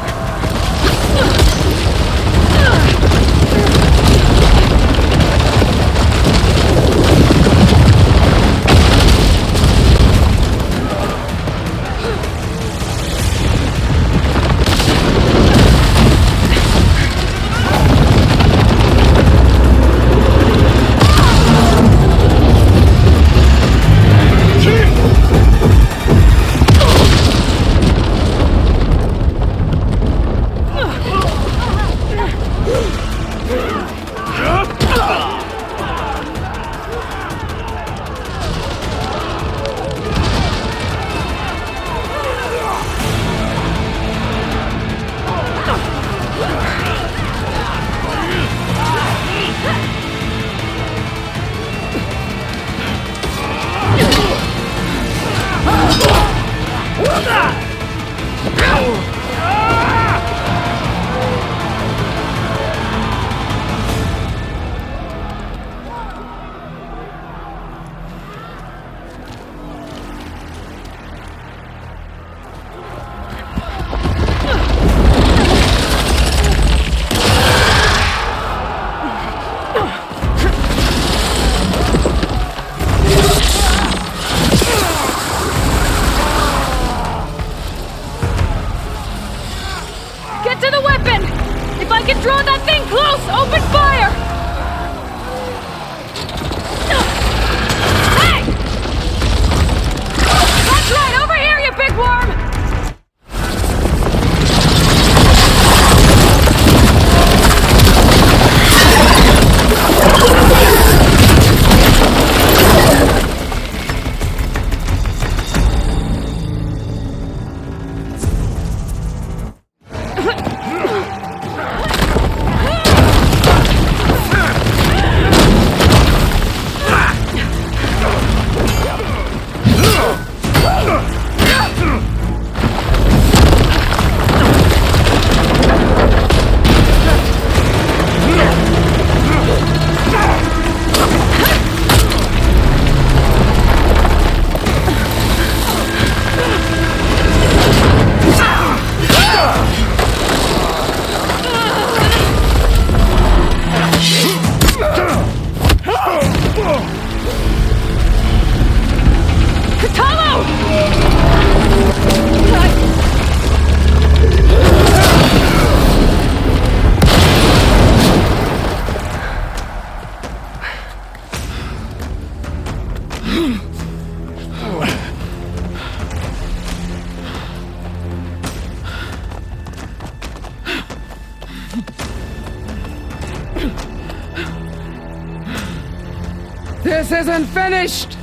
This isn't finished!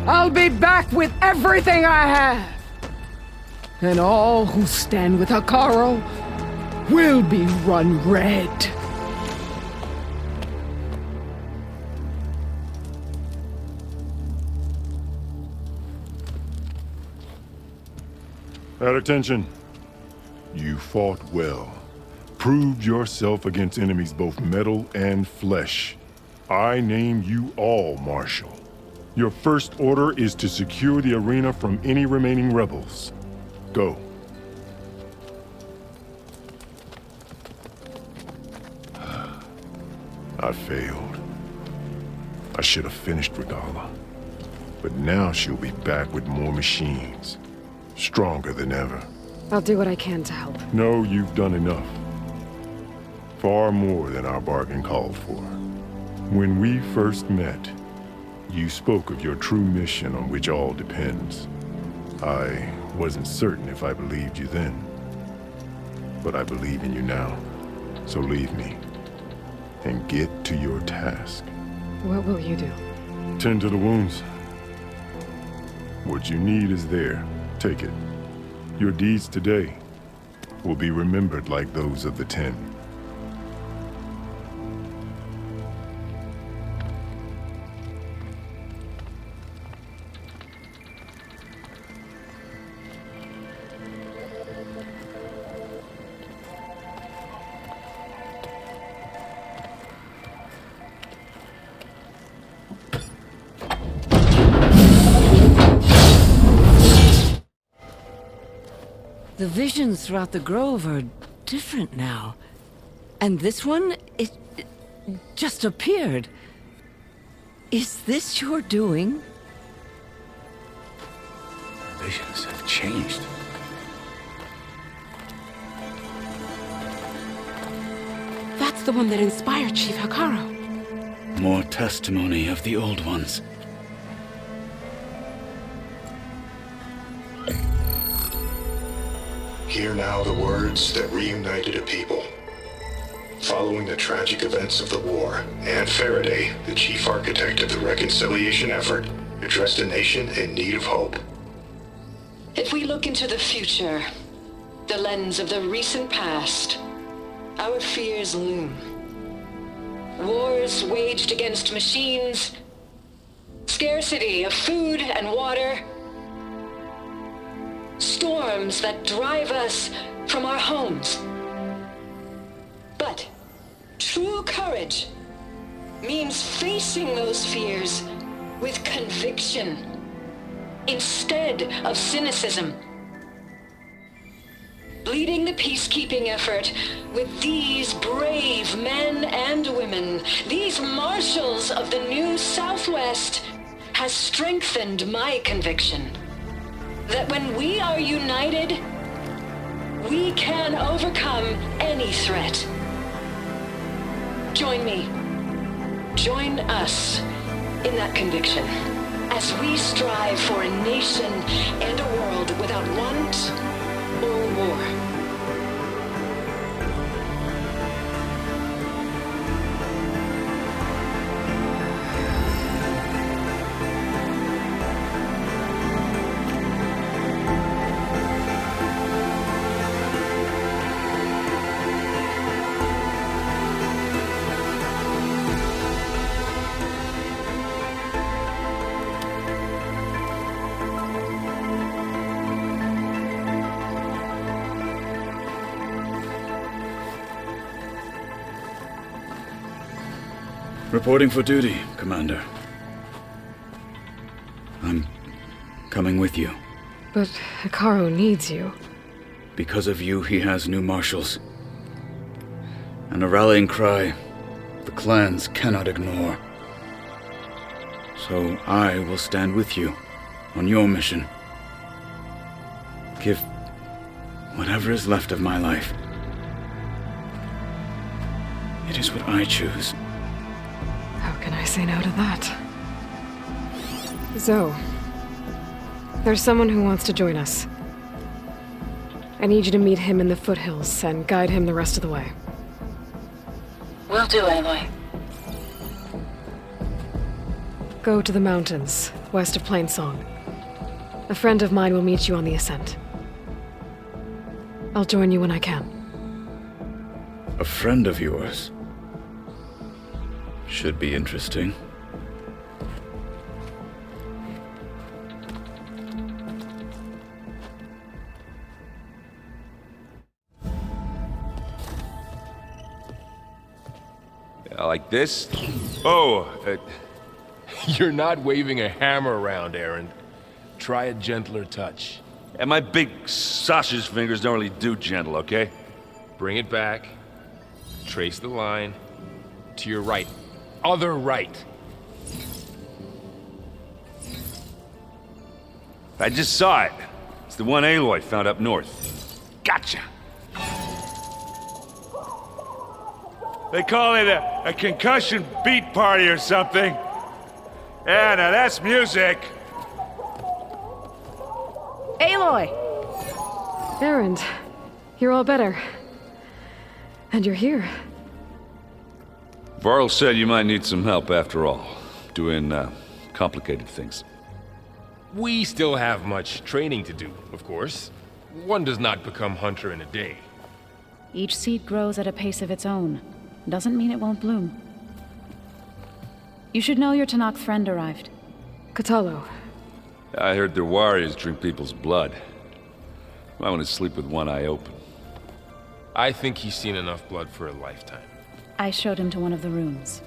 I'll be back with everything I have! And all who stand with Hekarro will be run red. At attention. You fought well. Proved yourself against enemies both metal and flesh. I name you all Marshal. Your first order is to secure the arena from any remaining rebels. Go. I failed. I should have finished Regalla. But now she'll be back with more machines. Stronger than ever. I'll do what I can to help. No, you've done enough. Far more than our bargain called for. When we first met, you spoke of your true mission on which all depends. I wasn't certain if I believed you then. But I believe in you now. So leave me. And get to your task. What will you do? Tend to the wounds. What you need is there. Take it. Your deeds today will be remembered like those of the Ten. The visions throughout the grove are different now. And this one, it just appeared. Is this your doing? Visions have changed. That's the one that inspired Chief Hekarro. More testimony of the Old Ones. Hear now the words that reunited a people. Following the tragic events of the war, Anne Faraday, the chief architect of the reconciliation effort, addressed a nation in need of hope. If we look into the future, the lens of the recent past, our fears loom. Wars waged against machines, scarcity of food and water, storms that drive us from our homes. But true courage means facing those fears with conviction instead of cynicism. Leading the peacekeeping effort with these brave men and women, these marshals of the new Southwest, has strengthened my conviction that when we are united, we can overcome any threat. Join me. Join us in that conviction as we strive for a nation and a world without want or war. Reporting for duty, Commander. I'm coming with you. But Hekarro needs you. Because of you, he has new marshals. And a rallying cry the clans cannot ignore. So I will stand with you on your mission. Give whatever is left of my life. It is what I choose. How can I say no to that? Zoe. There's someone who wants to join us. I need you to meet him in the foothills and guide him the rest of the way. Will do, Aloy. Go to the mountains, west of Plainsong. A friend of mine will meet you on the ascent. I'll join you when I can. A friend of yours? Should be interesting. Like this? Oh, you're not waving a hammer around, Erend. Try a gentler touch. And my big sausage fingers don't really do gentle, okay? Bring it back. Trace the line. To your right. Other right. I just saw it. It's the one Aloy found up north. Gotcha! They call it a concussion beat party or something. Yeah, now that's music. Aloy! Erend, you're all better. And you're here. Varl said you might need some help after all. Doing, complicated things. We still have much training to do, of course. One does not become hunter in a day. Each seed grows at a pace of its own. Doesn't mean it won't bloom. You should know your Tenakth friend arrived. Kotallo. I heard their warriors drink people's blood. I want to sleep with one eye open. I think he's seen enough blood for a lifetime. I showed him to one of the rooms.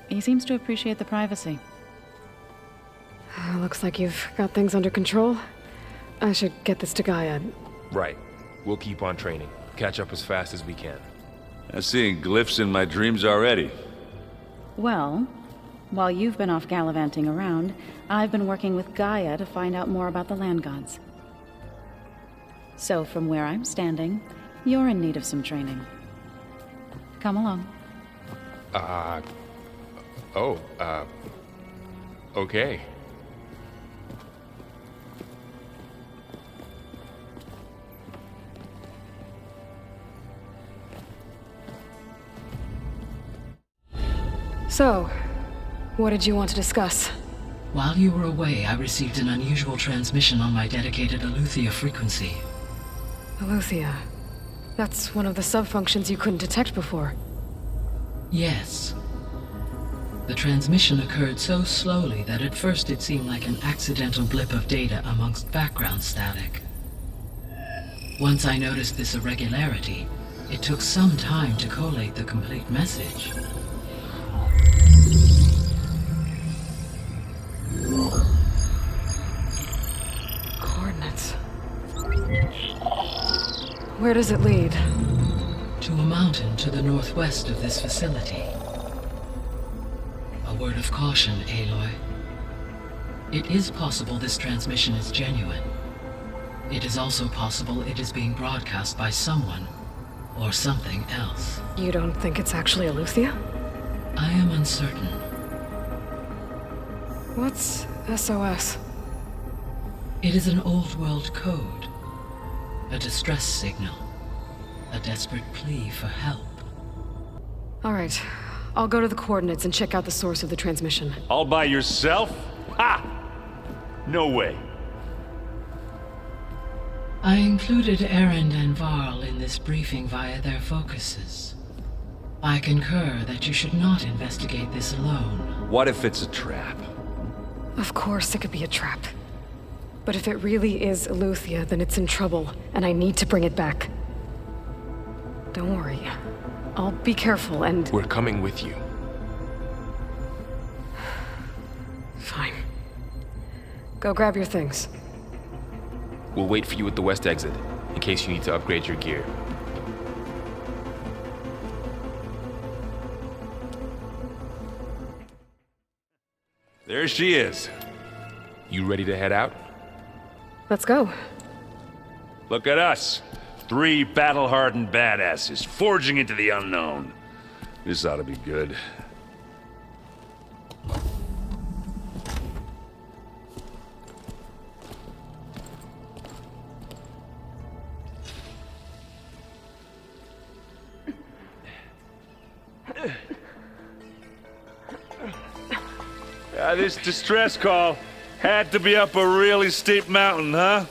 He seems to appreciate the privacy. Looks like you've got things under control. I should get this to Gaia. Right. We'll keep on training. Catch up as fast as we can. I'm seeing glyphs in my dreams already. Well, while you've been off gallivanting around, I've been working with Gaia to find out more about the land gods. So from where I'm standing, you're in need of some training. Come along. Okay. So, what did you want to discuss? While you were away, I received an unusual transmission on my dedicated Eleuthia frequency. Eleuthia. That's one of the sub-functions you couldn't detect before. Yes. The transmission occurred so slowly that at first it seemed like an accidental blip of data amongst background static. Once I noticed this irregularity, it took some time to collate the complete message. Coordinates. Where does it lead? To a mountain to the northwest of this facility. A word of caution, Aloy. It is possible this transmission is genuine. It is also possible it is being broadcast by someone or something else. You don't think it's actually Eleuthia? I am uncertain. What's SOS? It is an old world code. A distress signal. A desperate plea for help. All right. I'll go to the coordinates and check out the source of the transmission. All by yourself? Ha! No way. I included Erend and Varl in this briefing via their focuses. I concur that you should not investigate this alone. What if it's a trap? Of course it could be a trap. But if it really is Eleuthia, then it's in trouble, and I need to bring it back. Don't worry. I'll be careful and... We're coming with you. Fine. Go grab your things. We'll wait for you at the west exit, in case you need to upgrade your gear. There she is. You ready to head out? Let's go. Look at us. 3 battle-hardened badasses forging into the unknown. This ought to be good. This distress call had to be up a really steep mountain, huh?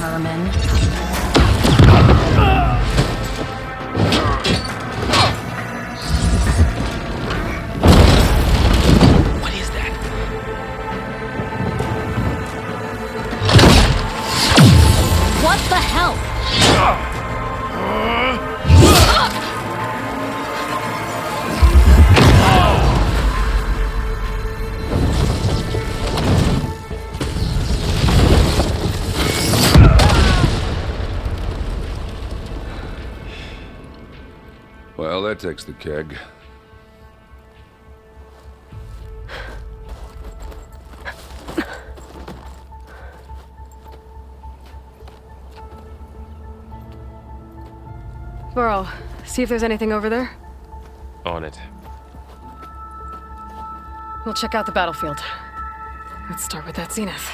Vermin. What is that? What the hell? Well, that takes the keg. Burl, see if there's anything over there. On it. We'll check out the battlefield. Let's start with that Zenith.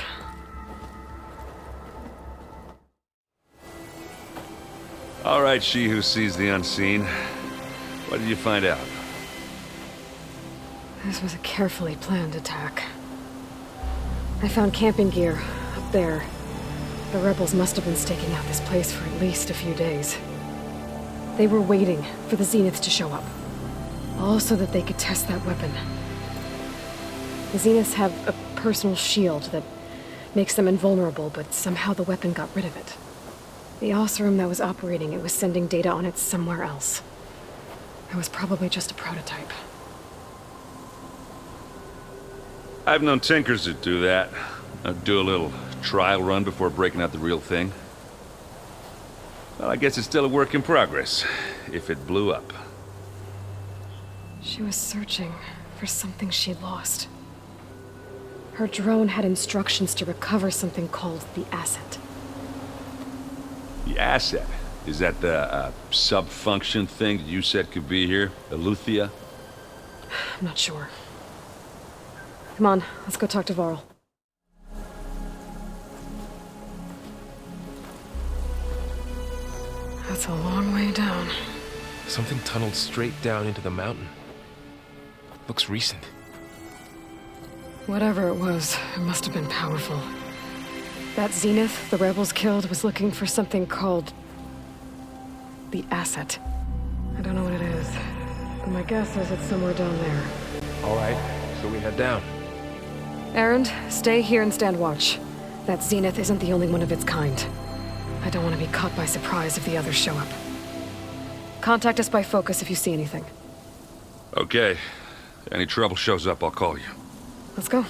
All right, she who sees the unseen. What did you find out? This was a carefully planned attack. I found camping gear up there. The rebels must have been staking out this place for at least a few days. They were waiting for the Zeniths to show up. All so that they could test that weapon. The Zeniths have a personal shield that makes them invulnerable, but somehow the weapon got rid of it. The Oseram that was operating it was sending data on it somewhere else. It was probably just a prototype. I've known tinkers that do that. Do a little trial run before breaking out the real thing. Well, I guess it's still a work in progress, if it blew up. She was searching for something she lost. Her drone had instructions to recover something called the Asset. The Asset? Is that the sub-function thing that you said could be here? Eleuthia? I'm not sure. Come on, let's go talk to Varl. That's a long way down. Something tunneled straight down into the mountain. Looks recent. Whatever it was, it must have been powerful. That Zenith the rebels killed was looking for something called the Asset. I don't know what it is, but my guess is it's somewhere down there. All right, so we head down. Erend, stay here and stand watch. That Zenith isn't the only one of its kind. I don't want to be caught by surprise if the others show up. Contact us by focus if you see anything. Okay. Any trouble shows up, I'll call you. Let's go.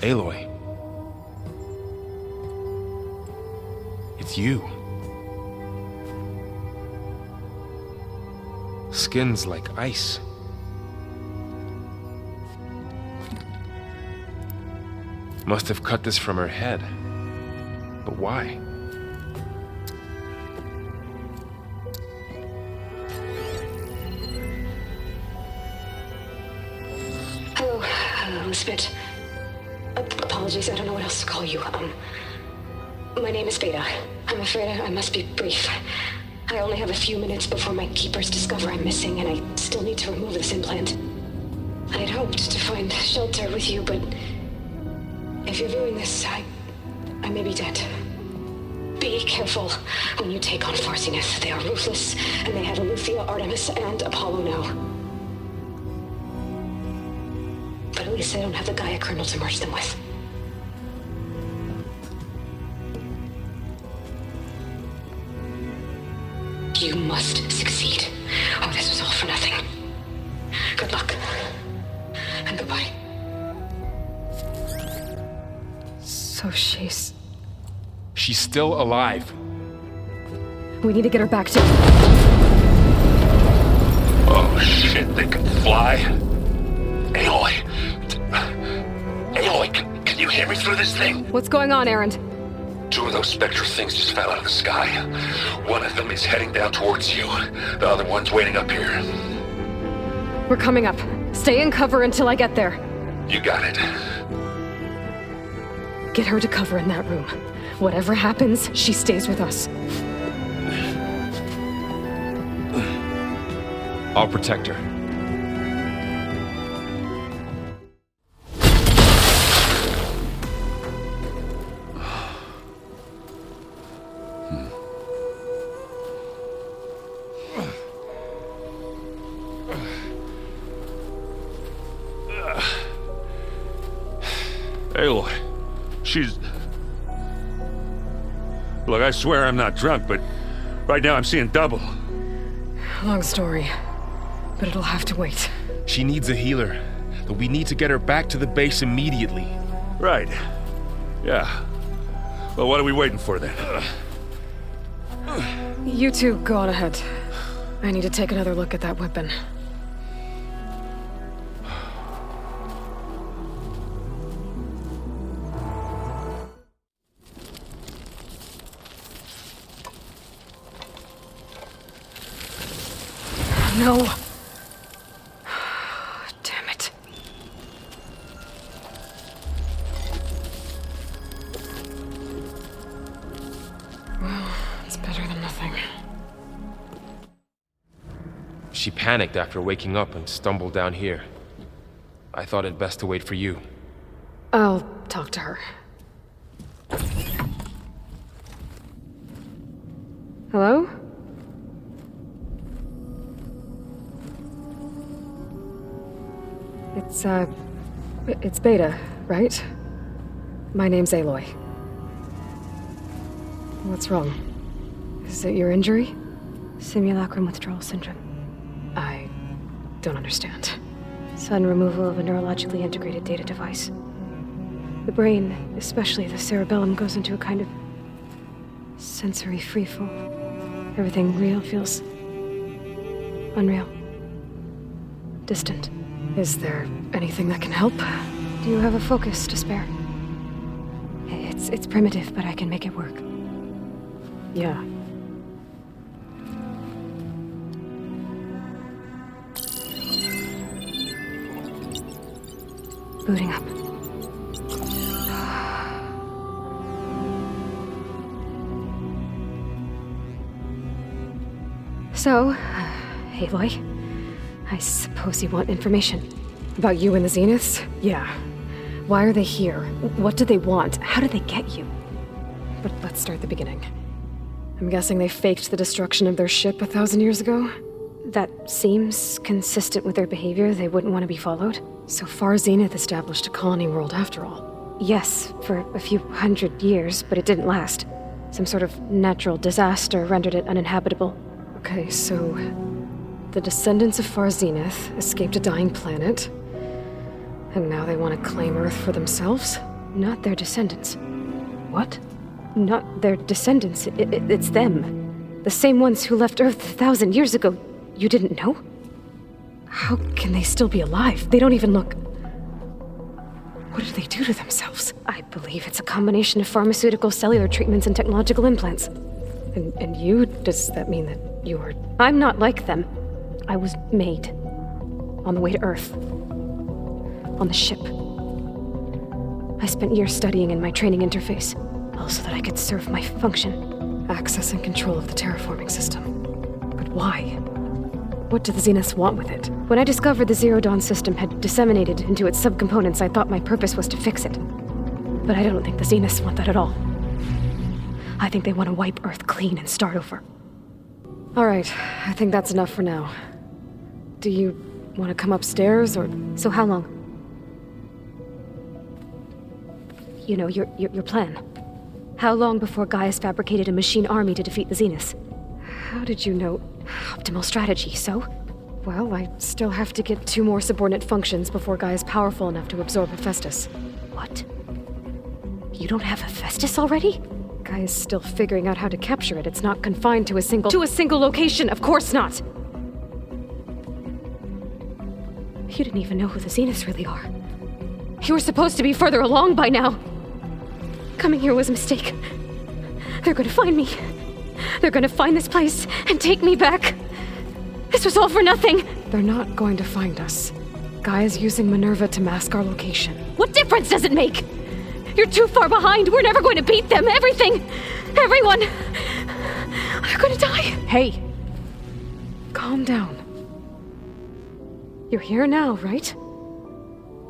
Aloy. It's you. Skin's like ice. Must have cut this from her head. But why? Hello, Spit. Apologies, I don't know what else to call you. My name is Beta. I'm afraid I must be brief. I only have a few minutes before my keepers discover I'm missing, and I still need to remove this implant. I had hoped to find shelter with you, but If you're viewing this, I may be dead. Be careful when you take on Far Zenith. They are ruthless, and they have Eleuthia, Artemis, and Apollo now. But at least they don't have the Gaia kernel to merge them with. You must succeed. Oh, this was all for nothing. Good luck. And goodbye. So she's still alive. We need to get her back to... Oh shit, they can fly? Aloy! Aloy, can you hear me through this thing? What's going on, Erend? 2 of those spectral things just fell out of the sky. One of them is heading down towards you. The other one's waiting up here. We're coming up. Stay in cover until I get there. You got it. Get her to cover in that room. Whatever happens, she stays with us. I'll protect her. Aloy, she's... Look, I swear I'm not drunk, but right now I'm seeing double. Long story, but it'll have to wait. She needs a healer, but we need to get her back to the base immediately. Right. Yeah. Well, what are we waiting for then? You two go on ahead. I need to take another look at that weapon. No. Damn it. Well, it's better than nothing. She panicked after waking up and stumbled down here. I thought it best to wait for you. I'll talk to her. Hello? It's Beta, right? My name's Aloy. What's wrong? Is it your injury? Simulacrum withdrawal syndrome. I don't understand. Sudden removal of a neurologically integrated data device. The brain, especially the cerebellum, goes into a kind of sensory freefall. Everything real feels unreal. Distant. Is there anything that can help? Do you have a focus to spare? It's primitive, but I can make it work. Yeah. Booting up. So, Aloy, I suppose you want information. About you and the Zeniths? Yeah. Why are they here? What do they want? How did they get you? But let's start at the beginning. I'm guessing they faked the destruction of their ship 1,000 years ago? That seems consistent with their behavior. They wouldn't want to be followed. So Far Zenith established a colony world after all. Yes, for a few hundred years, but it didn't last. Some sort of natural disaster rendered it uninhabitable. Okay, so the descendants of Far Zenith escaped a dying planet, and now they want to claim Earth for themselves? Not their descendants. What? Not their descendants. It's them. The same ones who left Earth 1,000 years ago. You didn't know? How can they still be alive? They don't even look... What do they do to themselves? I believe it's a combination of pharmaceutical, cellular treatments, and technological implants. And you? Does that mean that you are... I'm not like them. I was made. On the way to Earth. On the ship. I spent years studying in my training interface, all so that I could serve my function. Access and control of the terraforming system. But why? What do the Zeniths want with it? When I discovered the Zero Dawn system had disseminated into its subcomponents, I thought my purpose was to fix it. But I don't think the Zeniths want that at all. I think they want to wipe Earth clean and start over. Alright, I think that's enough for now. Do you want to come upstairs, or... So how long? You know, your plan. How long before Gaius fabricated a machine army to defeat the Zeniths? How did you know? Optimal strategy, so? Well, I still have to get 2 more subordinate functions before Gaia's powerful enough to absorb Hephaestus. What? You don't have Hephaestus already? Gaia's still figuring out how to capture it. It's not confined to a single location, of course not! You didn't even know who the Zeniths really are. You were supposed to be further along by now. Coming here was a mistake. They're gonna find me. They're gonna find this place and take me back. This was all for nothing. They're not going to find us. Gaia's using Minerva to mask our location. What difference does it make? You're too far behind. We're never going to beat them. Everything. Everyone. They're gonna die. Hey. Calm down. You're here now, right?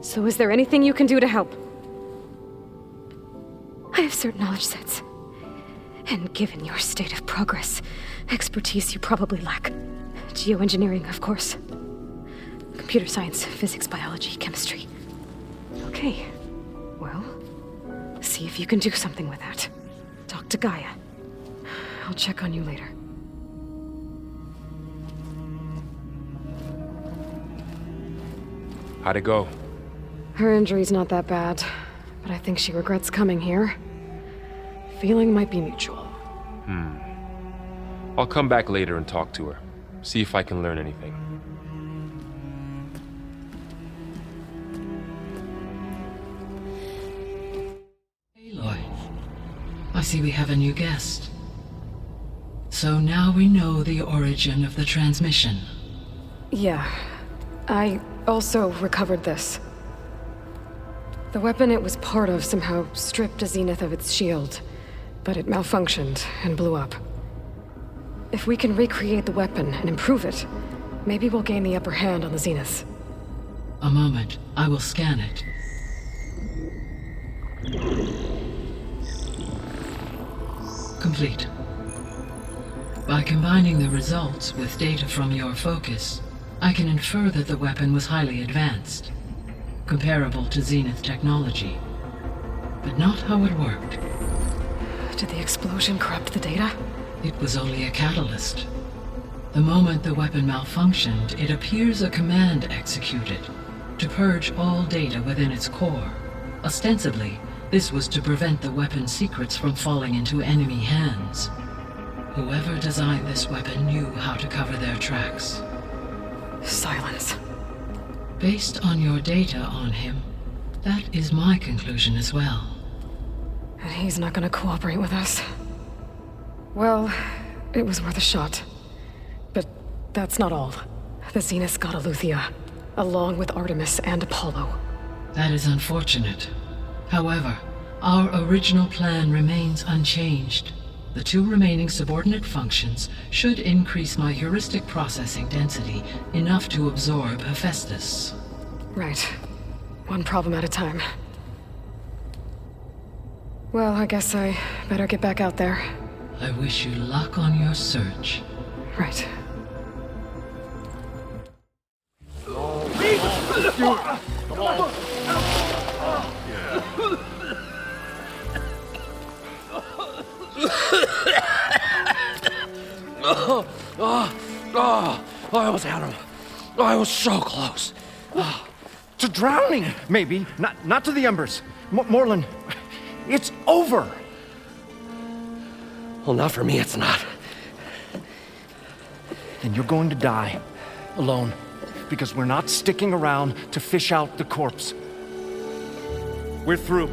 So is there anything you can do to help? I have certain knowledge sets. And given your state of progress, expertise you probably lack. Geoengineering, of course. Computer science, physics, biology, chemistry. Okay. Well, see if you can do something with that. Talk to Gaia. I'll check on you later. How'd it go? Her injury's not that bad, but I think she regrets coming here. Feeling might be mutual. I'll come back later and talk to her. See if I can learn anything. Aloy, I see we have a new guest. So now we know the origin of the transmission. Yeah. I also recovered this. The weapon it was part of somehow stripped a Zenith of its shield, but it malfunctioned and blew up. If we can recreate the weapon and improve it, maybe we'll gain the upper hand on the Zeniths. A moment. I will scan it. Complete. By combining the results with data from your focus, I can infer that the weapon was highly advanced, comparable to Zenith technology, but not how it worked. Did the explosion corrupt the data? It was only a catalyst. The moment the weapon malfunctioned, it appears a command executed to purge all data within its core. Ostensibly, this was to prevent the weapon's secrets from falling into enemy hands. Whoever designed this weapon knew how to cover their tracks. Silence. Based on your data on him, that is my conclusion as well. And he's not gonna cooperate with us. Well, it was worth a shot. But that's not all. The Zeniths got Eleuthia, along with Artemis and Apollo. That is unfortunate. However, our original plan remains unchanged. The 2 remaining subordinate functions should increase my heuristic processing density enough to absorb Hephaestus. Right. One problem at a time. Well, I guess I better get back out there. I wish you luck on your search. Right. I almost had him. I was so close. To drowning, maybe. Not to the embers. Morlun, it's over. Well, not for me, it's not. Then you're going to die. Alone. Because we're not sticking around to fish out the corpse. We're through.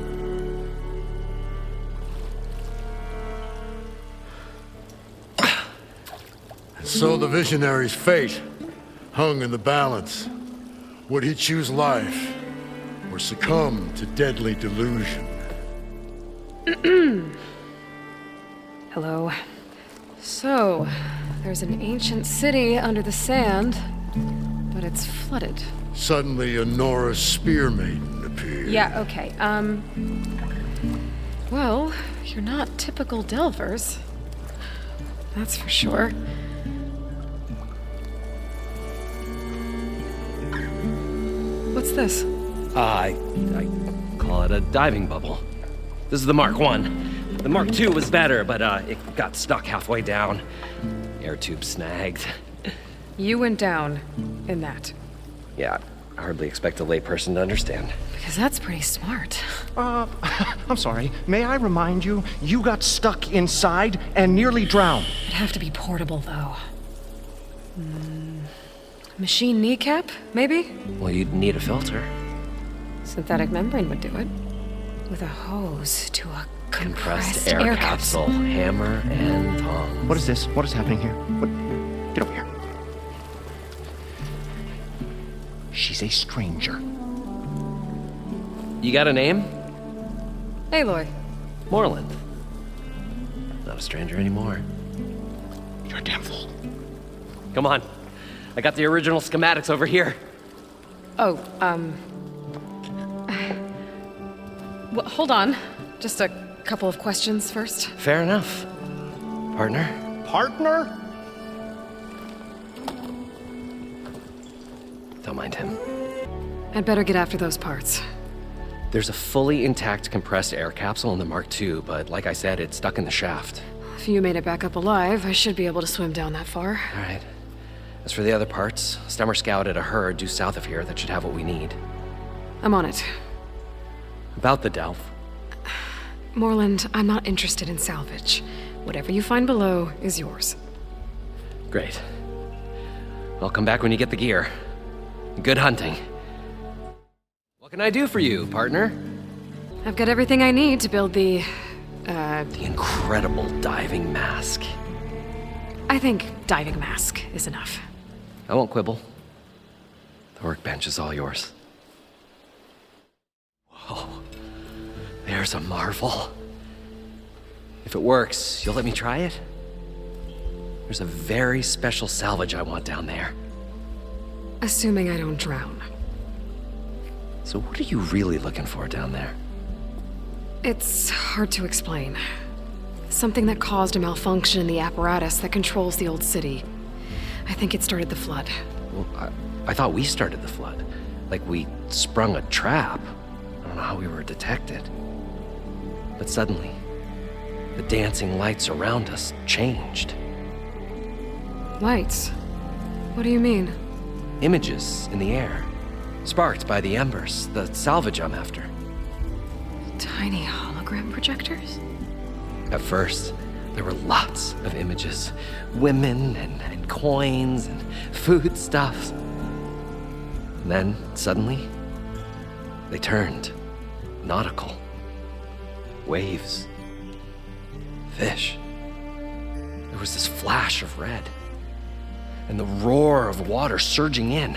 So the visionary's fate hung in the balance. Would he choose life or succumb to deadly delusion? Hello. So, there's an ancient city under the sand, but it's flooded. Suddenly, a Nora spear maiden appeared. Yeah, okay. Well, you're not typical Delvers. That's for sure. What's this? I call it a diving bubble. This is the Mark 1. The Mark 2 was better, but it got stuck halfway down. Air tube snagged. You went down in that. Yeah, I hardly expect a layperson to understand. Because that's pretty smart. I'm sorry. May I remind you, you got stuck inside and nearly drowned. It'd have to be portable, though. Machine kneecap, maybe? Well, you'd need a filter. Synthetic membrane would do it. With a hose to a compressed air capsule. Hammer and tongs. What is this? What is happening here? What? Get over here. She's a stranger. You got a name? Aloy. Moreland. Not a stranger anymore. You're a damn fool. Come on. I got the original schematics over here. Oh, well, hold on. Just a couple of questions first. Fair enough. Partner? Partner? Don't mind him. I'd better get after those parts. There's a fully intact compressed air capsule in the Mark II, but like I said, it's stuck in the shaft. If you made it back up alive, I should be able to swim down that far. All right. As for the other parts, Stemmer scouted a herd due south of here that should have what we need. I'm on it. About the Delph. Moreland, I'm not interested in salvage. Whatever you find below is yours. Great. I'll come back when you get the gear. Good hunting. What can I do for you, partner? I've got everything I need to build the incredible diving mask. I think diving mask is enough. I won't quibble. The workbench is all yours. Whoa. There's a marvel. If it works, you'll let me try it? There's a very special salvage I want down there. Assuming I don't drown. So what are you really looking for down there? It's hard to explain. Something that caused a malfunction in the apparatus that controls the old city. I think it started the flood. Well, I thought we started the flood. Like we sprung a trap. I don't know how we were detected. But suddenly, the dancing lights around us changed. Lights? What do you mean? Images in the air, sparked by the embers, the salvage I'm after. Tiny hologram projectors? At first, there were lots of images. Women and coins and foodstuffs. And then, suddenly, they turned nautical. Waves. Fish. There was this flash of red. And the roar of water surging in.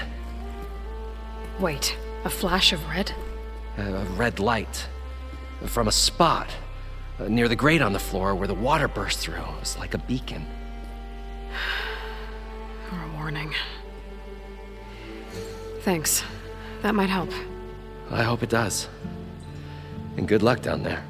Wait, a flash of red? A red light. From a spot near the grate on the floor where the water burst through. It was like a beacon. Or a warning. Thanks. That might help. I hope it does. And good luck down there.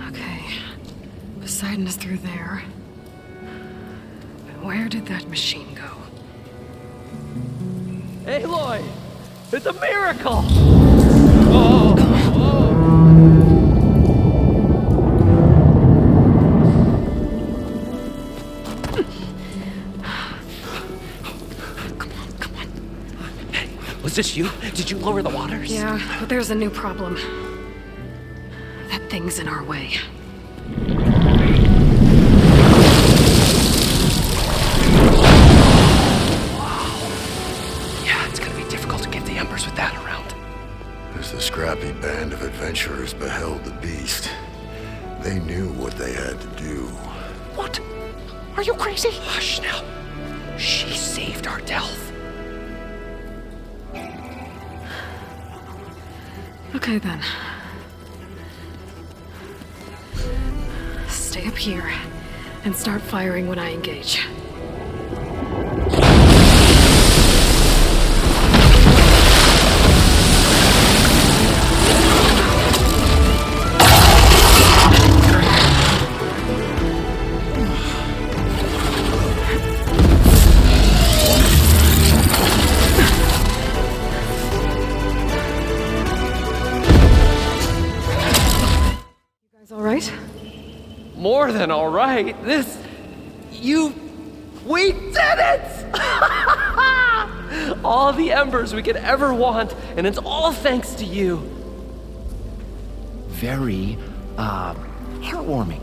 Okay. Poseidon is through there. But where did that machine go? Aloy! It's a miracle! Was this you? Did you lower the waters? Yeah, but there's a new problem. That thing's in our way. Yeah, it's gonna be difficult to get the Embers with that around. As the scrappy band of adventurers beheld the beast, they knew what they had to do. What? Are you crazy? Hush now. She saved our Delph. Okay then. Stay up here and start firing when I engage. All right? More than all right. We did it! All the Embers we could ever want, and it's all thanks to you. Very, heartwarming.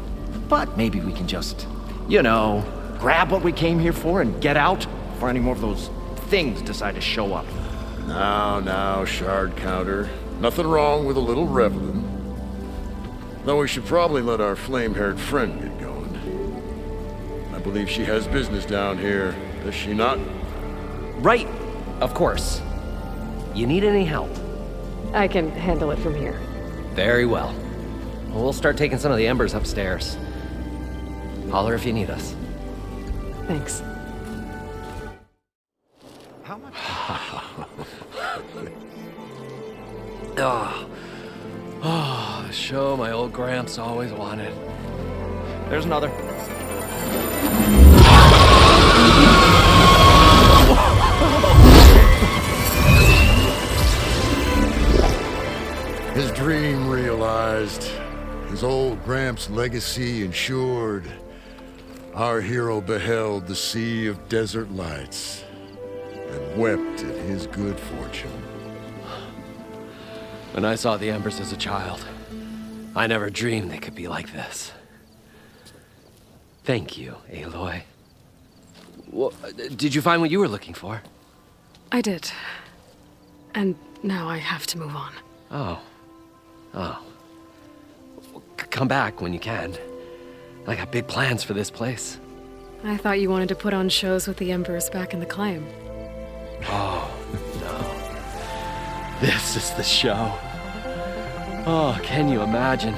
But maybe we can just, grab what we came here for and get out before any more of those things decide to show up. Now, Shard Counter. Nothing wrong with a little reveling. Though we should probably let our flame-haired friend get going. I believe she has business down here, does she not? Right, of course. You need any help? I can handle it from here. Very well. We'll start taking some of the Embers upstairs. Holler if you need us. Thanks. How much? Oh, the show my old Gramps always wanted. There's another. His dream realized, his old Gramps' legacy ensured. Our hero beheld the sea of desert lights and wept at his good fortune. When I saw the Embers as a child, I never dreamed they could be like this. Thank you, Aloy. Well, did you find what you were looking for? I did. And now I have to move on. Oh. Come back when you can. I got big plans for this place. I thought you wanted to put on shows with the Embers back in the Claim. Oh, no. This is the show. Oh, can you imagine?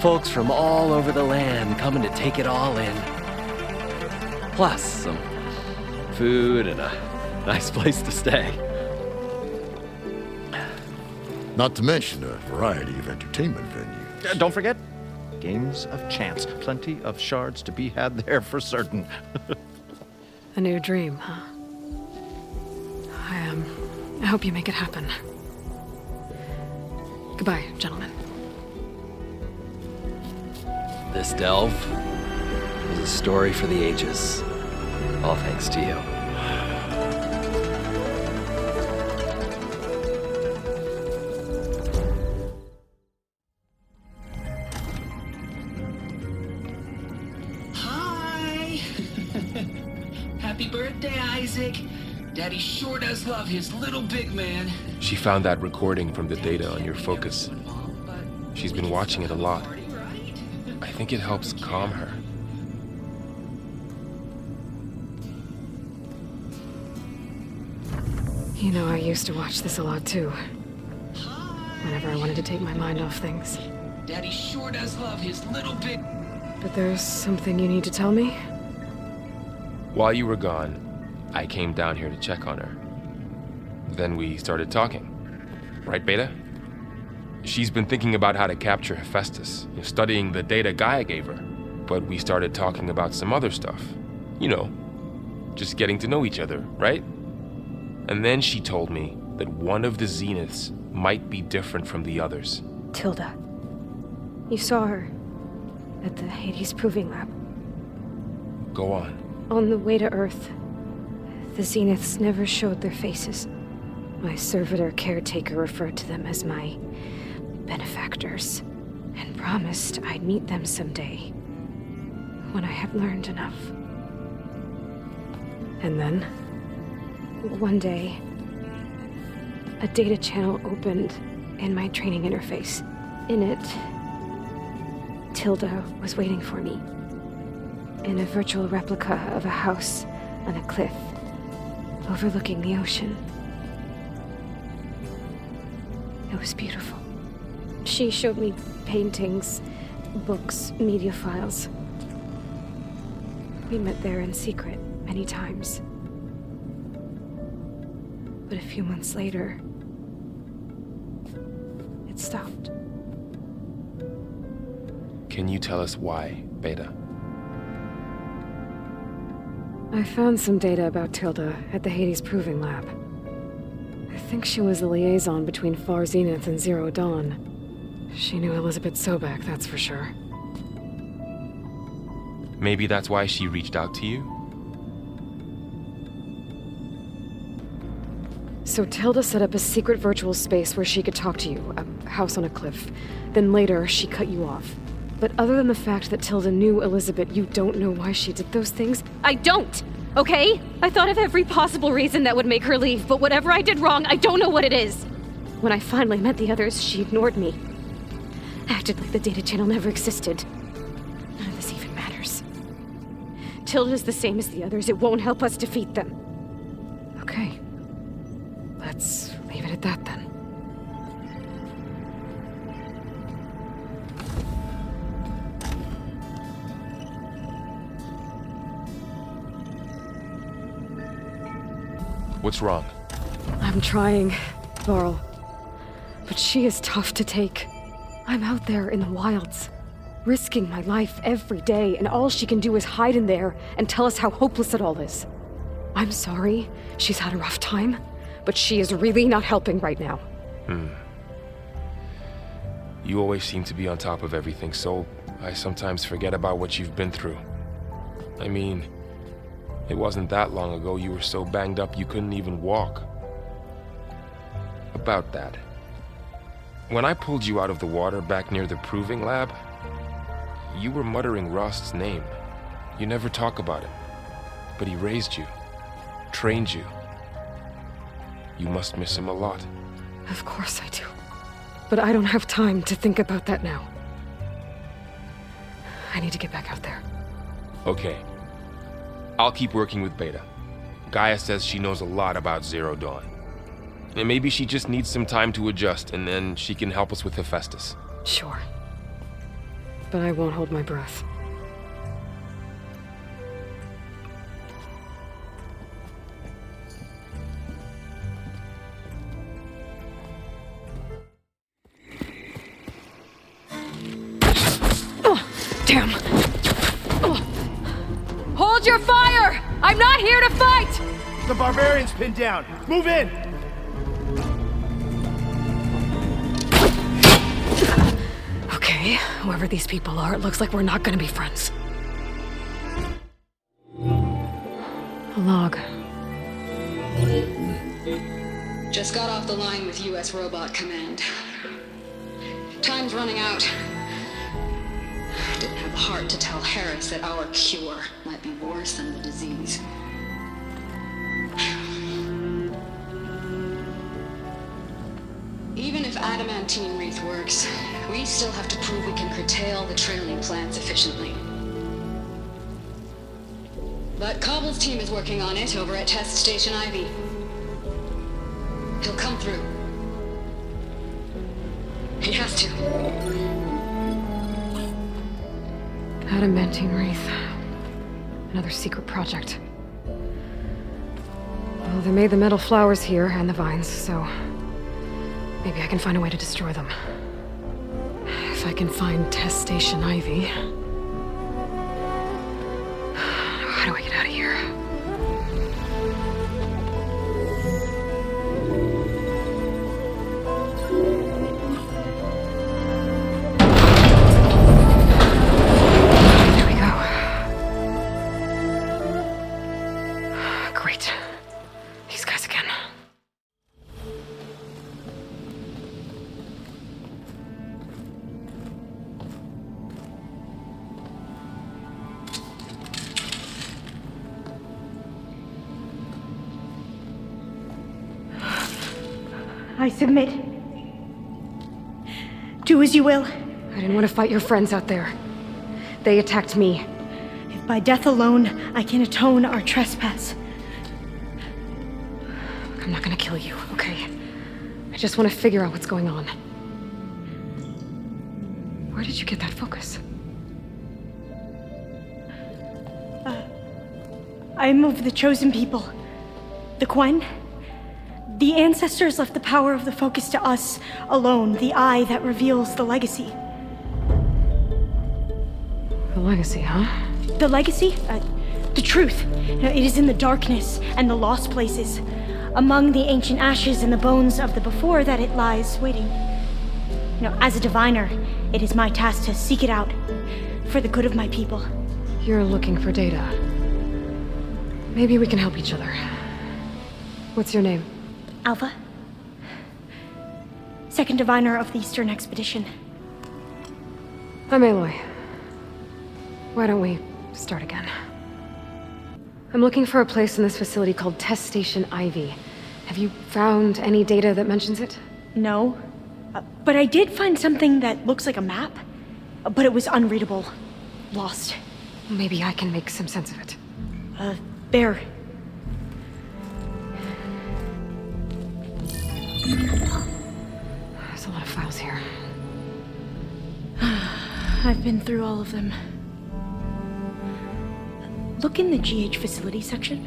Folks from all over the land coming to take it all in. Plus some food and a nice place to stay. Not to mention a variety of entertainment venues. Don't forget, games of chance. Plenty of shards to be had there for certain. A new dream, huh? I hope you make it happen. Goodbye, gentlemen. This delve is a story for the ages. All thanks to you. Hi! Happy birthday, Isaac. Daddy sure does love his little big man. She found that recording from the data on your focus. She's been watching it a lot. I think it helps calm her. You know, I used to watch this a lot too. Whenever I wanted to take my mind off things. Daddy sure does love his little big... But there's something you need to tell me? While you were gone, I came down here to check on her. Then we started talking. Right, Beta? She's been thinking about how to capture Hephaestus, studying the data Gaia gave her. But we started talking about some other stuff. You know, just getting to know each other, right? And then she told me that one of the Zeniths might be different from the others. Tilda. You saw her at the Hades Proving Lab. Go on. On the way to Earth, the Zeniths never showed their faces. My servitor caretaker referred to them as my benefactors. and promised I'd meet them someday, when I had learned enough. And then? One day, a data channel opened in my training interface. In it, Tilda was waiting for me, in a virtual replica of a house on a cliff, overlooking the ocean. It was beautiful. She showed me paintings, books, media files. We met there in secret many times. But a few months later, it stopped. Can you tell us why, Beta? I found some data about Tilda at the Hades Proving Lab. I think she was the liaison between Far Zenith and Zero Dawn. She knew Elizabeth Sobek, that's for sure. Maybe that's why she reached out to you? So Tilda set up a secret virtual space where she could talk to you, a house on a cliff. Then later, she cut you off. But other than the fact that Tilda knew Elizabeth, you don't know why she did those things? I don't! Okay? I thought of every possible reason that would make her leave, but whatever I did wrong, I don't know what it is. When I finally met the others, she ignored me. Acted like the data channel never existed. None of this even matters. Tilda's the same as the others. It won't help us defeat them. Okay. Let's leave it at that then. What's wrong? I'm trying, Varl. But she is tough to take. I'm out there in the wilds, risking my life every day, and all she can do is hide in there and tell us how hopeless it all is. I'm sorry, she's had a rough time, but she is really not helping right now. You always seem to be on top of everything, so I sometimes forget about what you've been through. I mean, it wasn't that long ago you were so banged up you couldn't even walk. About that. When I pulled you out of the water back near the Proving Lab, you were muttering Rost's name. You never talk about it. But he raised you, trained you. You must miss him a lot. Of course I do. But I don't have time to think about that now. I need to get back out there. Okay. I'll keep working with Beta. Gaia says she knows a lot about Zero Dawn. And maybe she just needs some time to adjust, and then she can help us with Hephaestus. Sure. But I won't hold my breath. Damn! Hold your fire! I'm not here to fight! The barbarian's pinned down. Move in! Okay, whoever these people are, it looks like we're not gonna be friends. A log. Just got off the line with U.S. Robot Command. Time's running out. Didn't have the heart to tell Harris that our cure might be worse than the disease. Even if adamantine wreath works, we still have to prove we can curtail the trailing plants efficiently. But Cobble's team is working on it over at Test Station Ivy. He'll come through. He has to. Adamantine Wreath. Another secret project. Well, they made the metal flowers here and the vines, so maybe I can find a way to destroy them. If I can find Test Station Ivy. How do I get out of here? I submit. Do as you will. I didn't want to fight your friends out there. They attacked me. If by death alone I can atone our trespass. I'm not gonna kill you, okay? I just want to figure out what's going on. Where did you get that focus? I'm of the chosen people. The Quen. The ancestors left the power of the focus to us alone, the eye that reveals the legacy. The legacy, huh? The legacy? The truth. It is in the darkness and the lost places. Among the ancient ashes and the bones of the before that it lies waiting. As a diviner, it is my task to seek it out for the good of my people. You're looking for data. Maybe we can help each other. What's your name? Alpha. Second diviner of the Eastern Expedition. I'm Aloy. Why don't we start again? I'm looking for a place in this facility called Test Station Ivy. Have you found any data that mentions it? No. But I did find something that looks like a map. But it was unreadable. Lost. Maybe I can make some sense of it. There. There's a lot of files here. I've been through all of them. Look in the GH facility section.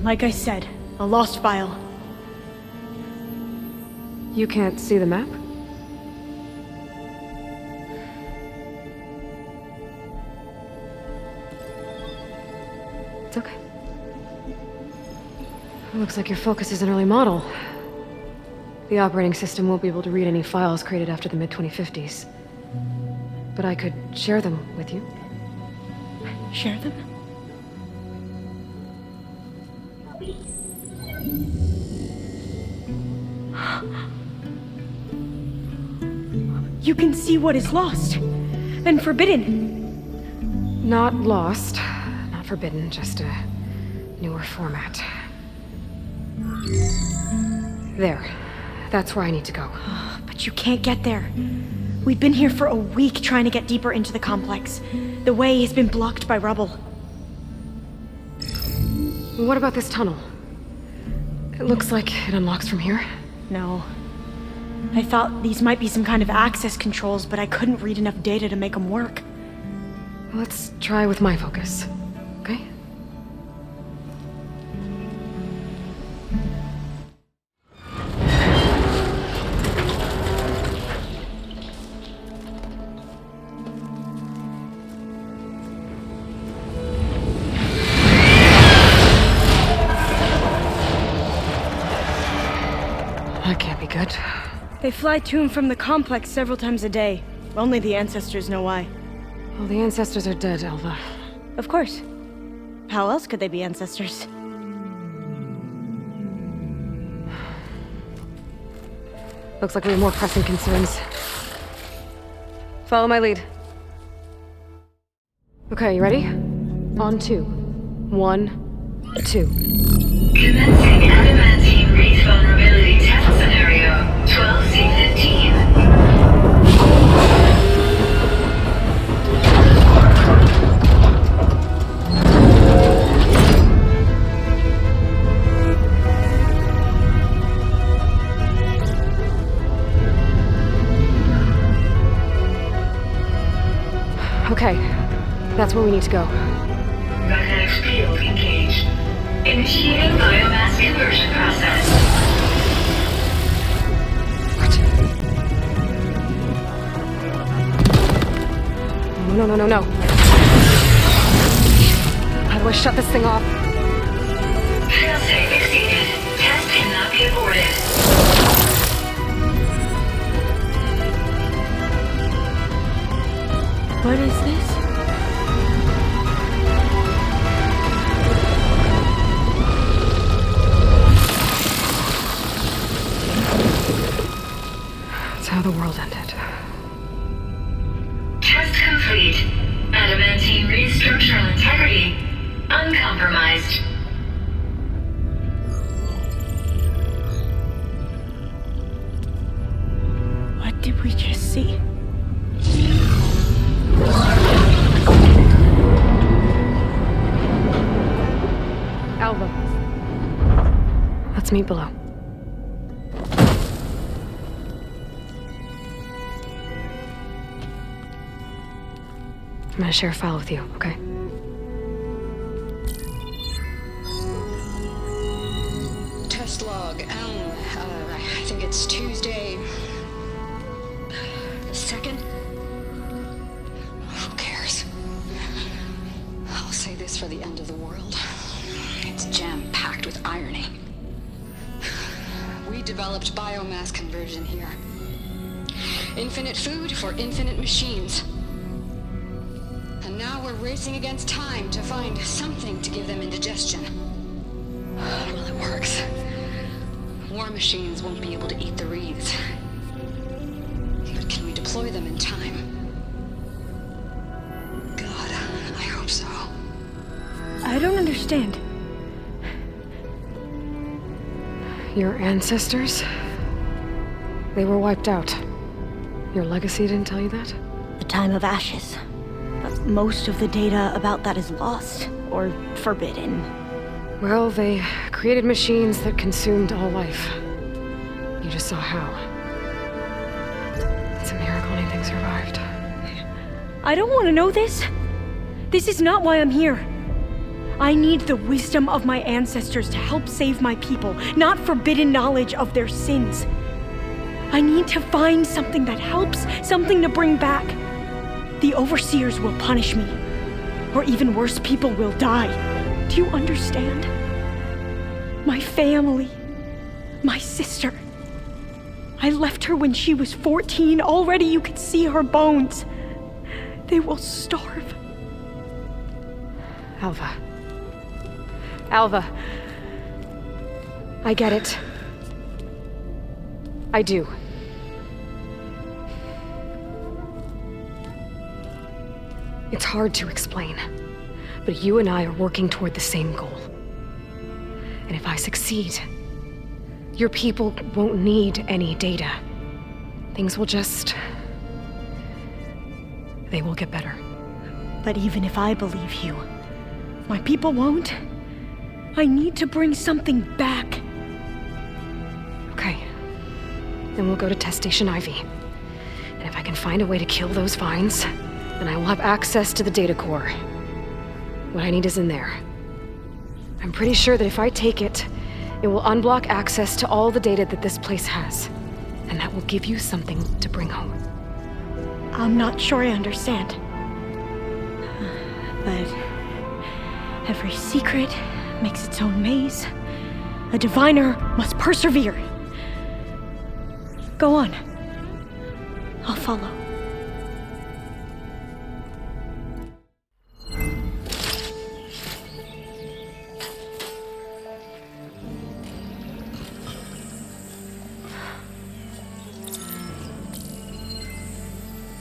Like I said, a lost file. You can't see the map? It's okay. Looks like your focus is an early model. The operating system won't be able to read any files created after the mid-2050s. But I could share them with you. Share them? You can see what is lost and forbidden. Not lost, not forbidden, just a newer format. There. That's where I need to go. But you can't get there. We've been here for a week trying to get deeper into the complex. The way has been blocked by rubble. What about this tunnel? It looks like it unlocks from here. No. I thought these might be some kind of access controls, but I couldn't read enough data to make them work. Let's try with my focus, okay? That can't be good. They fly to and from the complex several times a day. Only the ancestors know why. Well, the ancestors are dead, Alva. Of course. How else could they be ancestors? Looks like we have more pressing concerns. Follow my lead. Okay, you ready? On 2. 1, 2. Commencing adamantine reef vulnerability test scenario 12C15. Okay, that's where we need to go. Magnetic field engaged. Initiating biomass conversion process. No. How do I shut this thing off? Failsafe exceeded. Test cannot be aborted. What is this? That's how the world ended. Test complete. Adamantine reef structural integrity uncompromised. see. Alva. Let's meet below. I'm gonna share a file with you, okay? Test log, I think it's Tuesday the 2nd? Who cares? I'll say this for the end of the world. It's jam-packed with irony. We developed biomass conversion here. Infinite food for infinite machines. And now we're racing against time to find something to give them indigestion. Well, it works. War machines won't be able to eat the wreaths. But can we deploy them in time? God, I hope so. I don't understand. Your ancestors? They were wiped out. Your legacy didn't tell you that? The time of ashes. But most of the data about that is lost, or forbidden. Well, they created machines that consumed all life. You just saw how. It's a miracle anything survived. I don't want to know this. This is not why I'm here. I need the wisdom of my ancestors to help save my people, not forbidden knowledge of their sins. I need to find something that helps, something to bring back. The overseers will punish me. Or even worse, people will die. Do you understand? My family. My sister. I left her when she was 14. Already you could see her bones. They will starve. Alva. Alva. I get it. I do. It's hard to explain, but you and I are working toward the same goal. And if I succeed, your people won't need any data. Things will just... they will get better. But even if I believe you, my people won't. I need to bring something back. Okay. Then we'll go to Test Station Ivy. And if I can find a way to kill those vines, then I will have access to the data core. What I need is in there. I'm pretty sure that if I take it, it will unblock access to all the data that this place has. And that will give you something to bring home. I'm not sure I understand. But every secret makes its own maze. A diviner must persevere. Go on. I'll follow.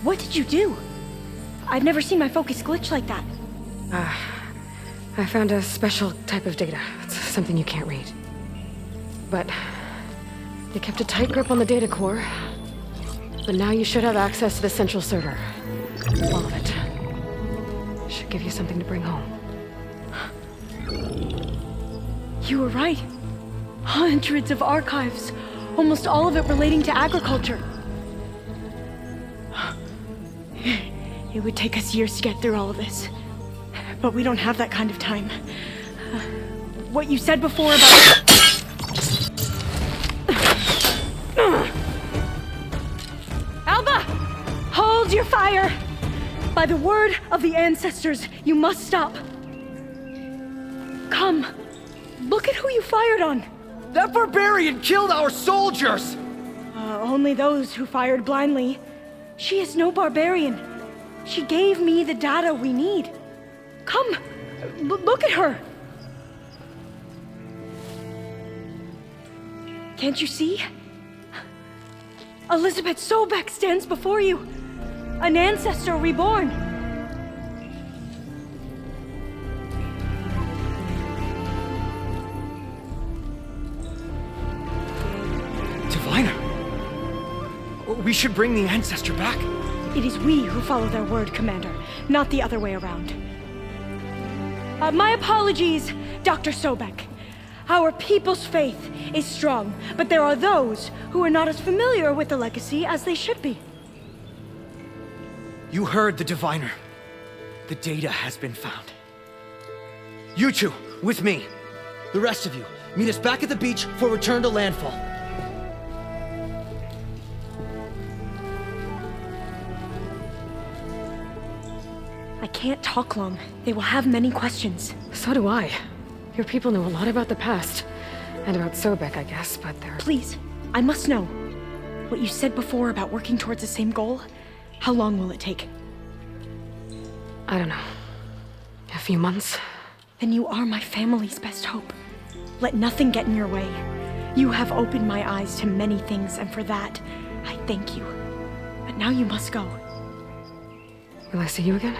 What did you do? I've never seen my focus glitch like that. I found a special type of data. It's something you can't read. But they kept a tight grip on the data core. But now you should have access to the central server. All of it. Should give you something to bring home. You were right. Hundreds of archives. Almost all of it relating to agriculture. It would take us years to get through all of this. But we don't have that kind of time. What you said before about... Alva! Hold your fire! By the word of the ancestors, you must stop. Come. Look at who you fired on. That barbarian killed our soldiers! Only those who fired blindly. She is no barbarian. She gave me the data we need. Come, look at her. Can't you see? Elizabeth Sobek stands before you. An ancestor reborn. Diviner, We should bring the Ancestor back. It is we who follow their word, Commander, not the other way around. My apologies, Dr. Sobek. Our people's faith is strong, but there are those who are not as familiar with the legacy as they should be. You heard the Diviner. The data has been found. You two, with me. The rest of you, meet us back at the beach for return to landfall. I can't talk long. They will have many questions. So do I. Your people know a lot about the past. And about Sobek, I guess, but they're... Please, I must know. What you said before about working towards the same goal, how long will it take? I don't know. A few months? Then you are my family's best hope. Let nothing get in your way. You have opened my eyes to many things, and for that, I thank you. But now you must go. Will I see you again?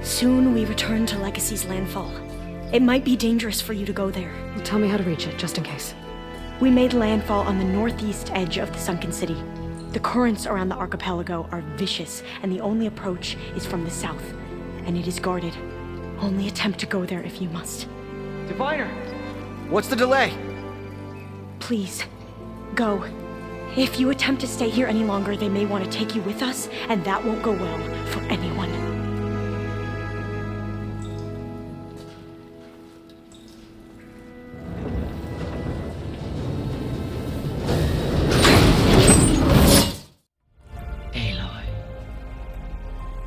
Soon we return to Legacy's landfall. It might be dangerous for you to go there. Tell me how to reach it, just in case. We made landfall on the northeast edge of the sunken city. The currents around the archipelago are vicious, and the only approach is from the south. And it is guarded. Only attempt to go there if you must. Diviner! What's the delay? Please, go. If you attempt to stay here any longer, they may want to take you with us, and that won't go well for anyone.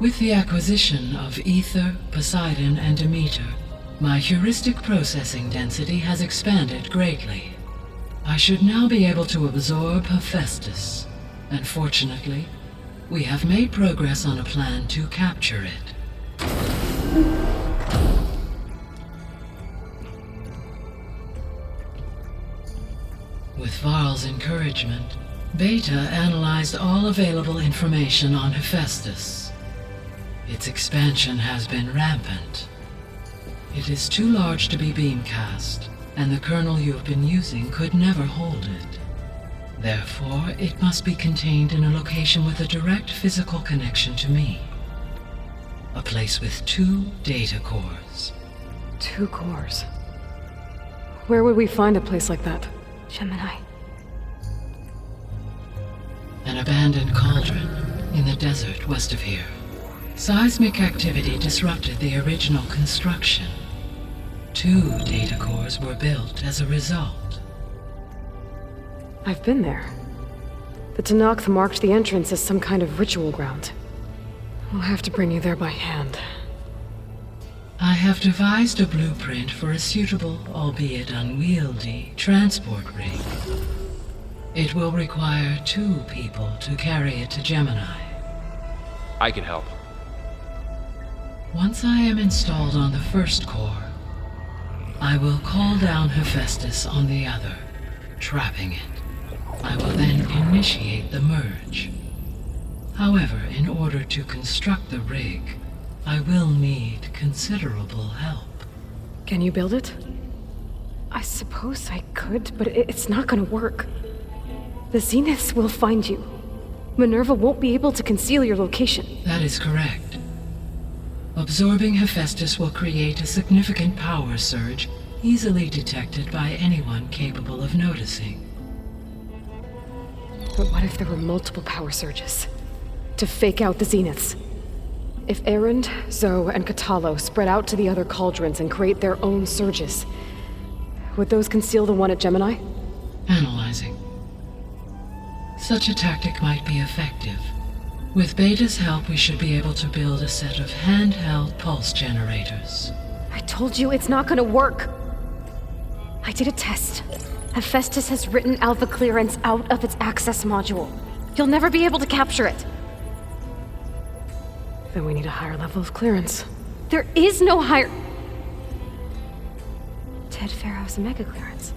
With the acquisition of Ether, Poseidon, and Demeter, my heuristic processing density has expanded greatly. I should now be able to absorb Hephaestus, and fortunately, we have made progress on a plan to capture it. With Varl's encouragement, Beta analyzed all available information on Hephaestus. Its expansion has been rampant. It is too large to be beamcast, and the kernel you have been using could never hold it. Therefore, it must be contained in a location with a direct physical connection to me. A place with 2 data cores. 2 cores? Where would we find a place like that? Gemini. An abandoned cauldron in the desert west of here. Seismic activity disrupted the original construction. 2 data cores were built as a result. I've been there. The Tenakth marked the entrance as some kind of ritual ground. We'll have to bring you there by hand. I have devised a blueprint for a suitable, albeit unwieldy, transport rig. It will require 2 people to carry it to Gemini. I can help. Once I am installed on the first core, I will call down Hephaestus on the other, trapping it. I will then initiate the merge. However, in order to construct the rig, I will need considerable help. Can you build it? I suppose I could, but it's not gonna work. The Zeniths will find you. Minerva won't be able to conceal your location. That is correct. Absorbing Hephaestus will create a significant power surge, easily detected by anyone capable of noticing. But what if there were multiple power surges? To fake out the Zeniths? If Erend, Zoe, and Katalo spread out to the other cauldrons and create their own surges, would those conceal the one at Gemini? Analyzing. Such a tactic might be effective. With Beta's help, we should be able to build a set of handheld pulse generators. I told you it's not gonna work! I did a test. Hephaestus has written Alpha clearance out of its access module. You'll never be able to capture it. Then we need a higher level of clearance. There is no higher... Ted Pharaoh's Omega clearance.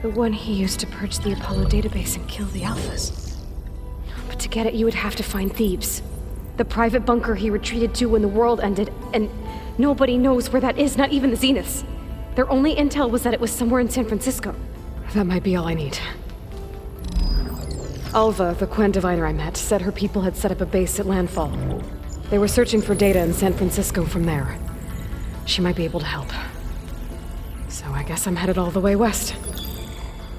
The one he used to purge the Apollo database and kill the Alphas. But to get it, you would have to find Thebes. The private bunker he retreated to when the world ended, and nobody knows where that is, not even the Zeniths. Their only intel was that it was somewhere in San Francisco. That might be all I need. Alva, the Quen diviner I met, said her people had set up a base at Landfall. They were searching for data in San Francisco from there. She might be able to help. So I guess I'm headed all the way west.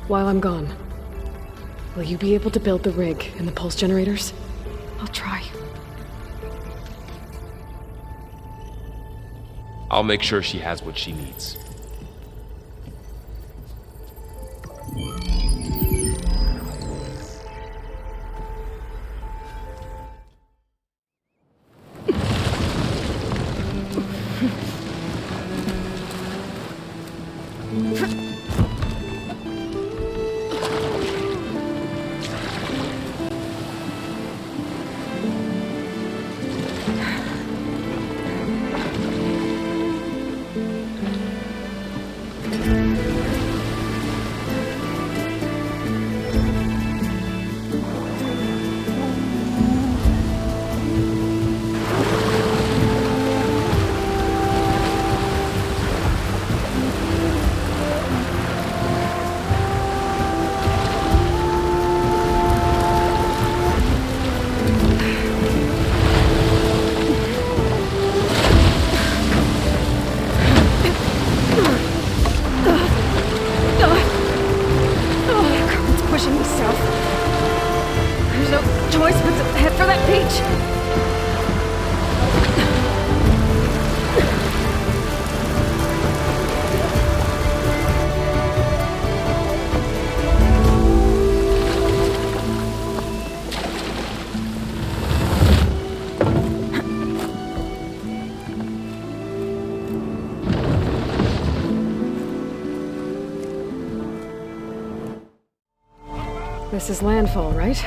While I'm gone, will you be able to build the rig and the pulse generators? I'll try. I'll make sure she has what she needs. This is Landfall, right?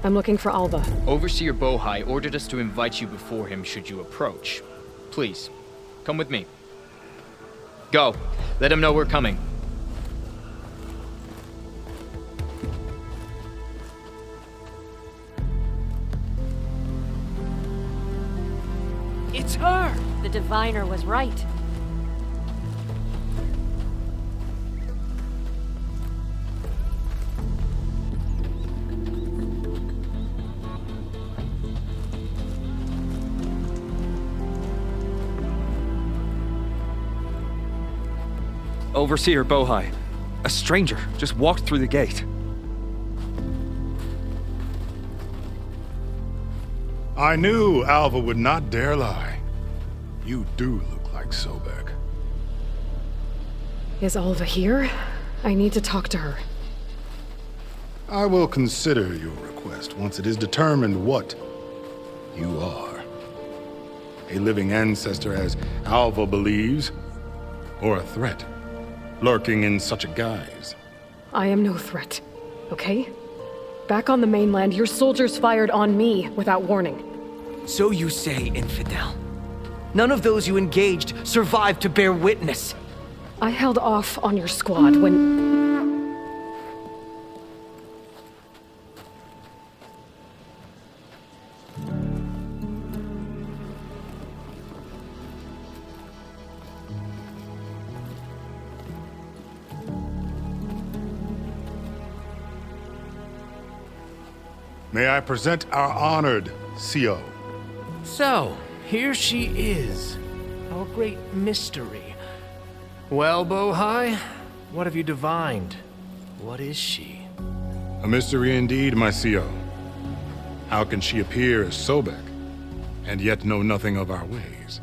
I'm looking for Alva. Overseer Bohai ordered us to invite you before him should you approach. Please, come with me. Go. Let him know we're coming. It's her! The diviner was right. Overseer Bohai. A stranger just walked through the gate. I knew Alva would not dare lie. You do look like Sobek. Is Alva here? I need to talk to her. I will consider your request once it is determined what you are. A living ancestor, as Alva believes, or a threat, lurking in such a guise. I am no threat, okay? Back on the mainland, your soldiers fired on me without warning. So you say, infidel. None of those you engaged survived to bear witness. I held off on your squad when... May I present our honored CO. So, here she is. Our great mystery. Well, Bohai, what have you divined? What is she? A mystery indeed, my CO. How can she appear as Sobek, and yet know nothing of our ways?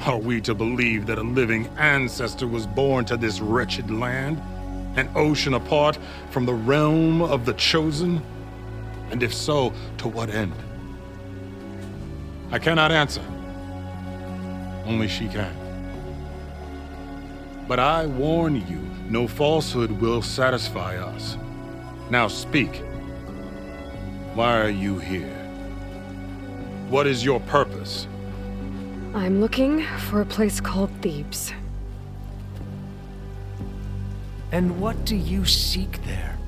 Are we to believe that a living ancestor was born to this wretched land? An ocean apart from the realm of the Chosen? And if so, to what end? I cannot answer. Only she can. But I warn you, no falsehood will satisfy us. Now speak. Why are you here? What is your purpose? I'm looking for a place called Thebes. And what do you seek there?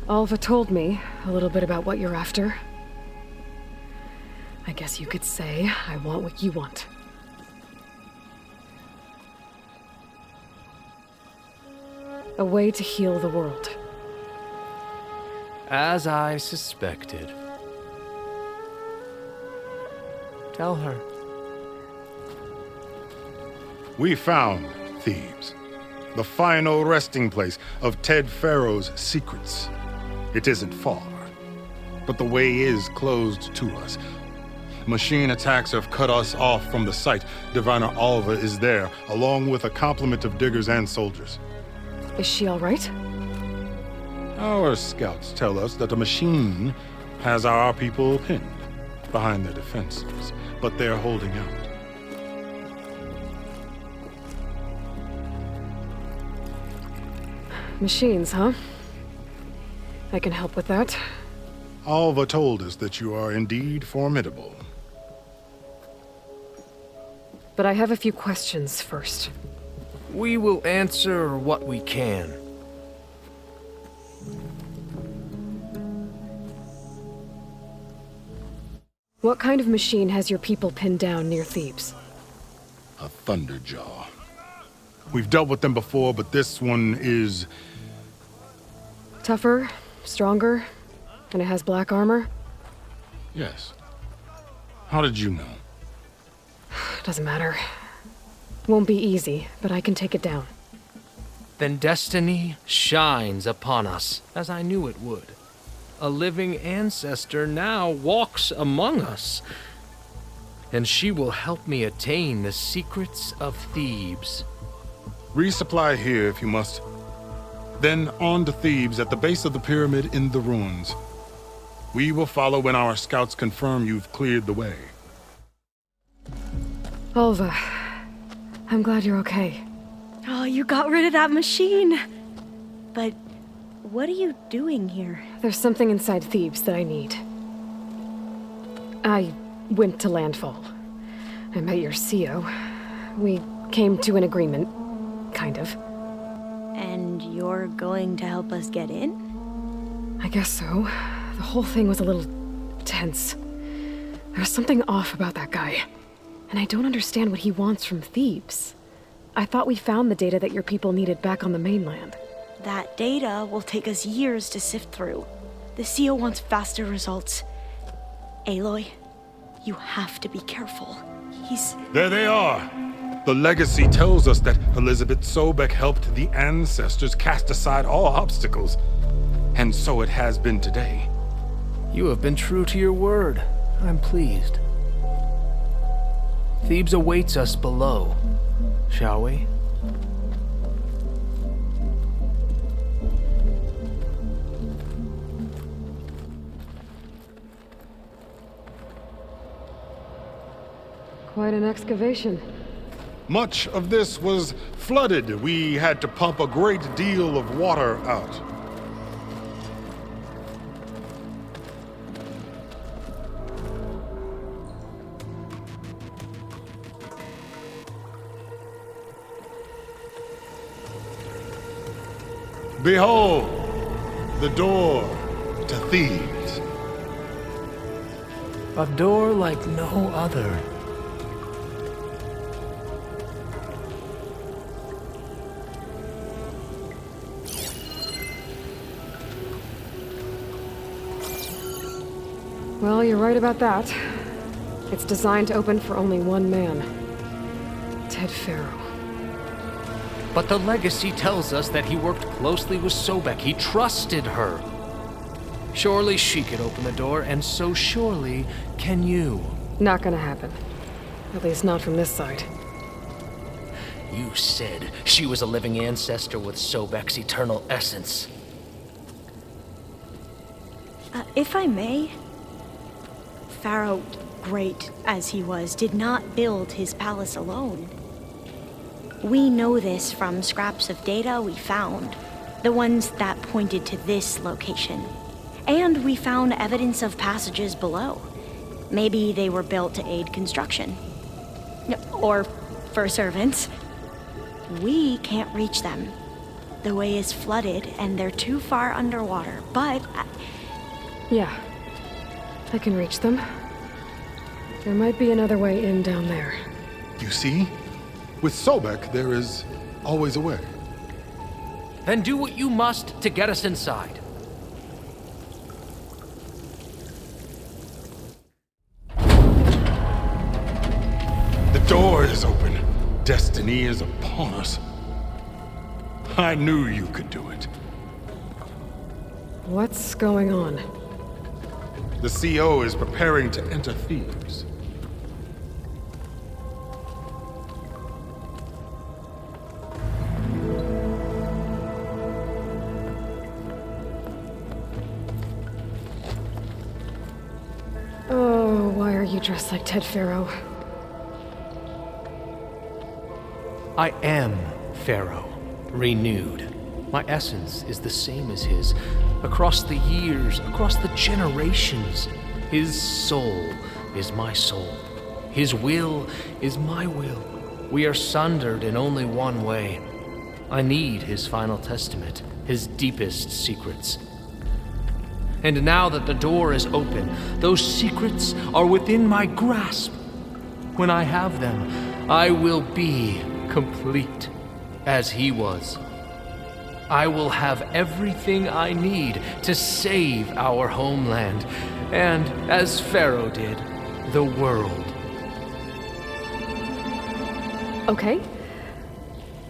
Alva told me a little bit about what you're after. I guess you could say I want what you want. A way to heal the world. As I suspected. Tell her. We found Thebes, the final resting place of Ted Pharaoh's secrets. It isn't far, but the way is closed to us. Machine attacks have cut us off from the site. Diviner Alva is there, along with a complement of diggers and soldiers. Is she all right? Our scouts tell us that a machine has our people pinned behind their defenses, but they're holding out. Machines, huh? I can help with that. Alva told us that you are indeed formidable. But I have a few questions first. We will answer what we can. What kind of machine has your people pinned down near Thebes? A Thunderjaw. We've dealt with them before, but this one is... Tougher, stronger, and it has black armor? Yes. How did you know? Doesn't matter. Won't be easy, but I can take it down. Then destiny shines upon us, as I knew it would. A living ancestor now walks among us, and she will help me attain the secrets of Thebes. Resupply here if you must. Then on to Thebes at the base of the pyramid in the ruins. We will follow when our scouts confirm you've cleared the way. Alva, I'm glad you're okay. Oh, you got rid of that machine. But what are you doing here? There's something inside Thebes that I need. I went to Landfall. I met your CO. We came to an agreement, kind of. And you're going to help us get in? I guess so. The whole thing was a little tense. There was something off about that guy. And I don't understand what he wants from Thebes. I thought we found the data that your people needed back on the mainland. That data will take us years to sift through. The CO wants faster results. Aloy, you have to be careful. He's... There they are! The legacy tells us that Elizabeth Sobek helped the ancestors cast aside all obstacles. And so it has been today. You have been true to your word. I'm pleased. Thebes awaits us below, shall we? Quite an excavation. Much of this was flooded. We had to pump a great deal of water out. Behold, the door to Thebes. A door like no other. Well, you're right about that. It's designed to open for only one man. Ted Pharaoh. But the legacy tells us that he worked closely with Sobek. He trusted her. Surely she could open the door, and so surely can you. Not gonna happen. At least not from this side. You said she was a living ancestor with Sobek's eternal essence. If I may, Pharaoh, great as he was, did not build his palace alone. We know this from scraps of data we found, the ones that pointed to this location. And we found evidence of passages below. Maybe they were built to aid construction. Or for servants. We can't reach them. The way is flooded and they're too far underwater, but... Yeah, I can reach them. There might be another way in down there. You see? With Sobek, there is always a way. Then do what you must to get us inside. door is open. Destiny is upon us. I knew you could do it. What's going on? The CO is preparing to enter Thebes. Oh, why are you dressed like Ted Faro? I am Pharaoh, renewed. My essence is the same as his. Across the years, across the generations, his soul is my soul. His will is my will. We are sundered in only one way. I need his final testament, his deepest secrets. And now that the door is open, those secrets are within my grasp. When I have them, I will be complete, as he was. I will have everything I need to save our homeland, and, as Pharaoh did, the world. Okay.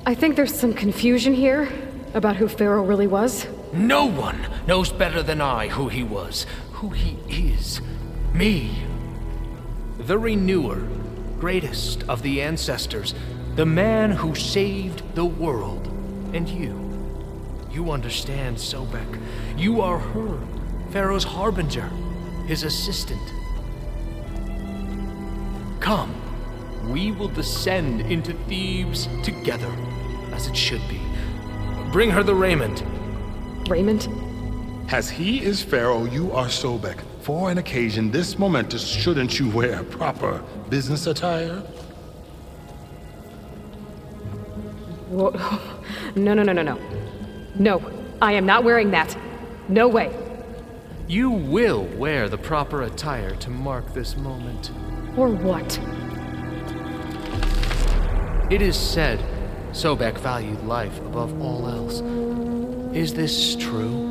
I think there's some confusion here about who Pharaoh really was. No one knows better than I who he was, who he is. Me. The Renewer, greatest of the ancestors, the man who saved the world. And you. You understand, Sobek. You are her, Pharaoh's harbinger, his assistant. Come, we will descend into Thebes together, as it should be. Bring her the raiment. Raiment? As he is Pharaoh, you are Sobek. For an occasion this momentous, shouldn't you wear proper business attire? Whoa. No. No, I am not wearing that. No way. You will wear the proper attire to mark this moment. Or what? It is said Sobek valued life above all else. Is this true?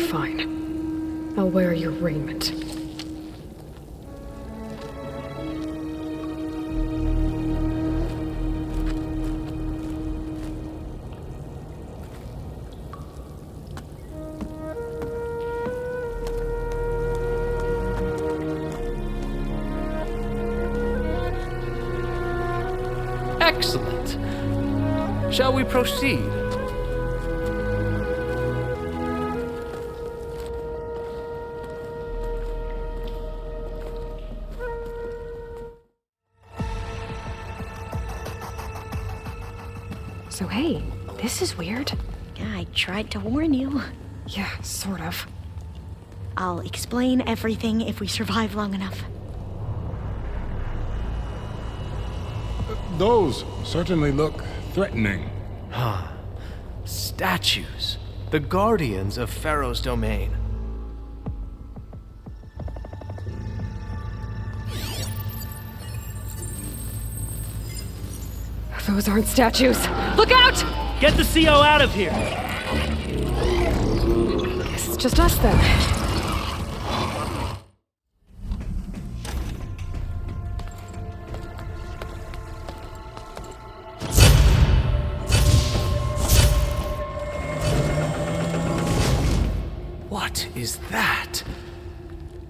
Fine. I'll wear your raiment. Excellent. Shall we proceed? So hey, this is weird. Yeah, I tried to warn you. Yeah, sort of. I'll explain everything if we survive long enough. Those certainly look threatening. Huh. Statues. The guardians of Pharaoh's domain. Those aren't statues. Look out! Get the CO out of here! Guess it's just us then. What is that?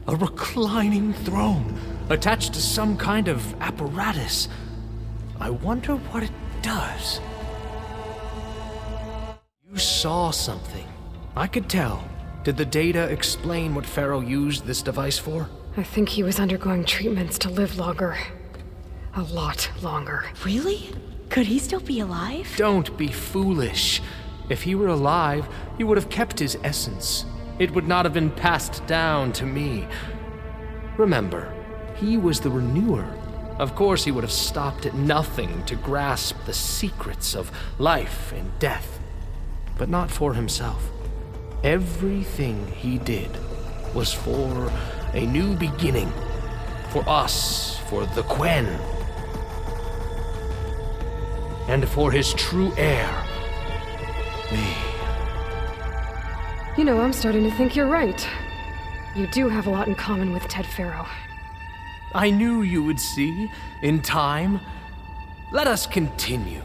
A reclining throne, attached to some kind of apparatus. I wonder what it does. You saw something. I could tell. Did the data explain what Pharaoh used this device for? I think he was undergoing treatments to live longer. A lot longer. Really? Could he still be alive? Don't be foolish. If he were alive, he would have kept his essence. It would not have been passed down to me. Remember, he was the Renewer. Of course, he would have stopped at nothing to grasp the secrets of life and death. But not for himself. Everything he did was for a new beginning. For us, for the Quen. And for his true heir, me. You know, I'm starting to think you're right. You do have a lot in common with Ted Faro. I knew you would see, in time. Let us continue.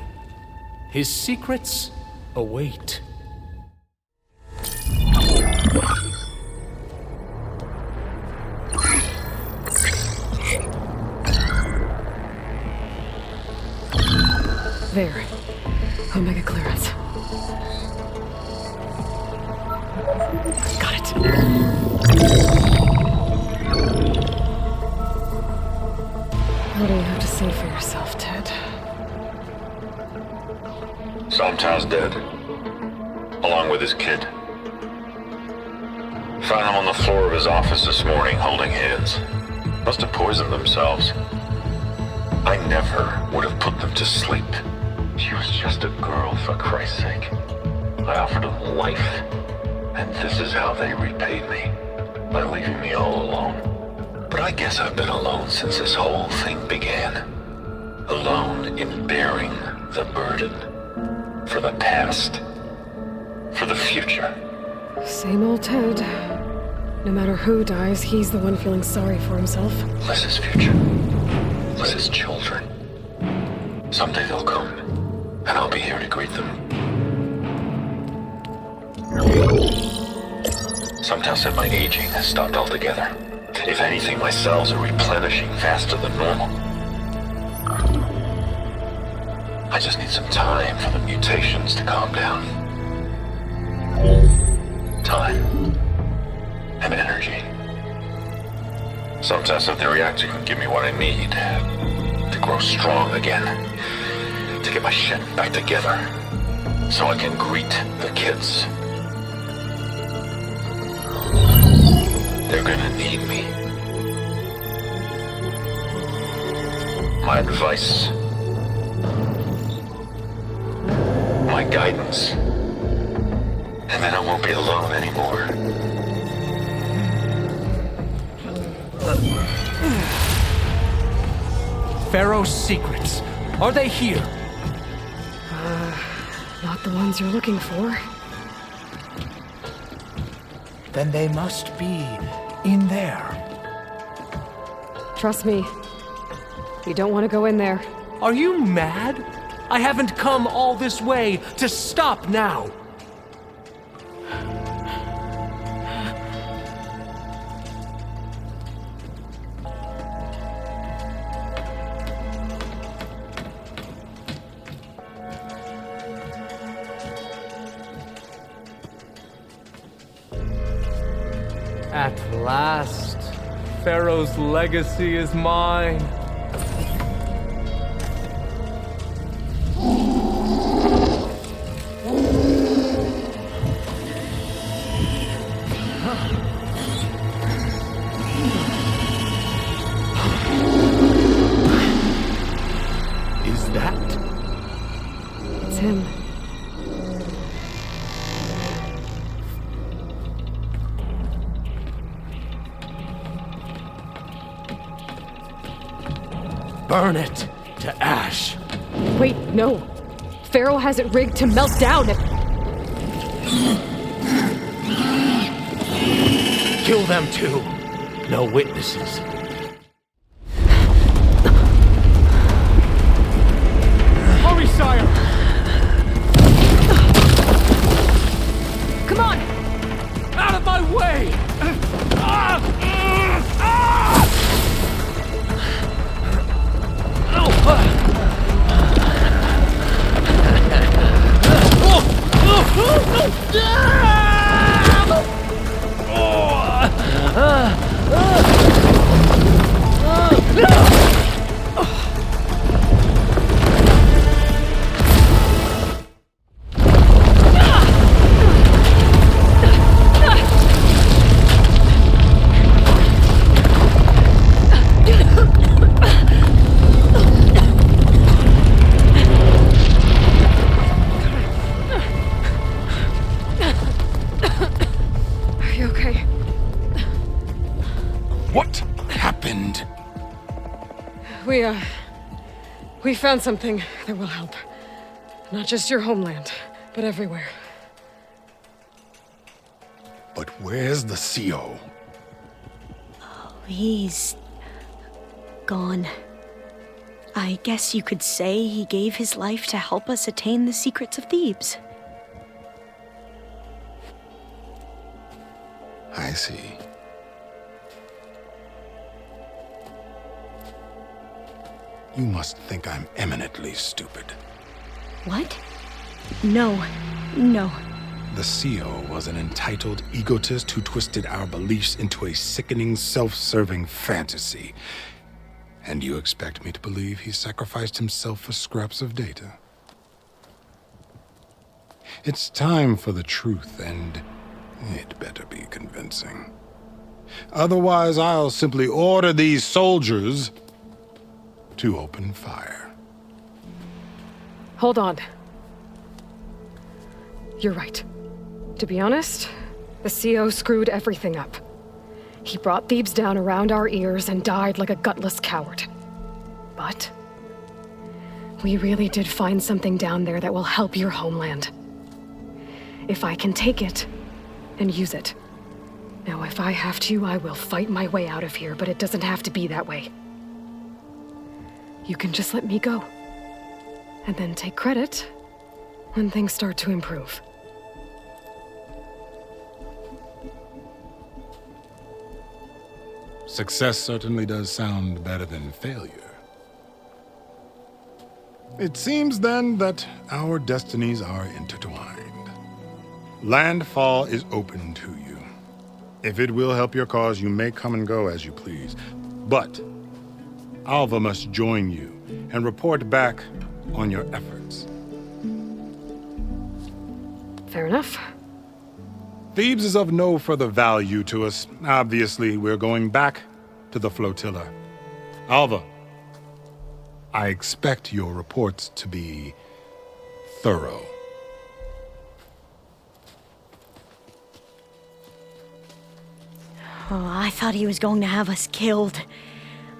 His secrets await. There. Omega clearance. Got it. What do you have to say for yourself, Ted? Somtown's dead. Along with his kid. Found them on the floor of his office this morning, holding hands. Must have poisoned themselves. I never would have put them to sleep. She was just a girl, for Christ's sake. I offered them life, and this is how they repaid me, by leaving me all alone. But I guess I've been alone since this whole thing began. Alone in bearing the burden. For the past. For the future. Same old Ted. No matter who dies, he's the one feeling sorry for himself. Liz's future. Liz's children. Someday they'll come, and I'll be here to greet them. Sometimes said my aging has stopped altogether. If anything, my cells are replenishing faster than normal. I just need some time for the mutations to calm down. Time. And energy. Sometimes said the reactor can give me what I need to grow strong again. To get my shit back together. So I can greet the kids. They're gonna need me. My advice. My guidance. And then I won't be alone anymore. Pharaoh's secrets. Are they here? Not the ones you're looking for. Then they must be in there. Trust me. You don't want to go in there. Are you mad? I haven't come all this way to stop now. At last, Pharaoh's legacy is mine. Is that? It's him. Burn it to ash. Wait, no. Pharaoh has it rigged to melt down. Kill them too. No witnesses. Hurry, sire! Come on! Out of my way! We found something that will help. Not just your homeland, but everywhere. But where's the CO? He's gone. I guess you could say he gave his life to help us attain the secrets of Thebes. I see. You must think I'm eminently stupid. What? No. The CEO was an entitled egotist who twisted our beliefs into a sickening, self-serving fantasy. And you expect me to believe he sacrificed himself for scraps of data? It's time for the truth, and it better be convincing. Otherwise, I'll simply order these soldiers to open fire. Hold on. You're right. To be honest, the CO screwed everything up. He brought Thebes down around our ears and died like a gutless coward. But we really did find something down there that will help your homeland. If I can take it and use it. Now, if I have to, I will fight my way out of here, but it doesn't have to be that way. You can just let me go. And then take credit when things start to improve. Success certainly does sound better than failure. It seems then that our destinies are intertwined. Landfall is open to you. If it will help your cause, you may come and go as you please. But Alva must join you and report back on your efforts. Fair enough. Thebes is of no further value to us. Obviously, we're going back to the flotilla. Alva, I expect your reports to be thorough. Oh, I thought he was going to have us killed.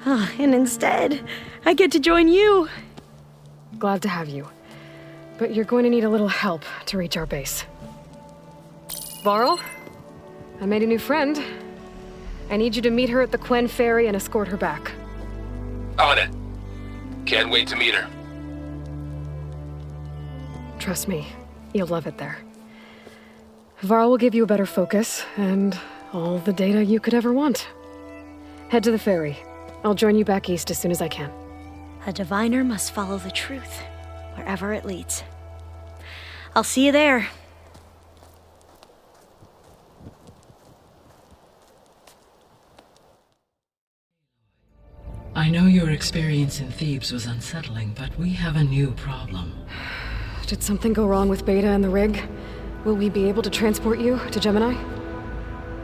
And instead, I get to join you. Glad to have you. But you're going to need a little help to reach our base. Varl, I made a new friend. I need you to meet her at the Quen Ferry and escort her back. On it. Can't wait to meet her. Trust me, you'll love it there. Varl will give you a better focus and all the data you could ever want. Head to the ferry. I'll join you back east as soon as I can. A diviner must follow the truth, wherever it leads. I'll see you there. I know your experience in Thebes was unsettling, but we have a new problem. Did something go wrong with Beta and the rig? Will we be able to transport you to Gemini?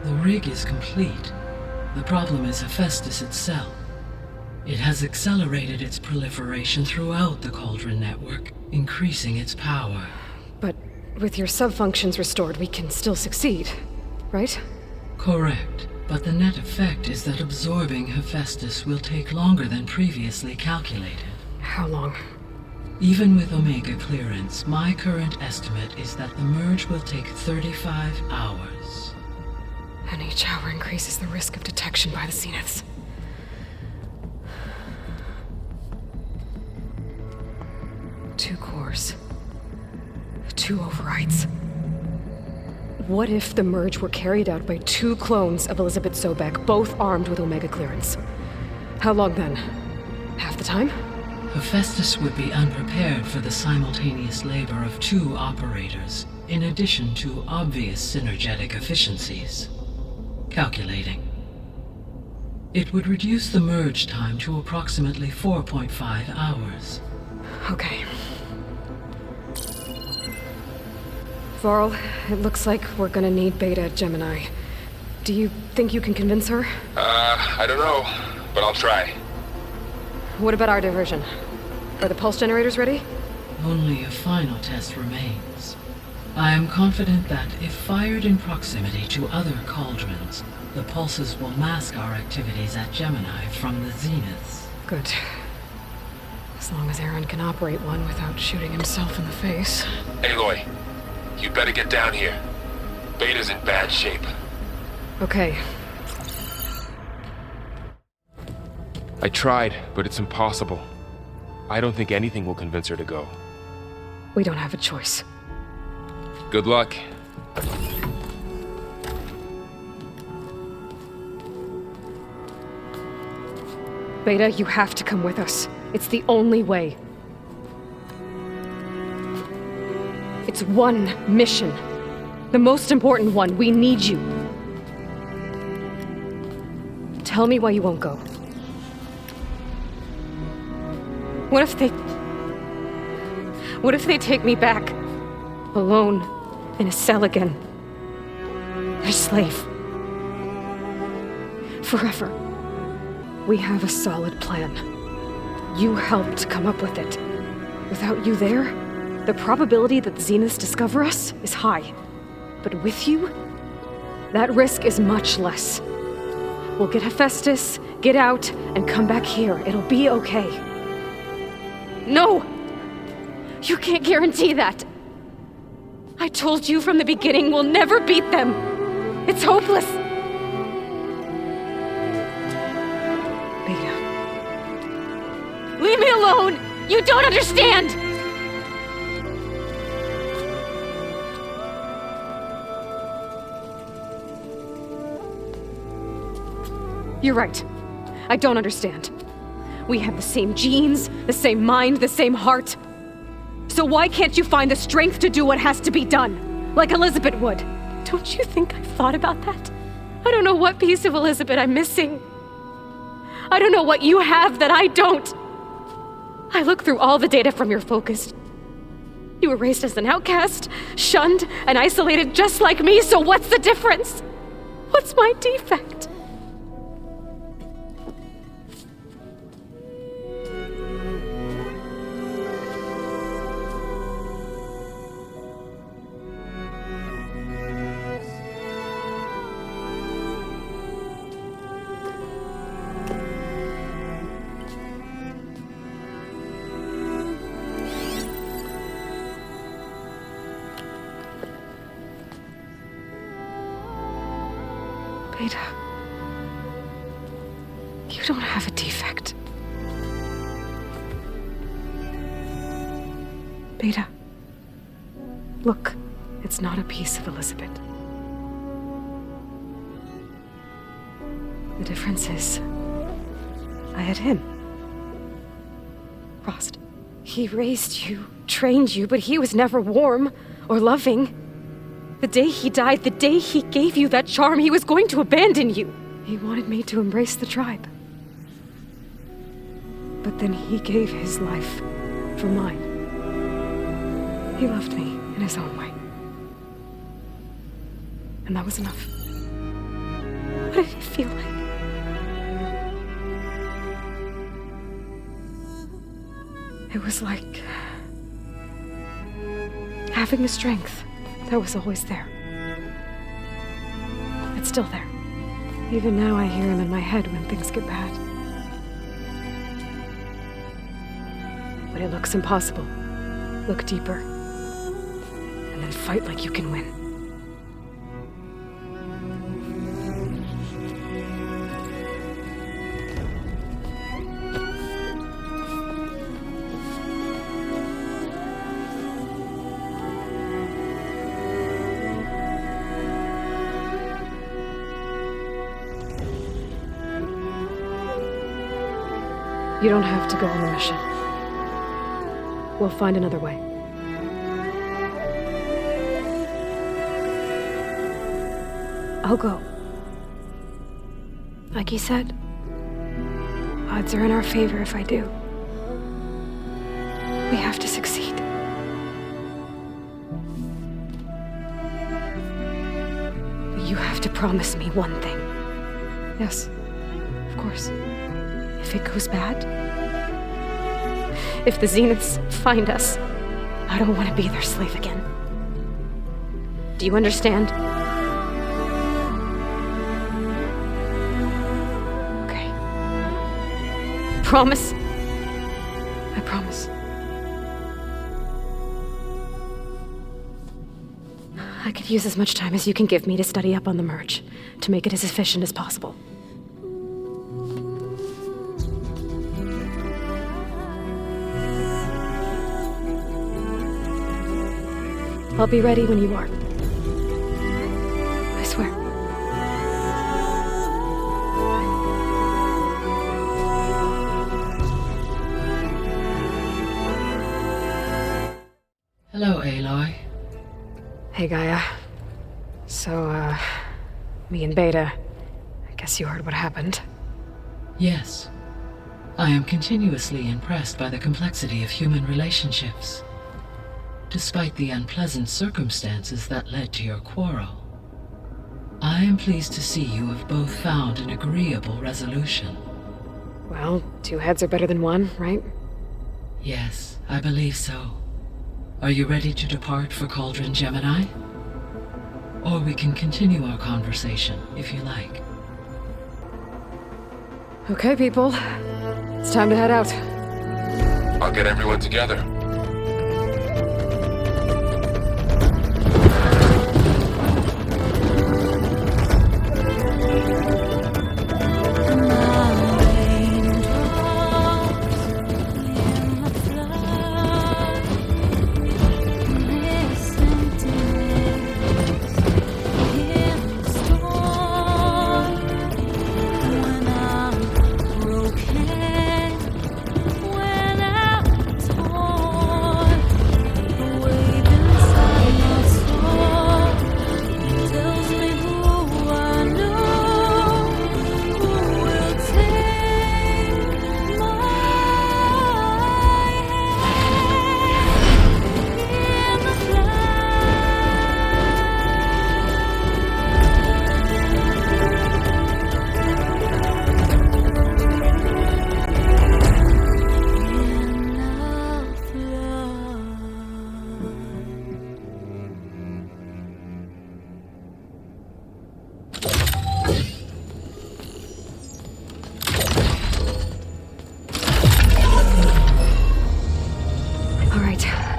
The rig is complete. The problem is Hephaestus itself. It has accelerated its proliferation throughout the Cauldron network, increasing its power. But with your sub-functions restored, we can still succeed, right? Correct. But the net effect is that absorbing Hephaestus will take longer than previously calculated. How long? Even with Omega clearance, my current estimate is that the merge will take 35 hours. And each hour increases the risk of detection by the Zeniths. Two cores. 2 overrides. What if the merge were carried out by 2 clones of Elizabeth Sobek, both armed with Omega clearance? How long then? Half the time? Hephaestus would be unprepared for the simultaneous labor of 2 operators, in addition to obvious synergetic efficiencies. Calculating. It would reduce the merge time to approximately 4.5 hours. Okay. Varl, it looks like we're gonna need Beta at Gemini. Do you think you can convince her? I don't know, but I'll try. What about our diversion? Are the pulse generators ready? Only a final test remains. I am confident that if fired in proximity to other cauldrons, the pulses will mask our activities at Gemini from the Zeniths. Good. As long as Aaron can operate one without shooting himself in the face. Aloy, you better get down here. Beta's in bad shape. Okay. I tried, but it's impossible. I don't think anything will convince her to go. We don't have a choice. Good luck. Beta, you have to come with us. It's the only way. It's one mission. The most important one. We need you. Tell me why you won't go. What if they take me back? Alone, in a cell again. A slave. Forever. We have a solid plan. You helped come up with it. Without you there, the probability that the Zeniths discover us is high. But with you, that risk is much less. We'll get Hephaestus, get out, and come back here. It'll be okay. No! You can't guarantee that. I told you from the beginning we'll never beat them. It's hopeless. Beta. Leave me alone! You don't understand! You're right. I don't understand. We have the same genes, the same mind, the same heart. So why can't you find the strength to do what has to be done? Like Elizabeth would. Don't you think I've thought about that? I don't know what piece of Elizabeth I'm missing. I don't know what you have that I don't. I look through all the data from your focus. You were raised as an outcast, shunned, and isolated just like me, so what's the difference? What's my defect? Beta, you don't have a defect. Beta, look, it's not a piece of Elizabeth. The difference is, I had him. Frost. He raised you, trained you, but he was never warm or loving. The day he died, the day he gave you that charm, he was going to abandon you. He wanted me to embrace the tribe. But then he gave his life for mine. He loved me in his own way. And that was enough. What did it feel like? It was like having a strength that was always there. It's still there. Even now I hear him in my head when things get bad. When it looks impossible, look deeper. And then fight like you can win. You don't have to go on the mission. We'll find another way. I'll go. Like he said, odds are in our favor if I do. We have to succeed. But you have to promise me one thing. Yes, of course. If it goes bad, if the Zeniths find us, I don't want to be their slave again. Do you understand? Okay. Promise? I promise. I could use as much time as you can give me to study up on the merge, to make it as efficient as possible. I'll be ready when you are. I swear. Hello, Aloy. Hey, Gaia. So, me and Beta, I guess you heard what happened. Yes. I am continuously impressed by the complexity of human relationships. Despite the unpleasant circumstances that led to your quarrel, I am pleased to see you have both found an agreeable resolution. Well, 2 heads are better than 1, right? Yes, I believe so. Are you ready to depart for Cauldron Gemini? Or we can continue our conversation, if you like. Okay, people. It's time to head out. I'll get everyone together.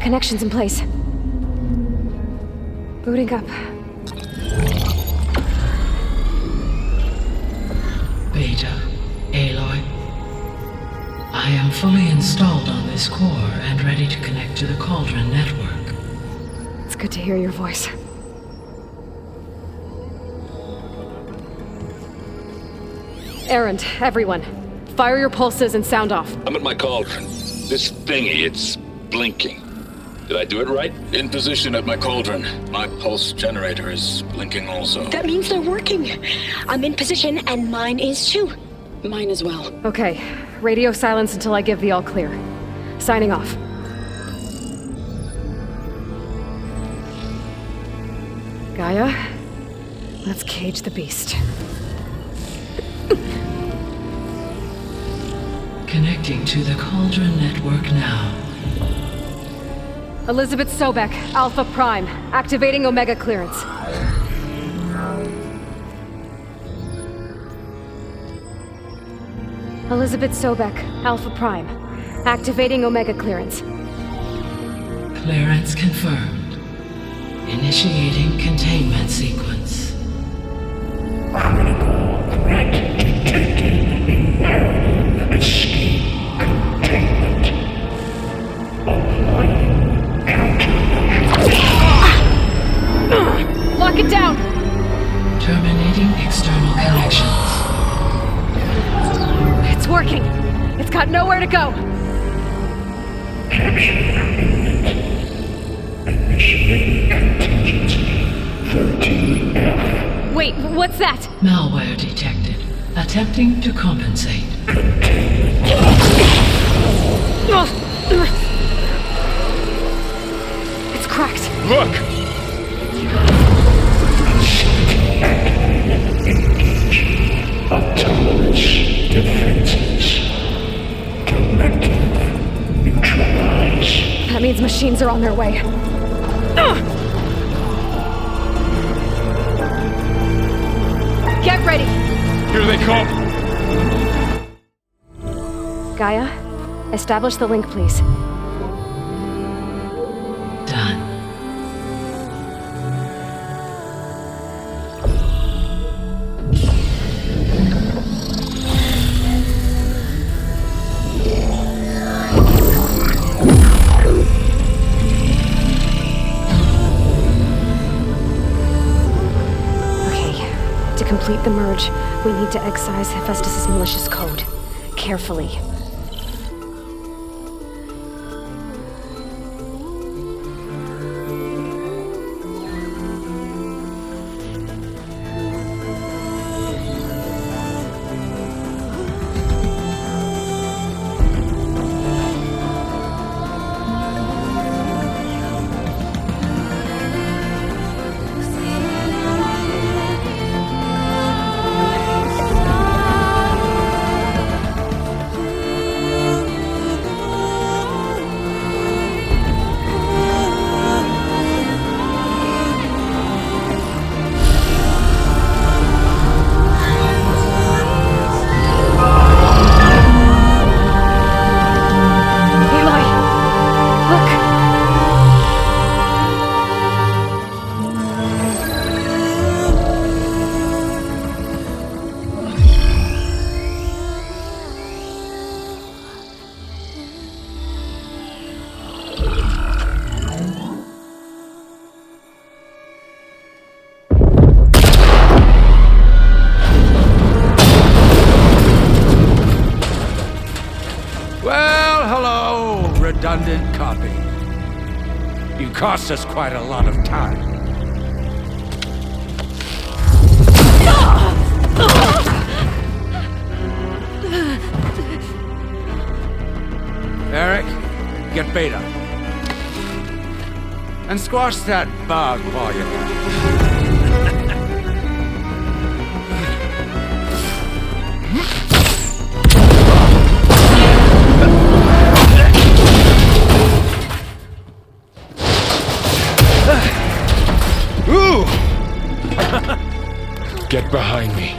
Connections in place. Booting up. Beta, Aloy. I am fully installed on this core and ready to connect to the Cauldron network. It's good to hear your voice. Erend, everyone. Fire your pulses and sound off. I'm at my cauldron. This thingy, it's blinking. Did I do it right? In position at my cauldron. My pulse generator is blinking also. That means they're working. I'm in position, and mine is too. Mine as well. Okay. Radio silence until I give the all clear. Signing off. Gaia, let's cage the beast. Connecting to the Cauldron network now. Elizabeth Sobek, Alpha Prime, activating Omega clearance. Elizabeth Sobek, Alpha Prime, activating Omega clearance. Clearance confirmed. Initiating containment sequence. Critical threat detected. Escape containment. Applying Lock it down! Terminating external connections. It's working! It's got nowhere to go! Capture imminent. Initiating contingency 13F. Wait, what's that? Malware detected. Attempting to compensate. It's cracked. Look! Engage. Autonomous defenses. Directive. Neutralize. That means machines are on their way. Get ready! Here they come! Gaia, establish the link, please. Done. complete the merge, we need to excise Hephaestus' malicious code. Carefully. Redundant copy. You cost us quite a lot of time. Eric, get Beta. And squash that bug while you're at it. Ooh! Get behind me.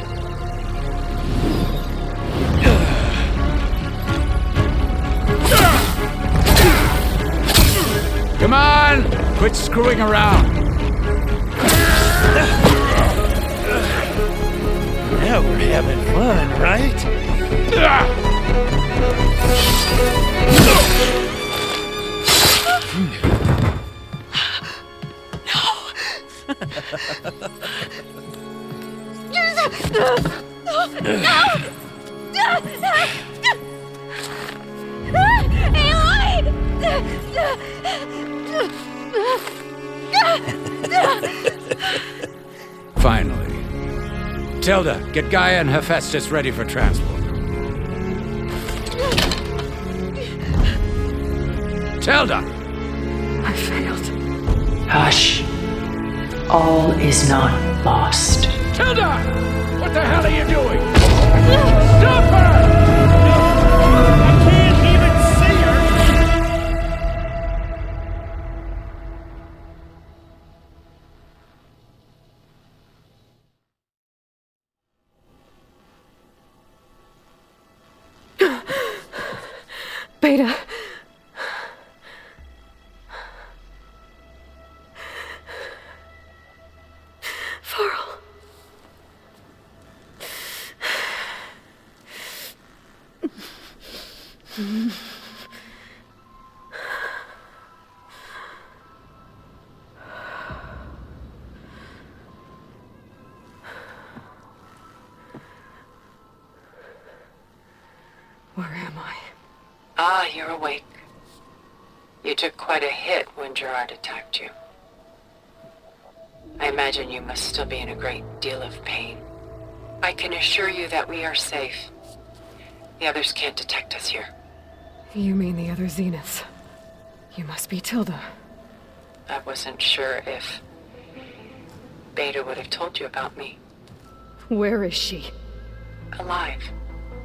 Come on! Quit screwing around. Now we're having fun, right? Finally. Tilda, get Gaia and Hephaestus ready for transport. Tilda! I failed. Hush. All is not lost. Tilda! What the hell are you doing? Stop her! I can't even see her! Beta. Varl. Where am I? Ah, you're awake. You took quite a hit when Gerard attacked you. I imagine you must still be in a great deal of pain. I can assure you that we are safe. The others can't detect us here. You mean the other Zeniths? You must be Tilda. I wasn't sure if Beta would have told you about me. Where is she? Alive.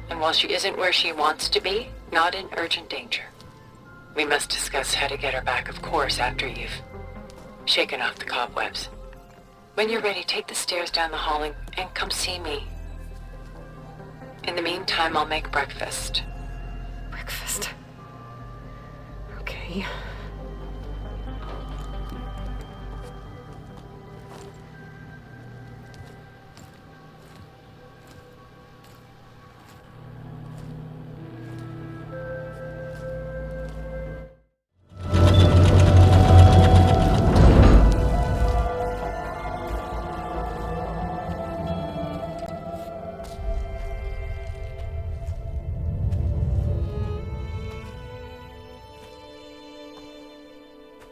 And while she isn't where she wants to be, not in urgent danger. We must discuss how to get her back, of course, after you've shaken off the cobwebs. When you're ready, take the stairs down the hall and come see me. In the meantime, I'll make breakfast. Breakfast. Okay.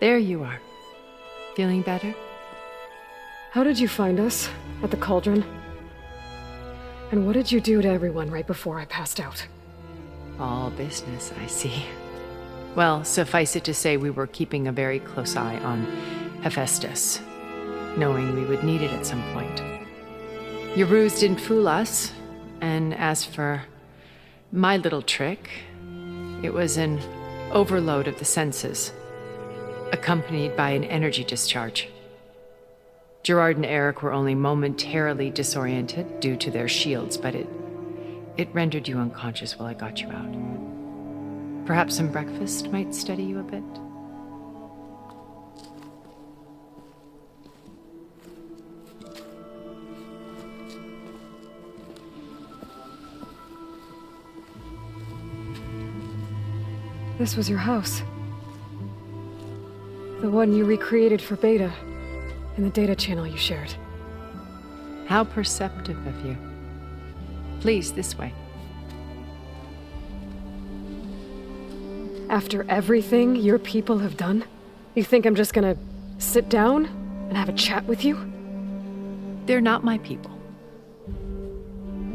There you are. Feeling better? How did you find us? At the cauldron? And what did you do to everyone right before I passed out? All business, I see. Well, suffice it to say we were keeping a very close eye on Hephaestus, knowing we would need it at some point. Your ruse didn't fool us, and as for my little trick, it was an overload of the senses, accompanied by an energy discharge. Gerard and Eric were only momentarily disoriented due to their shields, but it rendered you unconscious while I got you out. Perhaps some breakfast might steady you a bit? This was your house. The one you recreated for Beta, in the data channel you shared. How perceptive of you. Please, this way. After everything your people have done, you think I'm just gonna sit down and have a chat with you? They're not my people.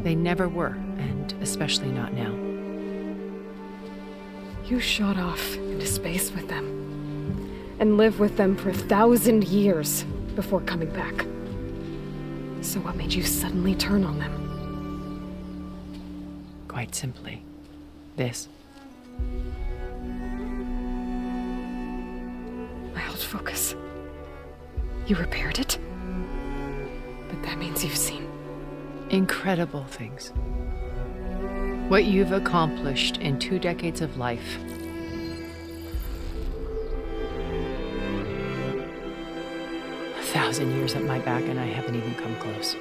They never were, and especially not now. You shot off into space with them, and lived with them for 1,000 years before coming back. So what made you suddenly turn on them? Quite simply, this. My old focus. You repaired it? But that means you've seen incredible things. What you've accomplished in 2 decades of life. A 1,000 years at my back, and I haven't even come close.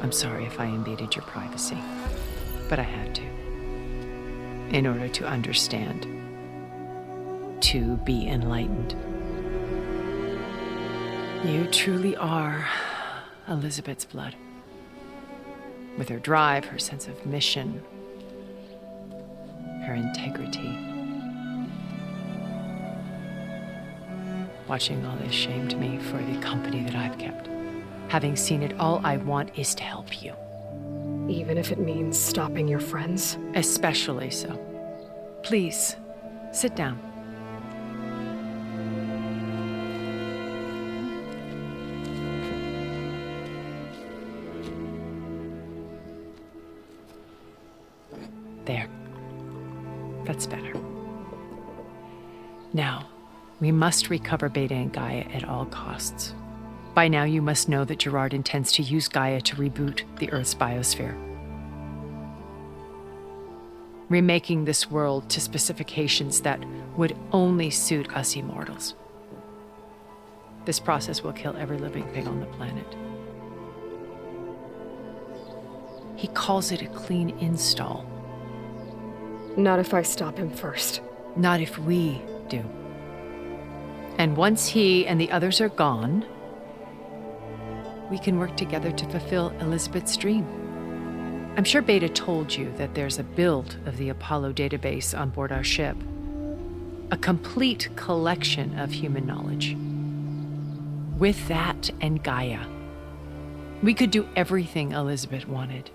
I'm sorry if I invaded your privacy, but I had to. In order to understand. To be enlightened. You truly are Elizabeth's blood. With her drive, her sense of mission, her integrity. Watching all this shamed me for the company that I've kept. Having seen it, all I want is to help you. Even if it means stopping your friends? Especially so. Please, sit down. There. That's better. Now, we must recover Beta and Gaia at all costs. By now, you must know that Gerard intends to use Gaia to reboot the Earth's biosphere. Remaking this world to specifications that would only suit us immortals. This process will kill every living thing on the planet. He calls it a clean install. Not if I stop him first. Not if we do. And once he and the others are gone, we can work together to fulfill Elizabeth's dream. I'm sure Beta told you that there's a build of the Apollo database on board our ship. A complete collection of human knowledge. With that and Gaia, we could do everything Elizabeth wanted.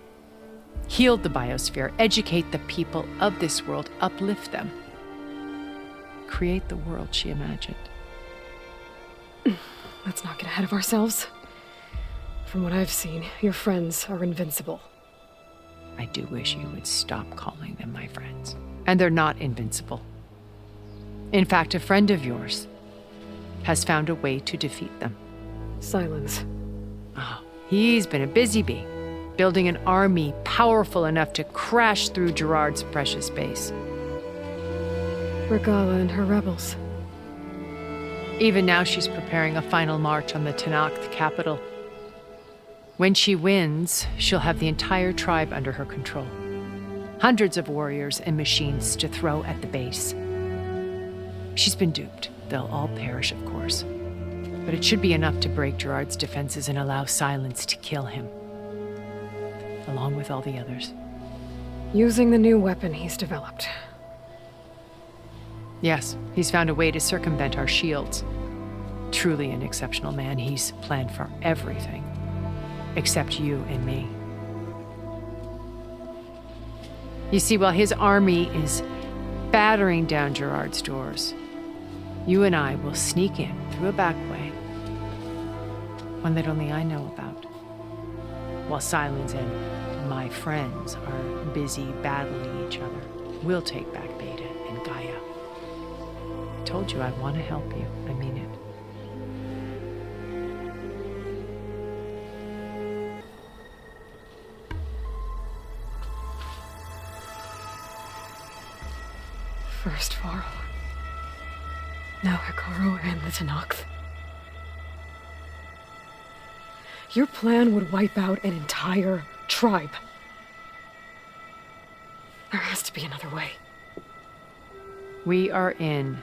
Heal the biosphere, educate the people of this world, uplift them. Create the world she imagined. Let's not get ahead of ourselves. From what I've seen, your friends are invincible. I do wish you would stop calling them my friends. And they're not invincible. In fact, a friend of yours has found a way to defeat them. Silence. Oh, he's been a busy bee, building an army powerful enough to crash through Gerard's precious base. Regala and her rebels. Even now she's preparing a final march on the Tenakth capital. When she wins, she'll have the entire tribe under her control. Hundreds of warriors and machines to throw at the base. She's been duped. They'll all perish, of course. But it should be enough to break Gerard's defenses and allow Silence to kill him. Along with all the others. Using the new weapon he's developed. Yes, he's found a way to circumvent our shields. Truly an exceptional man. He's planned for everything. Except you and me. You see, while his army is battering down Gerard's doors, you and I will sneak in through a back way, one that only I know about, while Silence and my friends are busy battling each other. We'll take back Beta and Gaia. I told you I want to help you. I mean it. First Varl. Now Hekarro and the Tenakth. Your plan would wipe out an entire tribe. There has to be another way. We are in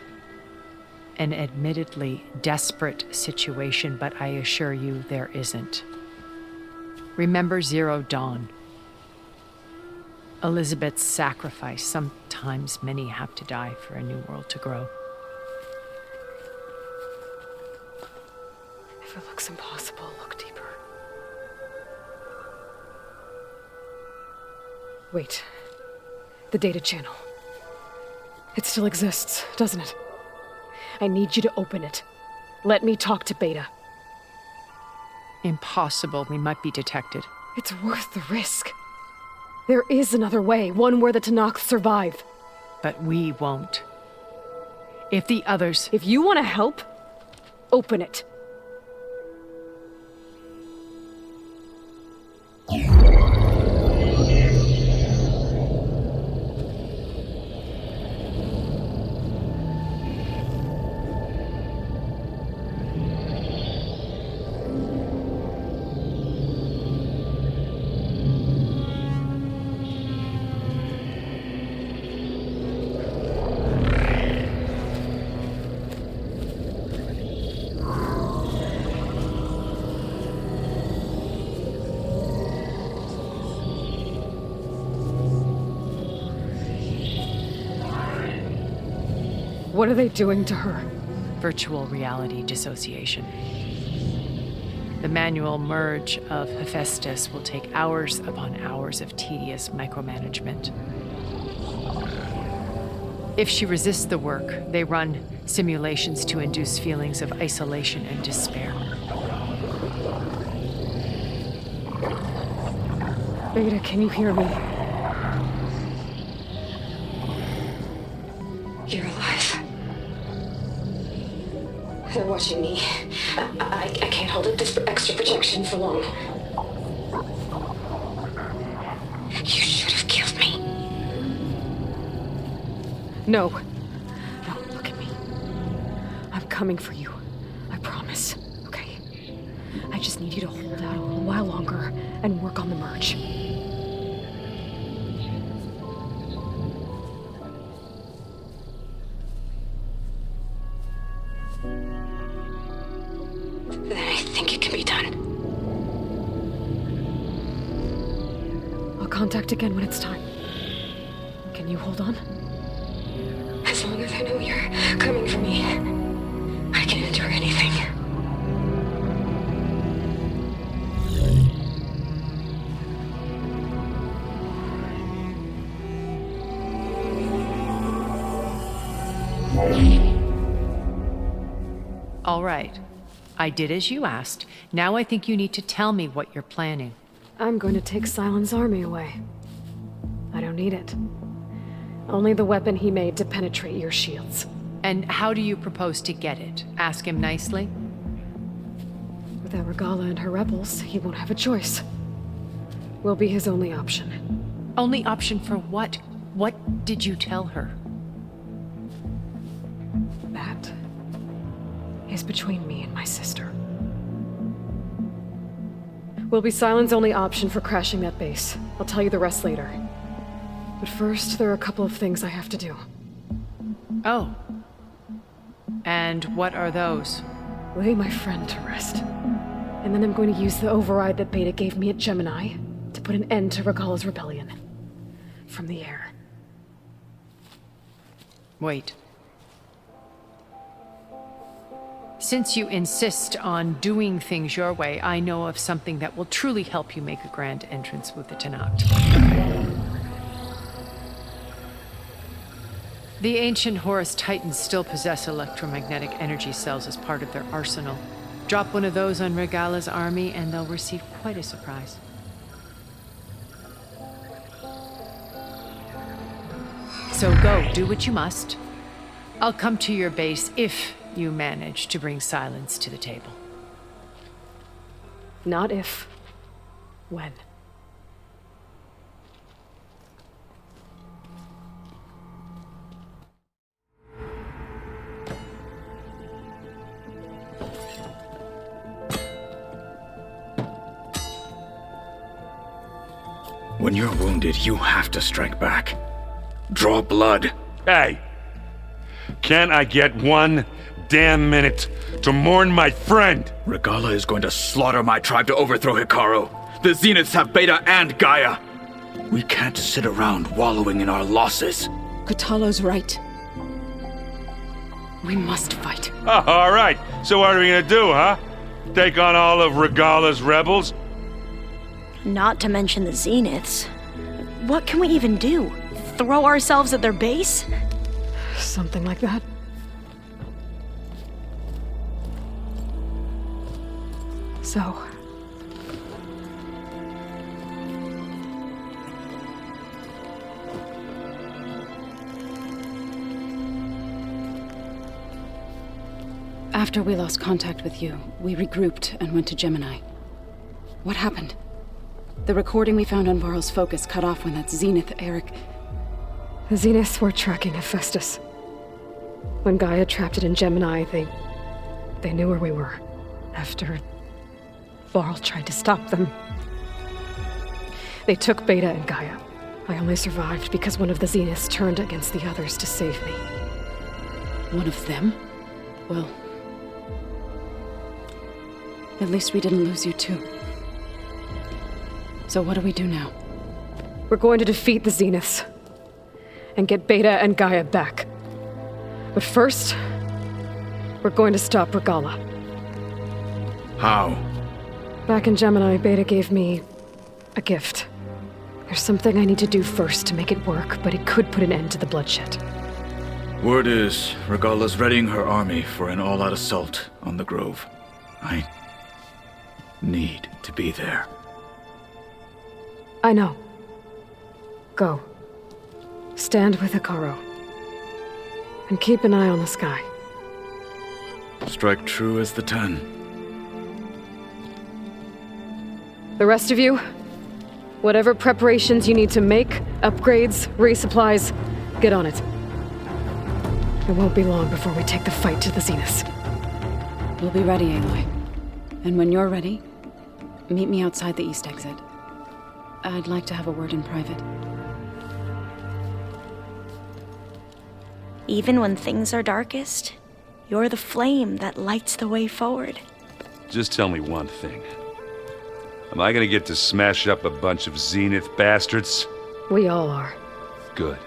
an admittedly desperate situation, but I assure you there isn't. Remember Zero Dawn. Elizabeth's sacrifice. Sometimes many have to die for a new world to grow. If it looks impossible, look deeper. Wait. The data channel. It still exists, doesn't it? I need you to open it. Let me talk to Beta. Impossible. We might be detected. It's worth the risk. There is another way, one where the Tenakth survive. But we won't. If the others... If you want to help, open it. What are they doing to her? Virtual reality dissociation. The manual merge of Hephaestus will take hours upon hours of tedious micromanagement. If she resists the work, they run simulations to induce feelings of isolation and despair. Beta, can you hear me? You're alive. They're watching me. I can't hold up this extra protection for long. You should have killed me. No. No, look at me. I'm coming for you. I promise. Okay? I just need you to hold out a little while longer and work on the merge. Then I think it can be done. I'll contact again when it's time. Can you hold on? As long as I know you're coming for me, I can endure anything. All right. I did as you asked. Now I think you need to tell me what you're planning. I'm going to take Silent's army away. I don't need it. Only the weapon he made to penetrate your shields. And how do you propose to get it? Ask him nicely? Without Regala and her rebels, he won't have a choice. We'll be his only option. Only option for what? What did you tell her? That is between me and my sister. Will be Silent's only option for crashing that base. I'll tell you the rest later. But first, there are a couple of things I have to do. Oh. And what are those? Lay my friend to rest. And then I'm going to use the override that Beta gave me at Gemini to put an end to Regala's rebellion. from the air. Wait. Since you insist on doing things your way, I know of something that will truly help you make a grand entrance with the Tenakth. The ancient Horus Titans still possess electromagnetic energy cells as part of their arsenal. Drop one of those on Regala's army and they'll receive quite a surprise. So go, do what you must. I'll come to your base if you manage to bring silence to the table. Not if. When. When you're wounded, you have to strike back. Draw blood. Hey! Can't I get one damn minute to mourn my friend? Regala is going to slaughter my tribe to overthrow Hikaru. The Zeniths have Beta and Gaia. We can't sit around wallowing in our losses. Kotallo's right. We must fight. Oh, all right. So what are we gonna do, huh? Take on all of Regala's rebels? Not to mention the Zeniths. What can we even do? Throw ourselves at their base? Something like that. So... After we lost contact with you, we regrouped and went to Gemini. What happened? The recording we found on Varl's focus cut off when that Zenith, Eric... The Zeniths were tracking Hephaestus. When Gaia trapped it in Gemini, they knew where we were. After Varl tried to stop them. They took Beta and Gaia. I only survived because one of the Zeniths turned against the others to save me. One of them? Well... at least we didn't lose you too. So what do we do now? We're going to defeat the Zeniths. And get Beta and Gaia back. But first, we're going to stop Regala. How? Back in Gemini, Beta gave me a gift. There's something I need to do first to make it work, but it could put an end to the bloodshed. Word is, Regala's readying her army for an all-out assault on the Grove. I need to be there. I know. Go. Stand with Hikaru. And keep an eye on the sky. Strike true as the 10. The rest of you, whatever preparations you need to make, upgrades, resupplies, get on it. It won't be long before we take the fight to the Zeniths. We'll be ready, Aloy. And when you're ready, meet me outside the east exit. I'd like to have a word in private. Even when things are darkest, you're the flame that lights the way forward. Just tell me one thing. Am I gonna get to smash up a bunch of Zenith bastards? We all are. Good.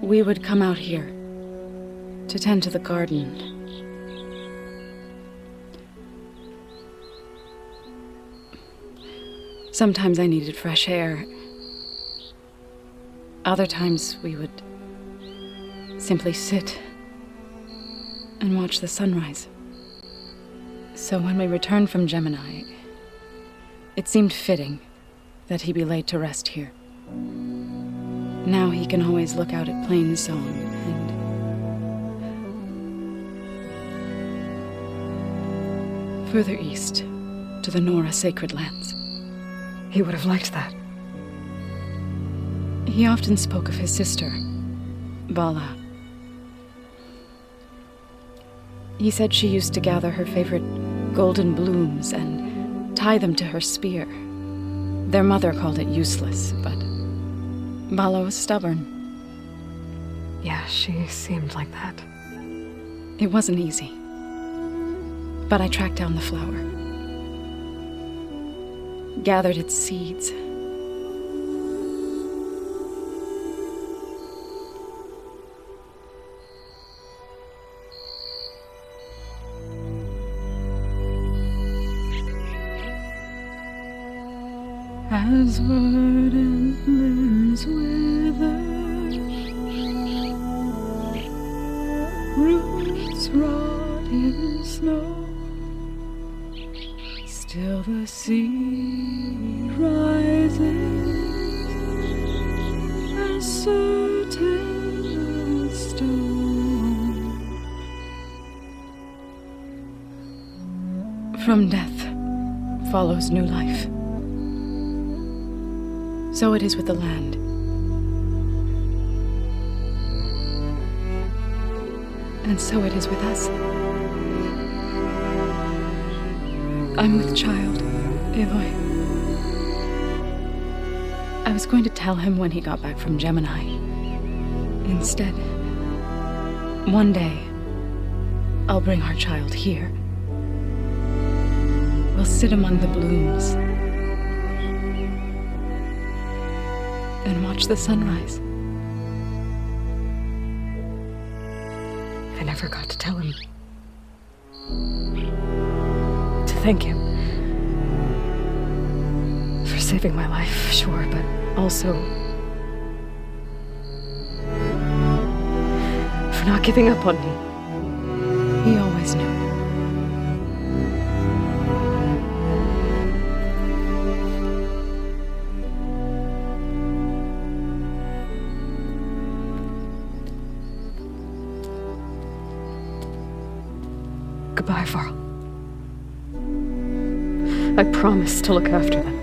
We would come out here to tend to the garden. Sometimes I needed fresh air. Other times we would simply sit and watch the sunrise. So when we returned from Gemini, it seemed fitting that he be laid to rest here. Now he can always look out at Plain Song and... further east, to the Nora Sacred Lands. He would have liked that. He often spoke of his sister, Vala. He said she used to gather her favorite golden blooms and tie them to her spear. Their mother called it useless, but Vala was stubborn. Yeah, she seemed like that. It wasn't easy. But I tracked down the flower. Gathered its seeds. As verdant limbs wither, roots rot in snow, still the seed rises, as certain as stone. From death follows new life. So it is with the land. And so it is with us. I'm with child, Aloy. I was going to tell him when he got back from Gemini. Instead, one day, I'll bring our child here. We'll sit among the blooms and watch the sunrise. I never got to tell him. To thank him. For saving my life, sure, but also for not giving up on me. He always knew. Goodbye, Varl. I promise to look after them.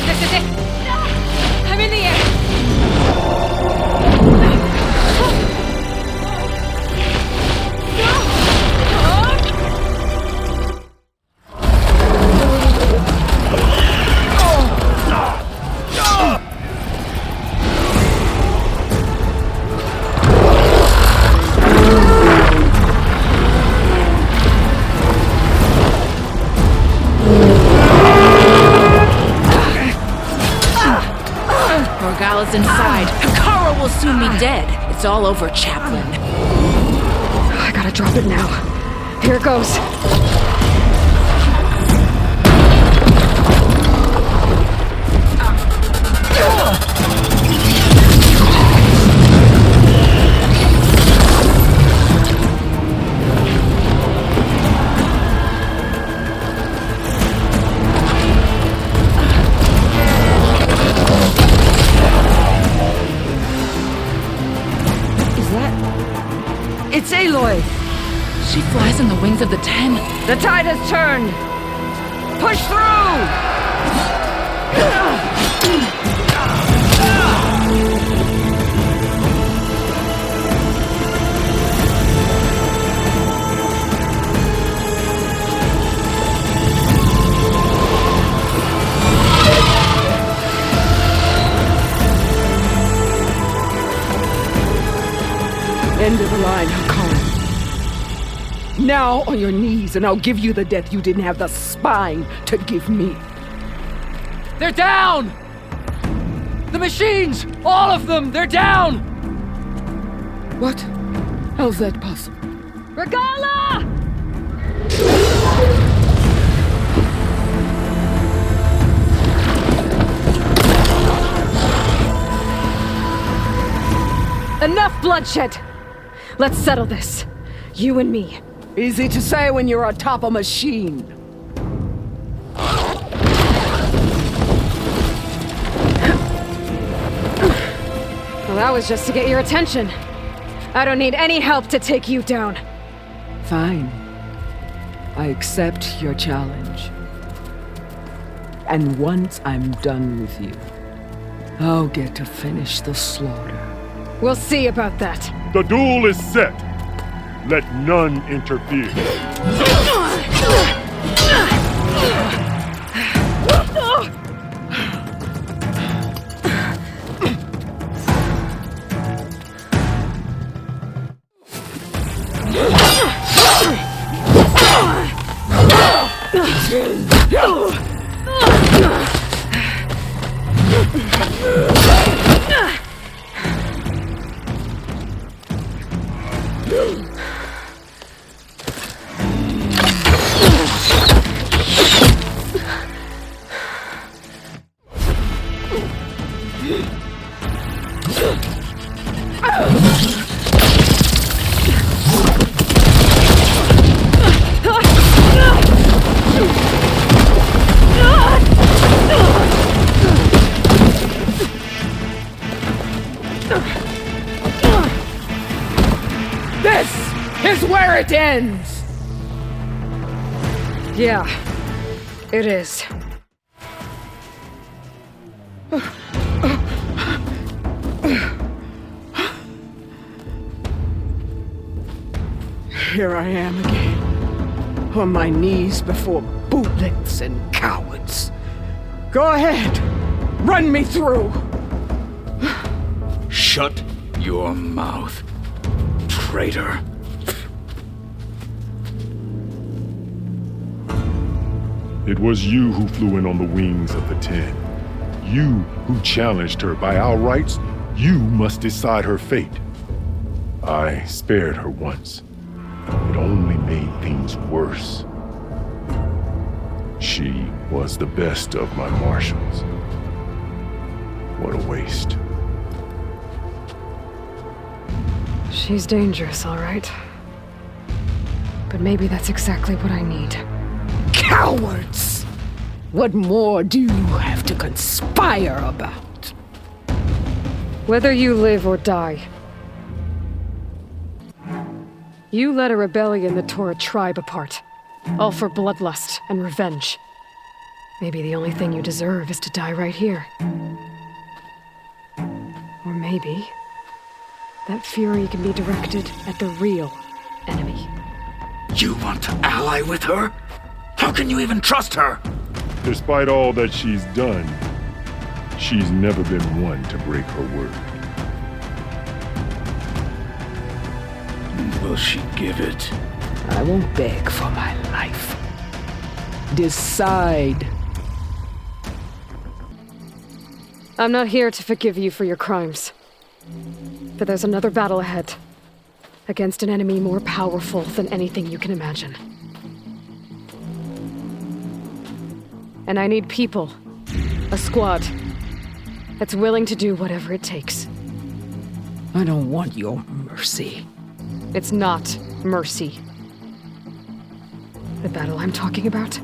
This is it! I'm in the air! Morgala's inside. Hekara will soon be dead. It's all over, Chaplain. I gotta drop it now. Here it goes. It's Aloy! She flies on the wings of the Ten. The tide has turned! Push through! End of the line, Hekara. Now on your knees, and I'll give you the death you didn't have the spine to give me. They're down! The machines! All of them! They're down! What? How's that possible? Regala! Enough bloodshed! Let's settle this. You and me. Easy to say when you're atop a machine. Well, that was just to get your attention. I don't need any help to take you down. Fine. I accept your challenge. And once I'm done with you, I'll get to finish the slaughter. We'll see about that. The duel is set. Let none interfere. This is where it ends! Yeah, it is. Here I am again, on my knees before bootlicks and cowards. Go ahead, run me through. Shut your mouth, traitor. It was you who flew in on the wings of the Ten. You who challenged her by our rights. You must decide her fate. I spared her once. It only made things worse. She was the best of my marshals. What a waste. She's dangerous, all right. But maybe that's exactly what I need. Cowards! What more do you have to conspire about? Whether you live or die, you led a rebellion that tore a tribe apart, all for bloodlust and revenge. Maybe the only thing you deserve is to die right here. Or maybe that fury can be directed at the real enemy. You want to ally with her? How can you even trust her? Despite all that she's done, she's never been one to break her word. Will she give it? I won't beg for my life. Decide. I'm not here to forgive you for your crimes. But there's another battle ahead. Against an enemy more powerful than anything you can imagine. And I need people. A squad. That's willing to do whatever it takes. I don't want your mercy. It's not mercy. The battle I'm talking about,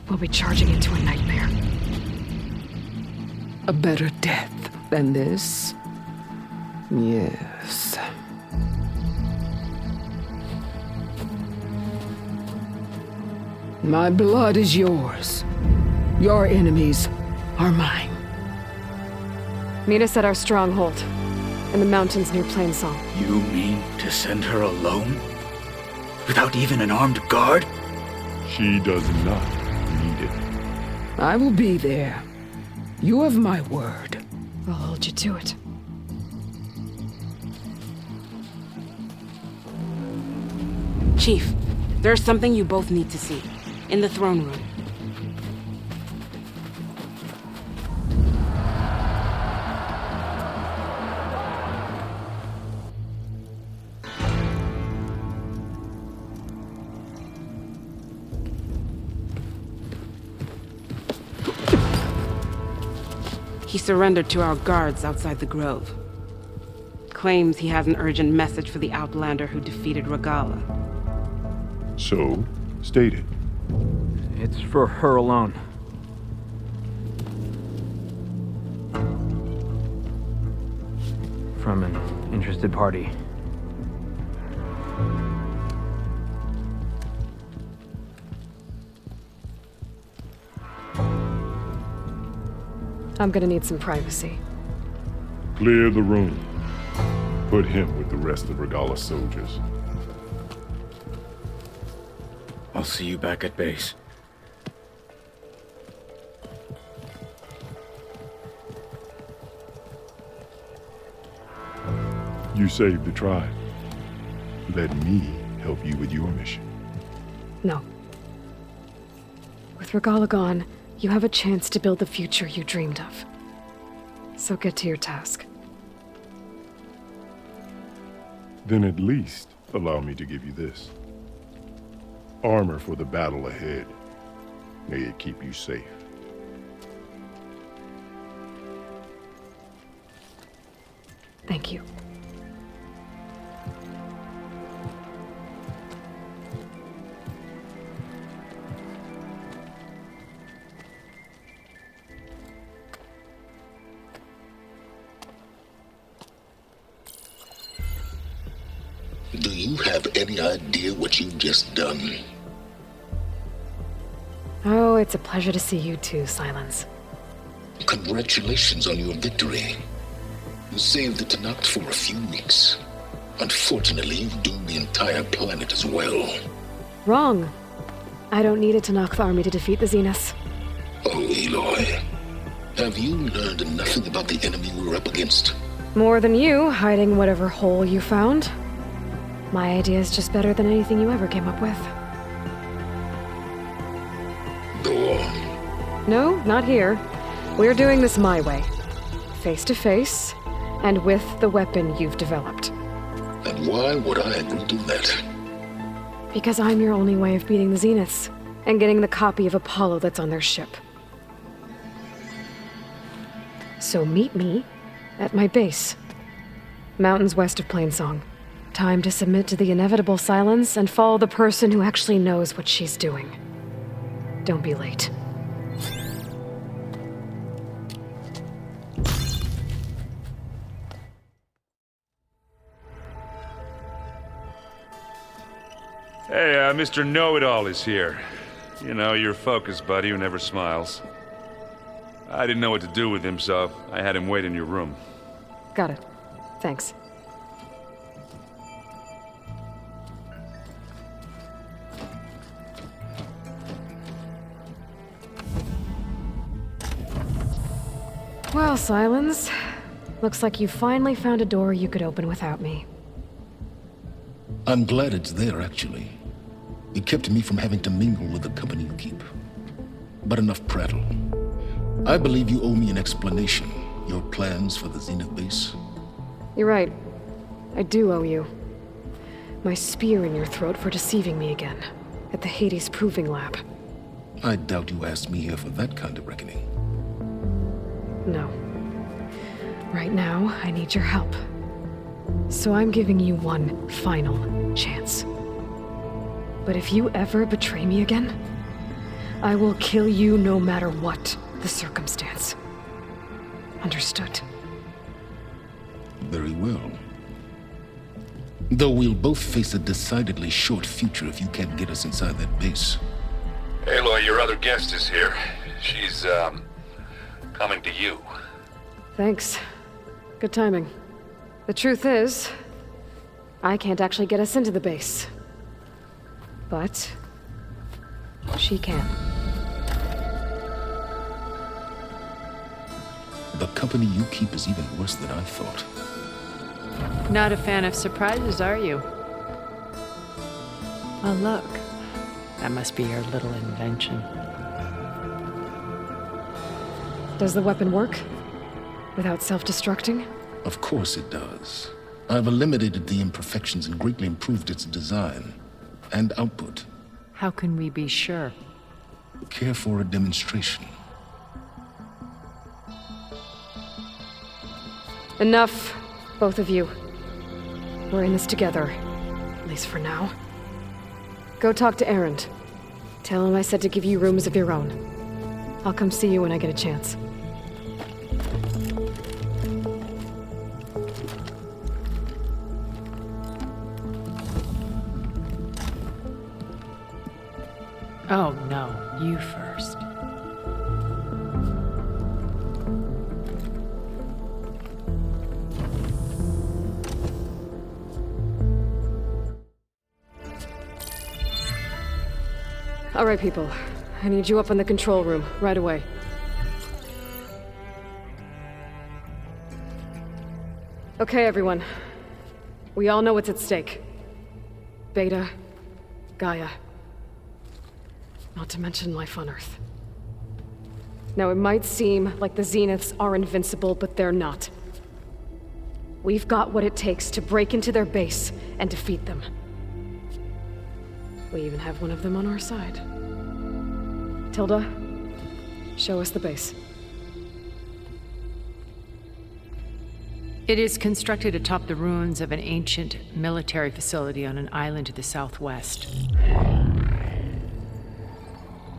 we'll be charging into a nightmare. A better death than this? Yes. My blood is yours. Your enemies are mine. Meet us at our stronghold, in the mountains near Plainsong. You mean to send her alone? Without even an armed guard? She does not need it. I will be there. You have my word. I'll hold you to it. Chief, there's something you both need to see. In the throne room. He surrendered to our guards outside the grove. Claims he has an urgent message for the Outlander who defeated Regalla. So, state it. It's for her alone. From an interested party. I'm gonna need some privacy. Clear the room. Put him with the rest of Regalla's soldiers. I'll see you back at base. You saved the tribe. Let me help you with your mission. No. With Regalla gone, you have a chance to build the future you dreamed of. So get to your task. Then at least allow me to give you this. Armor for the battle ahead. May it keep you safe. Thank you. Do you have any idea what you've just done? Oh, it's a pleasure to see you too, Silence. Congratulations on your victory. You saved the Tenakth for a few weeks. Unfortunately, you've doomed the entire planet as well. Wrong. I don't need a Tenakth army to defeat the Zeniths. Oh, Aloy. Have you learned nothing about the enemy we're up against? More than you, hiding whatever hole you found. My idea is just better than anything you ever came up with. Go on. No, not here. We're doing this my way. Face to face, and with the weapon you've developed. And why would I agree to that? Because I'm your only way of beating the Zeniths, and getting the copy of Apollo that's on their ship. So meet me at my base. Mountains west of Plainsong. Time to submit to the inevitable silence and follow the person who actually knows what she's doing. Don't be late. Hey, Mr. Know-It-All is here. You know, your focus buddy who never smiles. I didn't know what to do with him, so I had him wait in your room. Got it. Thanks. Well, Silence. Looks like you finally found a door you could open without me. I'm glad it's there, actually. It kept me from having to mingle with the company you keep. But enough prattle. I believe you owe me an explanation. Your plans for the Zenith base. You're right. I do owe you. My spear in your throat for deceiving me again. At the Hades Proving Lab. I doubt you asked me here for that kind of reckoning. No. Right now, I need your help. So I'm giving you one final chance. But if you ever betray me again, I will kill you no matter what the circumstance. Understood? Very well. Though we'll both face a decidedly short future if you can't get us inside that base. Aloy, your other guest is here. She's, coming to you. Thanks. Good timing. The truth is, I can't actually get us into the base. But she can. The company you keep is even worse than I thought. Not a fan of surprises, are you? Oh, look. That must be your little invention. Does the weapon work? Without self-destructing? Of course it does. I've eliminated the imperfections and greatly improved its design and output. How can we be sure? Care for a demonstration? Enough, both of you. We're in this together, at least for now. Go talk to Erend. Tell him I said to give you rooms of your own. I'll come see you when I get a chance. Oh, no. You first. All right, people. I need you up in the control room, right away. Okay, everyone. We all know what's at stake. Beta, Gaia. Not to mention life on Earth. Now, it might seem like the Zeniths are invincible, but they're not. We've got what it takes to break into their base and defeat them. We even have one of them on our side. Tilda, show us the base. It is constructed atop the ruins of an ancient military facility on an island to the southwest.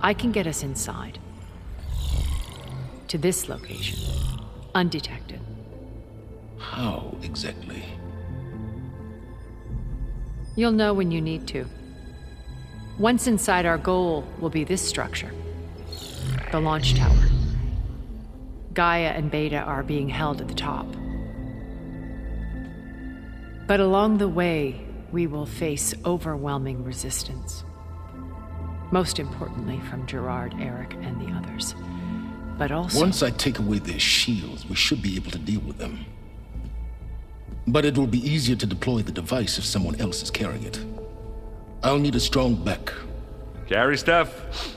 I can get us inside. To this location, undetected. How exactly? You'll know when you need to. Once inside, our goal will be this structure. The launch tower. Gaia and Beta are being held at the top. But along the way, we will face overwhelming resistance. Most importantly from Gerard, Eric, and the others. But also... Once I take away their shields, we should be able to deal with them. But it will be easier to deploy the device if someone else is carrying it. I'll need a strong back. Carry stuff?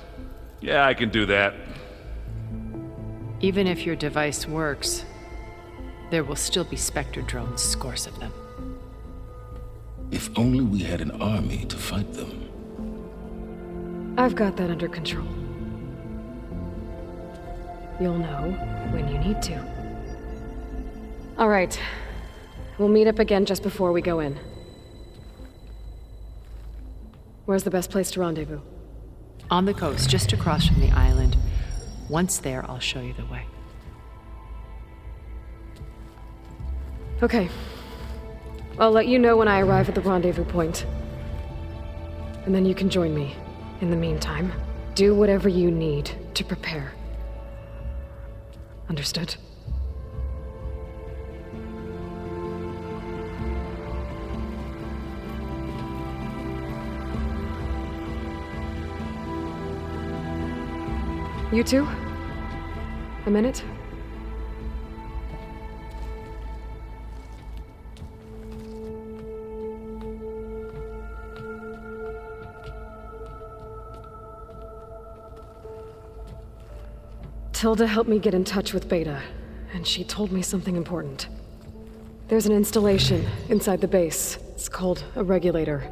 Yeah, I can do that. Even if your device works, there will still be Spectre drones, scores of them. If only we had an army to fight them. I've got that under control. You'll know when you need to. All right. We'll meet up again just before we go in. Where's the best place to rendezvous? On the coast, just across from the island. Once there, I'll show you the way. Okay. I'll let you know when I arrive at the rendezvous point. And then you can join me. In the meantime, do whatever you need to prepare. Understood? You two? A minute? Tilda helped me get in touch with Beta, and she told me something important. There's an installation inside the base. It's called a regulator.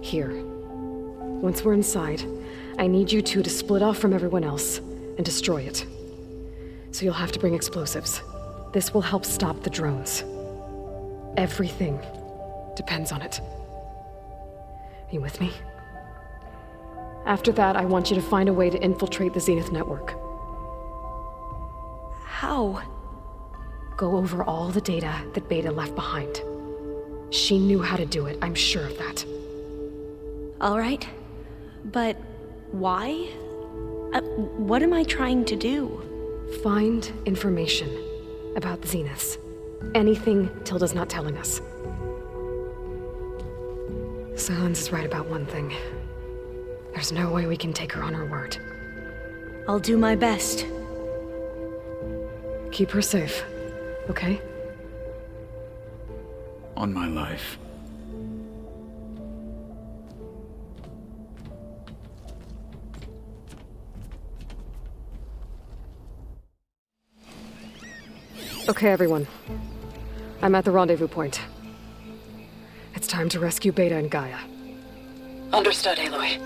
Here. Once we're inside, I need you two to split off from everyone else and destroy it. So you'll have to bring explosives. This will help stop the drones. Everything depends on it. Are you with me? After that, I want you to find a way to infiltrate the Zenith network. How? Go over all the data that Beta left behind. She knew how to do it, I'm sure of that. All right. But why? What am I trying to do? Find information about the Zeniths. Anything Tilda's not telling us. Silence is right about one thing. There's no way we can take her on her word. I'll do my best. Keep her safe, okay? On my life. Okay, everyone. I'm at the rendezvous point. It's time to rescue Beta and Gaia. Understood, Aloy.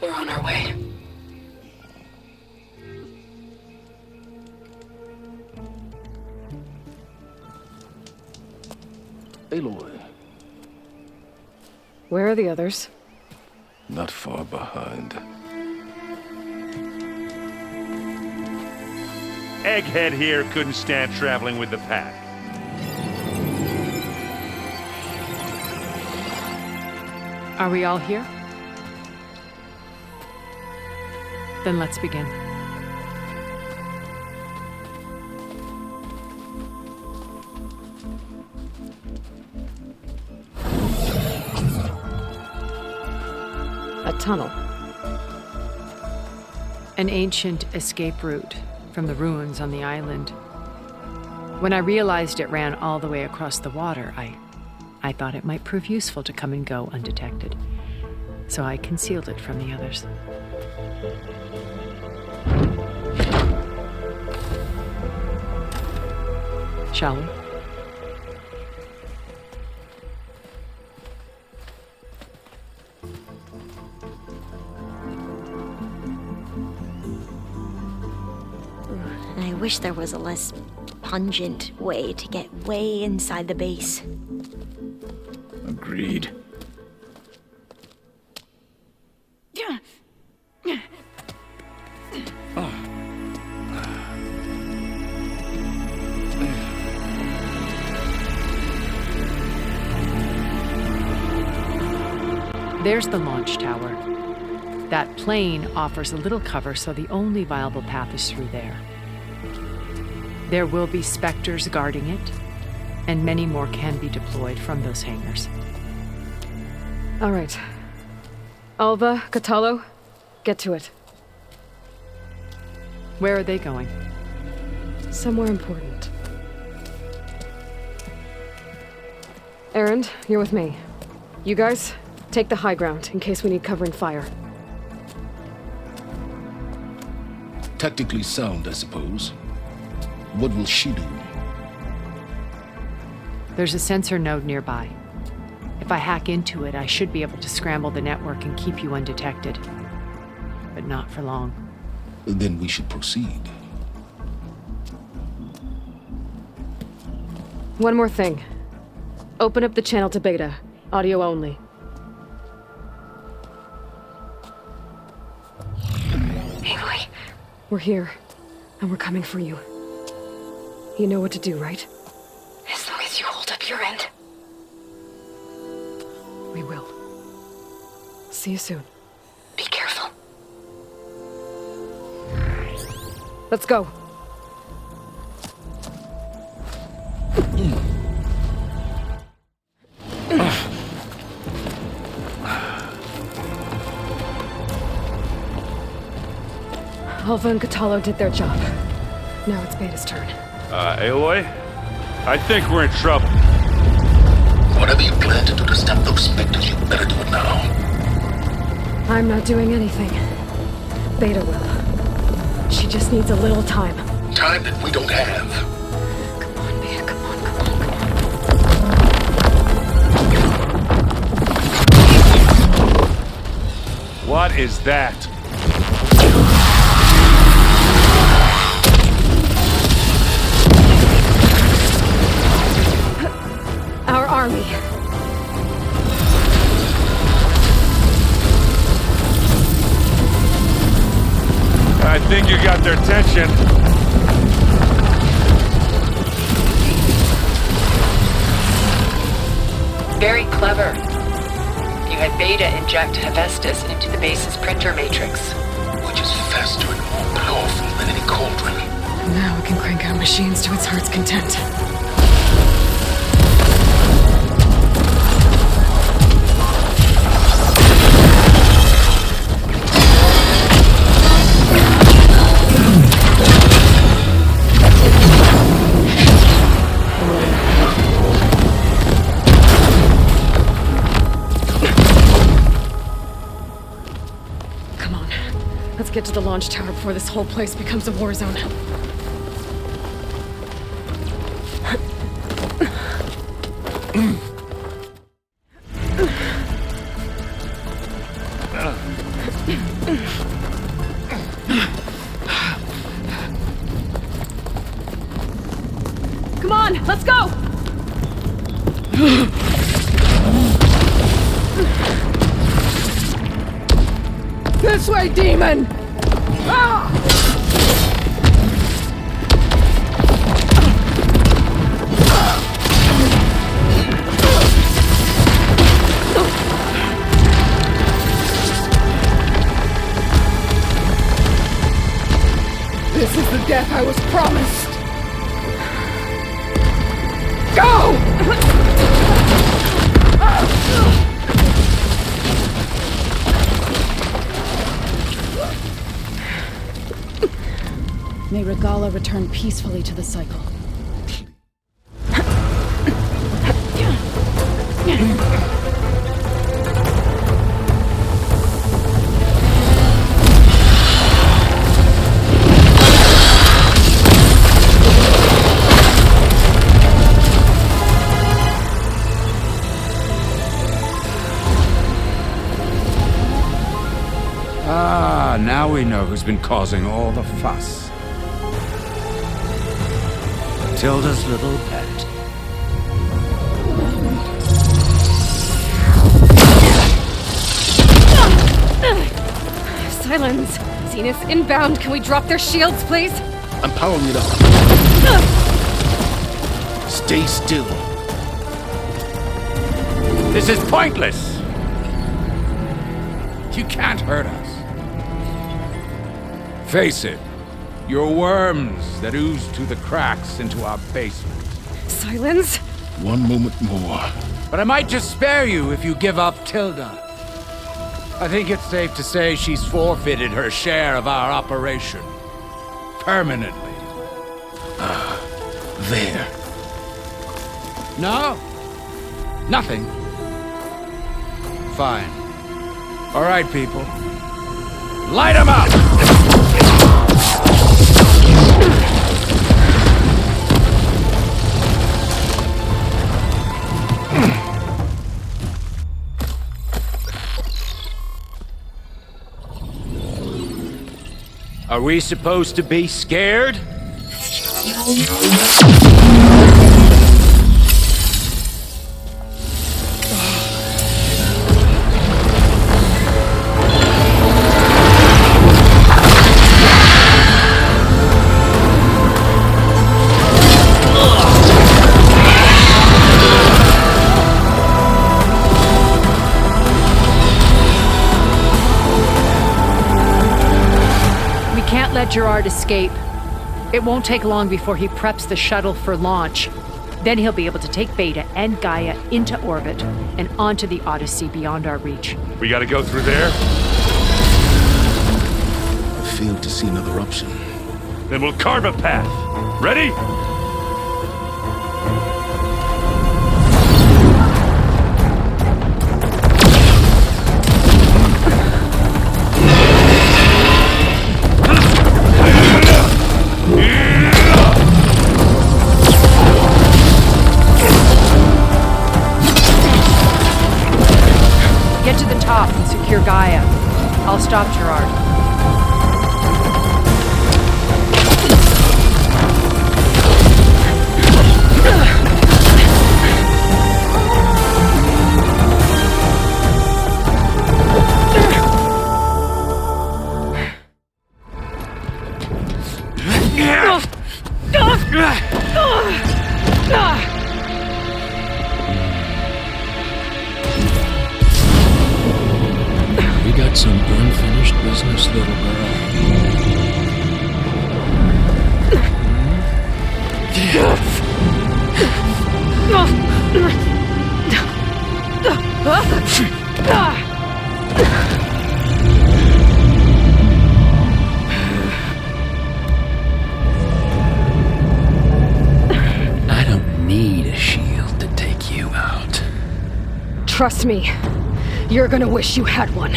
We're on our way. Aloy. Where are the others? Not far behind. Egghead here couldn't stand traveling with the pack. Are we all here? Then let's begin. that tunnel? An ancient escape route from the ruins on the island. When I realized it ran all the way across the water, I thought it might prove useful to come and go undetected. So I concealed it from the others. Shall we? I wish there was a less pungent way to get way inside the base. Agreed. There's the launch tower. That plane offers a little cover, so the only viable path is through there. There will be Spectres guarding it, and many more can be deployed from those hangars. All right. Alva, Kotallo, get to it. Where are they going? Somewhere important. Erend, you're with me. You guys, take the high ground in case we need covering fire. Tactically sound, I suppose. What will she do? There's a sensor node nearby. If I hack into it, I should be able to scramble the network and keep you undetected. But not for long. Then we should proceed. One more thing. Open up the channel to Beta. Audio only. Aloy. We're here, and we're coming for you. You know what to do, right? As long as you hold up your end. We will. See you soon. Be careful. Let's go. Alva and Kotallo did their job. Now it's Beta's turn. Aloy? I think we're in trouble. Whatever you plan to do to stop those Spectres, you better do it now. I'm not doing anything. Beta will. She just needs a little time. Time that we don't have. Come on, Beta, come on, come on. What is that? Our army. I think you got their attention. Very clever. You had Beta inject Hephaestus into the base's printer matrix. Which is faster and more powerful than any cauldron. Now we can crank out machines to its heart's content. Let's get to the launch tower before this whole place becomes a war zone. Come on, let's go! This way, demon! Ah! This is the death I was promised! Go! Regalla return peacefully to the cycle. Now we know who's been causing all the fuss. Tilda's little pet. Silence! Zenith inbound. Can we drop their shields, please? I'm powering it up. Stay still. This is pointless! You can't hurt us. Face it, you're worms that ooze through the cracks into our basement. Silence? One moment more. But I might just spare you if you give up Tilda. I think it's safe to say she's forfeited her share of our operation. Permanently. There. No? Nothing? Fine. All right, people. Light 'em up! Are we supposed to be scared? Let Gerard escape. It won't take long before he preps the shuttle for launch. Then he'll be able to take Beta and Gaia into orbit and onto the Odyssey beyond our reach. We gotta go through there? I fail to see another option. Then we'll carve a path. Ready? Get to the top and secure Gaia. I'll stop Gerard. We got some unfinished business, little girl. I don't need a shield to take you out. Trust me, you're gonna wish you had one.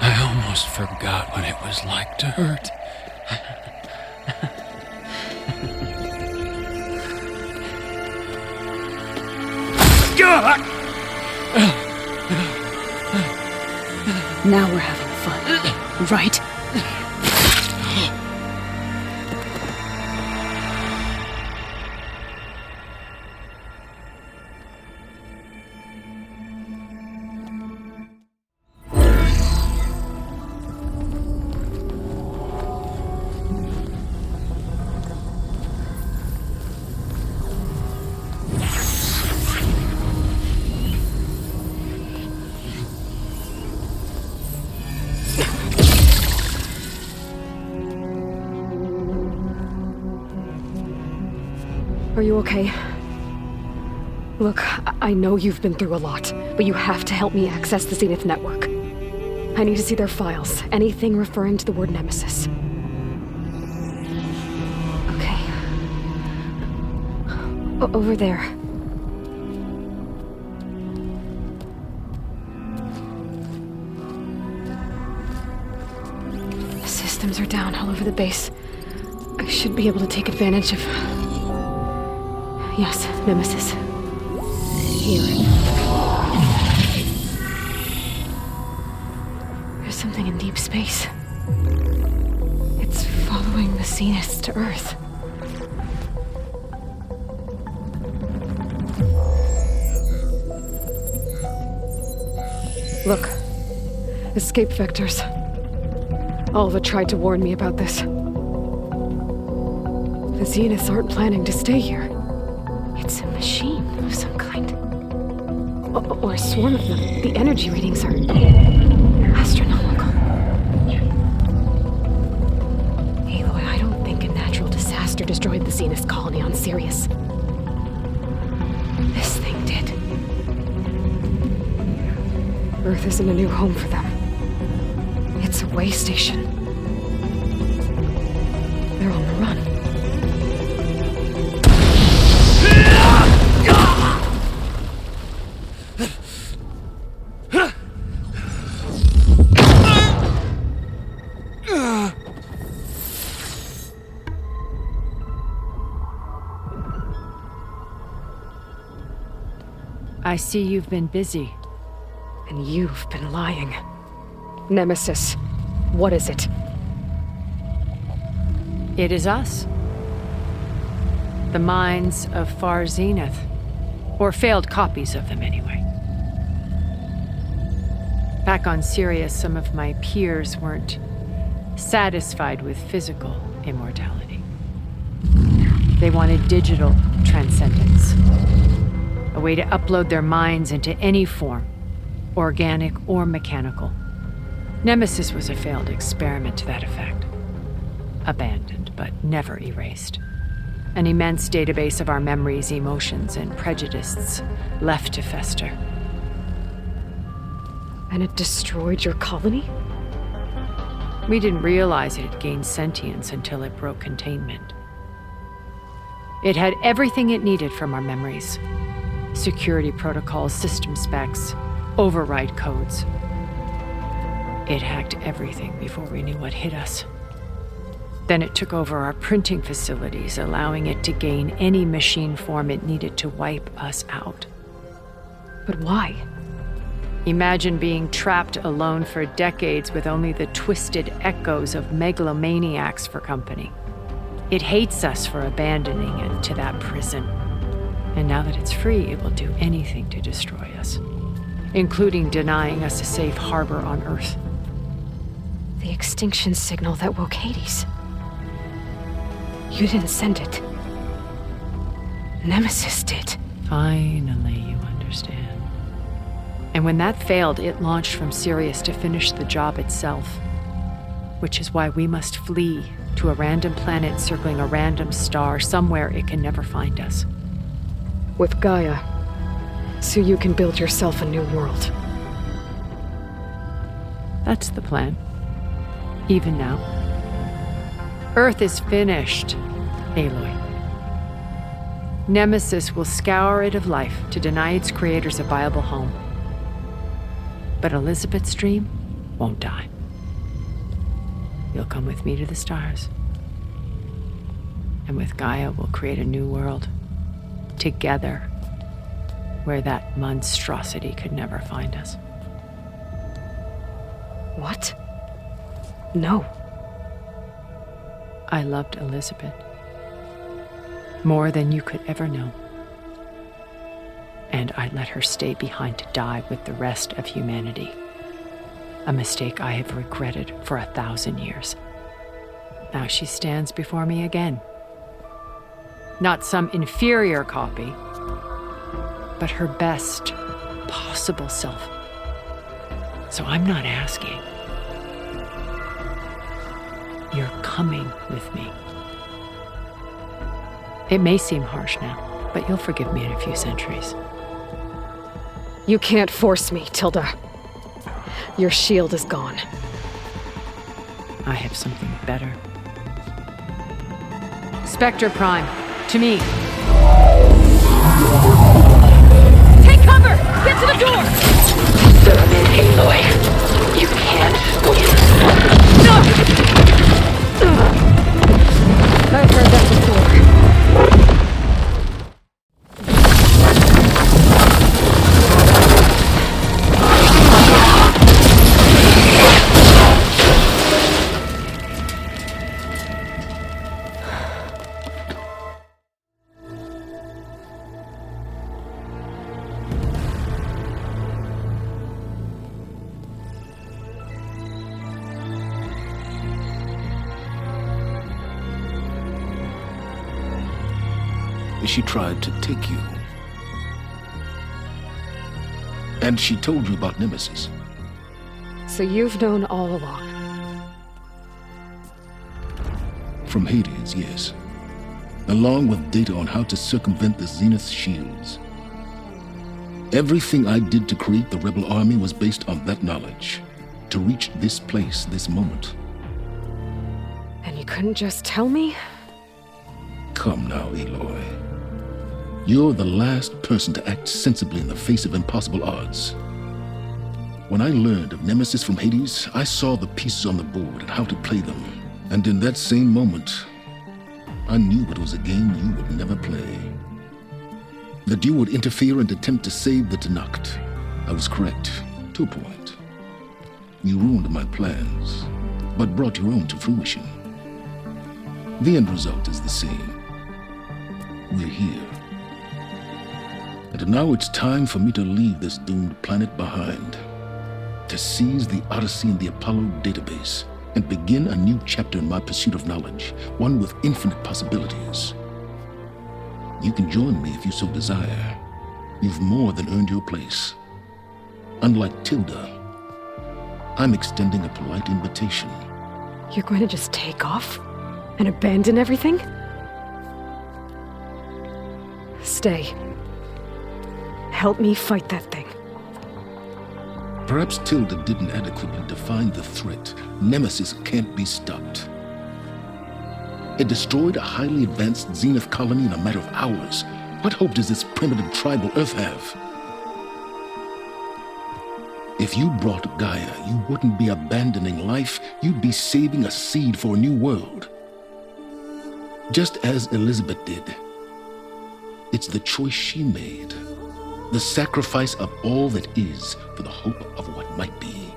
I almost forgot what it was like to hurt. Now we're having fun, right? Are you okay? Look, I know you've been through a lot, but you have to help me access the Zenith network. I need to see their files. Anything referring to the word Nemesis. Okay. Over there. The systems are down all over the base. I should be able to take advantage of... Yes, Nemesis. Here. There's something in deep space. It's following the Zeniths to Earth. Look. Escape vectors. Alva tried to warn me about this. The Zeniths aren't planning to stay here. It's a machine of some kind. Or a swarm of them. The energy readings are astronomical. Aloy, I don't think a natural disaster destroyed the Zenith colony on Sirius. This thing did. Earth isn't a new home for them. It's a way station. They're on the run. I see you've been busy. And you've been lying. Nemesis, what is it? It is us. The minds of Far Zenith. Or failed copies of them, anyway. Back on Sirius, some of my peers weren't satisfied with physical immortality. They wanted digital transcendence. A way to upload their minds into any form, organic or mechanical. Nemesis was a failed experiment to that effect. Abandoned, but never erased. An immense database of our memories, emotions, and prejudices left to fester. And it destroyed your colony? We didn't realize it had gained sentience until it broke containment. It had everything it needed from our memories. Security protocols, system specs, override codes. It hacked everything before we knew what hit us. Then it took over our printing facilities, allowing it to gain any machine form it needed to wipe us out. But why? Imagine being trapped alone for decades with only the twisted echoes of megalomaniacs for company. It hates us for abandoning it to that prison. And now that it's free, it will do anything to destroy us, including denying us a safe harbor on Earth. The extinction signal that woke Hades. You didn't send it. Nemesis did. Finally, you understand. And when that failed, it launched from Sirius to finish the job itself. Which is why we must flee to a random planet circling a random star somewhere it can never find us. With Gaia, so you can build yourself a new world. That's the plan. Even now. Earth is finished, Aloy. Nemesis will scour it of life to deny its creators a viable home. But Elizabeth's dream won't die. You'll come with me to the stars. And with Gaia, we'll create a new world. Together, where that monstrosity could never find us. What? No. I loved Elizabeth. More than you could ever know. And I let her stay behind to die with the rest of humanity. A mistake I have regretted for 1,000 years. Now she stands before me again. Not some inferior copy, but her best possible self. So I'm not asking. You're coming with me. It may seem harsh now, but you'll forgive me in a few centuries. You can't force me, Tilda. Your shield is gone. I have something better. Spectre Prime, to me. Take cover! Get to the door! Submit, Aloy. You can't win. I've heard that before. She tried to take you. And she told you about Nemesis. So you've known all along. From Hades, yes. Along with data on how to circumvent the Zenith shields. Everything I did to create the Rebel Army was based on that knowledge. To reach this place, this moment. And you couldn't just tell me? Come now, Aloy. You're the last person to act sensibly in the face of impossible odds. When I learned of Nemesis from Hades, I saw the pieces on the board and how to play them. And in that same moment, I knew it was a game you would never play. That you would interfere and attempt to save the Tenakth. I was correct, to a point. You ruined my plans, but brought your own to fruition. The end result is the same. We're here. And now it's time for me to leave this doomed planet behind. To seize the Odyssey and the Apollo database and begin a new chapter in my pursuit of knowledge, one with infinite possibilities. You can join me if you so desire. You've more than earned your place. Unlike Tilda, I'm extending a polite invitation. You're going to just take off? And abandon everything? Stay. Help me fight that thing. Perhaps Tilda didn't adequately define the threat. Nemesis can't be stopped. It destroyed a highly advanced Zenith colony in a matter of hours. What hope does this primitive tribal Earth have? If you brought Gaia, you wouldn't be abandoning life, you'd be saving a seed for a new world. Just as Elizabeth did. It's the choice she made. The sacrifice of all that is for the hope of what might be.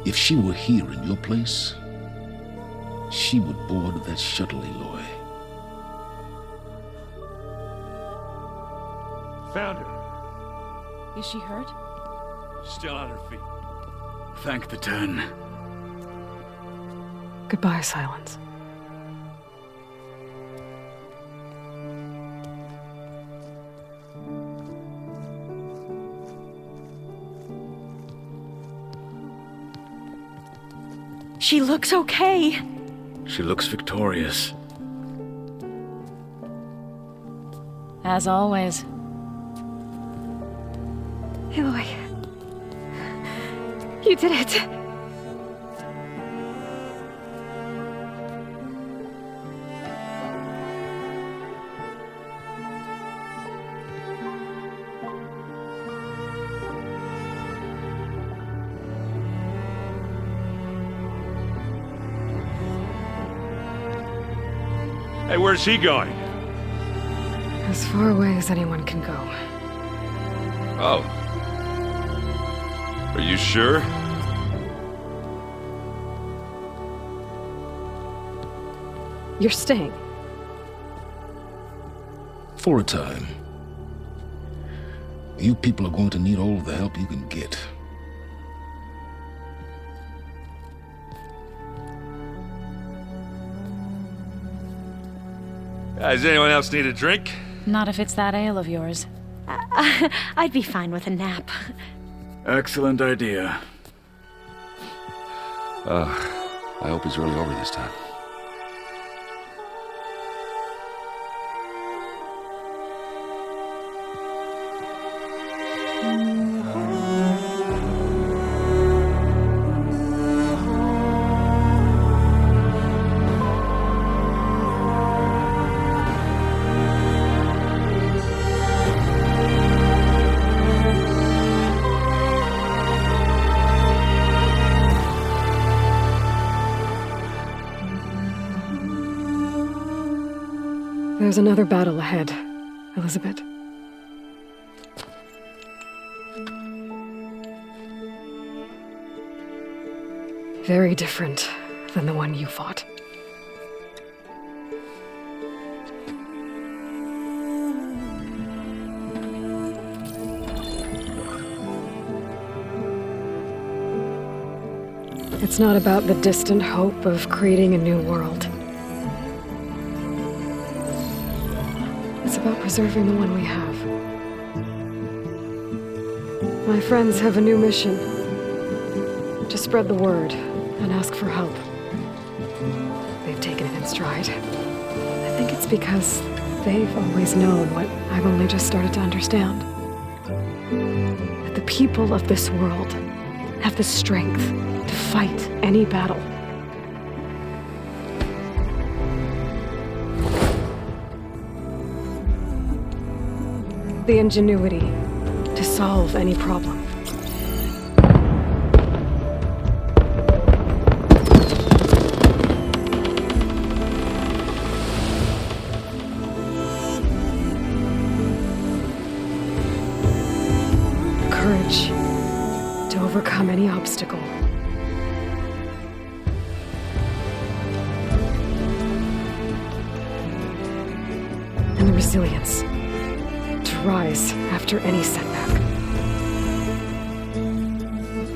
If she were here in your place, she would board that shuttle, Aloy. Found her. Is she hurt? Still on her feet. Thank the Ten. Goodbye, Silence. She looks okay. She looks victorious. As always. Aloy. You did it. Hey, where's she going? As far away as anyone can go. Oh. Are you sure? You're staying. For a time. You people are going to need all of the help you can get. Does anyone else need a drink? Not if it's that ale of yours. I'd be fine with a nap. Excellent idea. I hope it's really over this time. There's another battle ahead, Elizabeth. Very different than the one you fought. It's not about the distant hope of creating a new world. It's about preserving the one we have. My friends have a new mission. To spread the word and ask for help. They've taken it in stride. I think it's because they've always known what I've only just started to understand. That the people of this world have the strength to fight any battle. The ingenuity to solve any problem. Courage to overcome any obstacle. And the resilience to rise after any setback.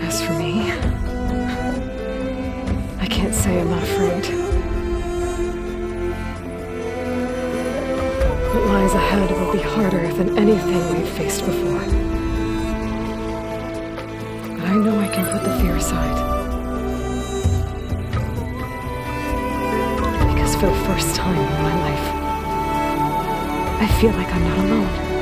As for me, I can't say I'm not afraid. What lies ahead will be harder than anything we've faced before. But I know I can put the fear aside. Because for the first time in my life, I feel like I'm not alone.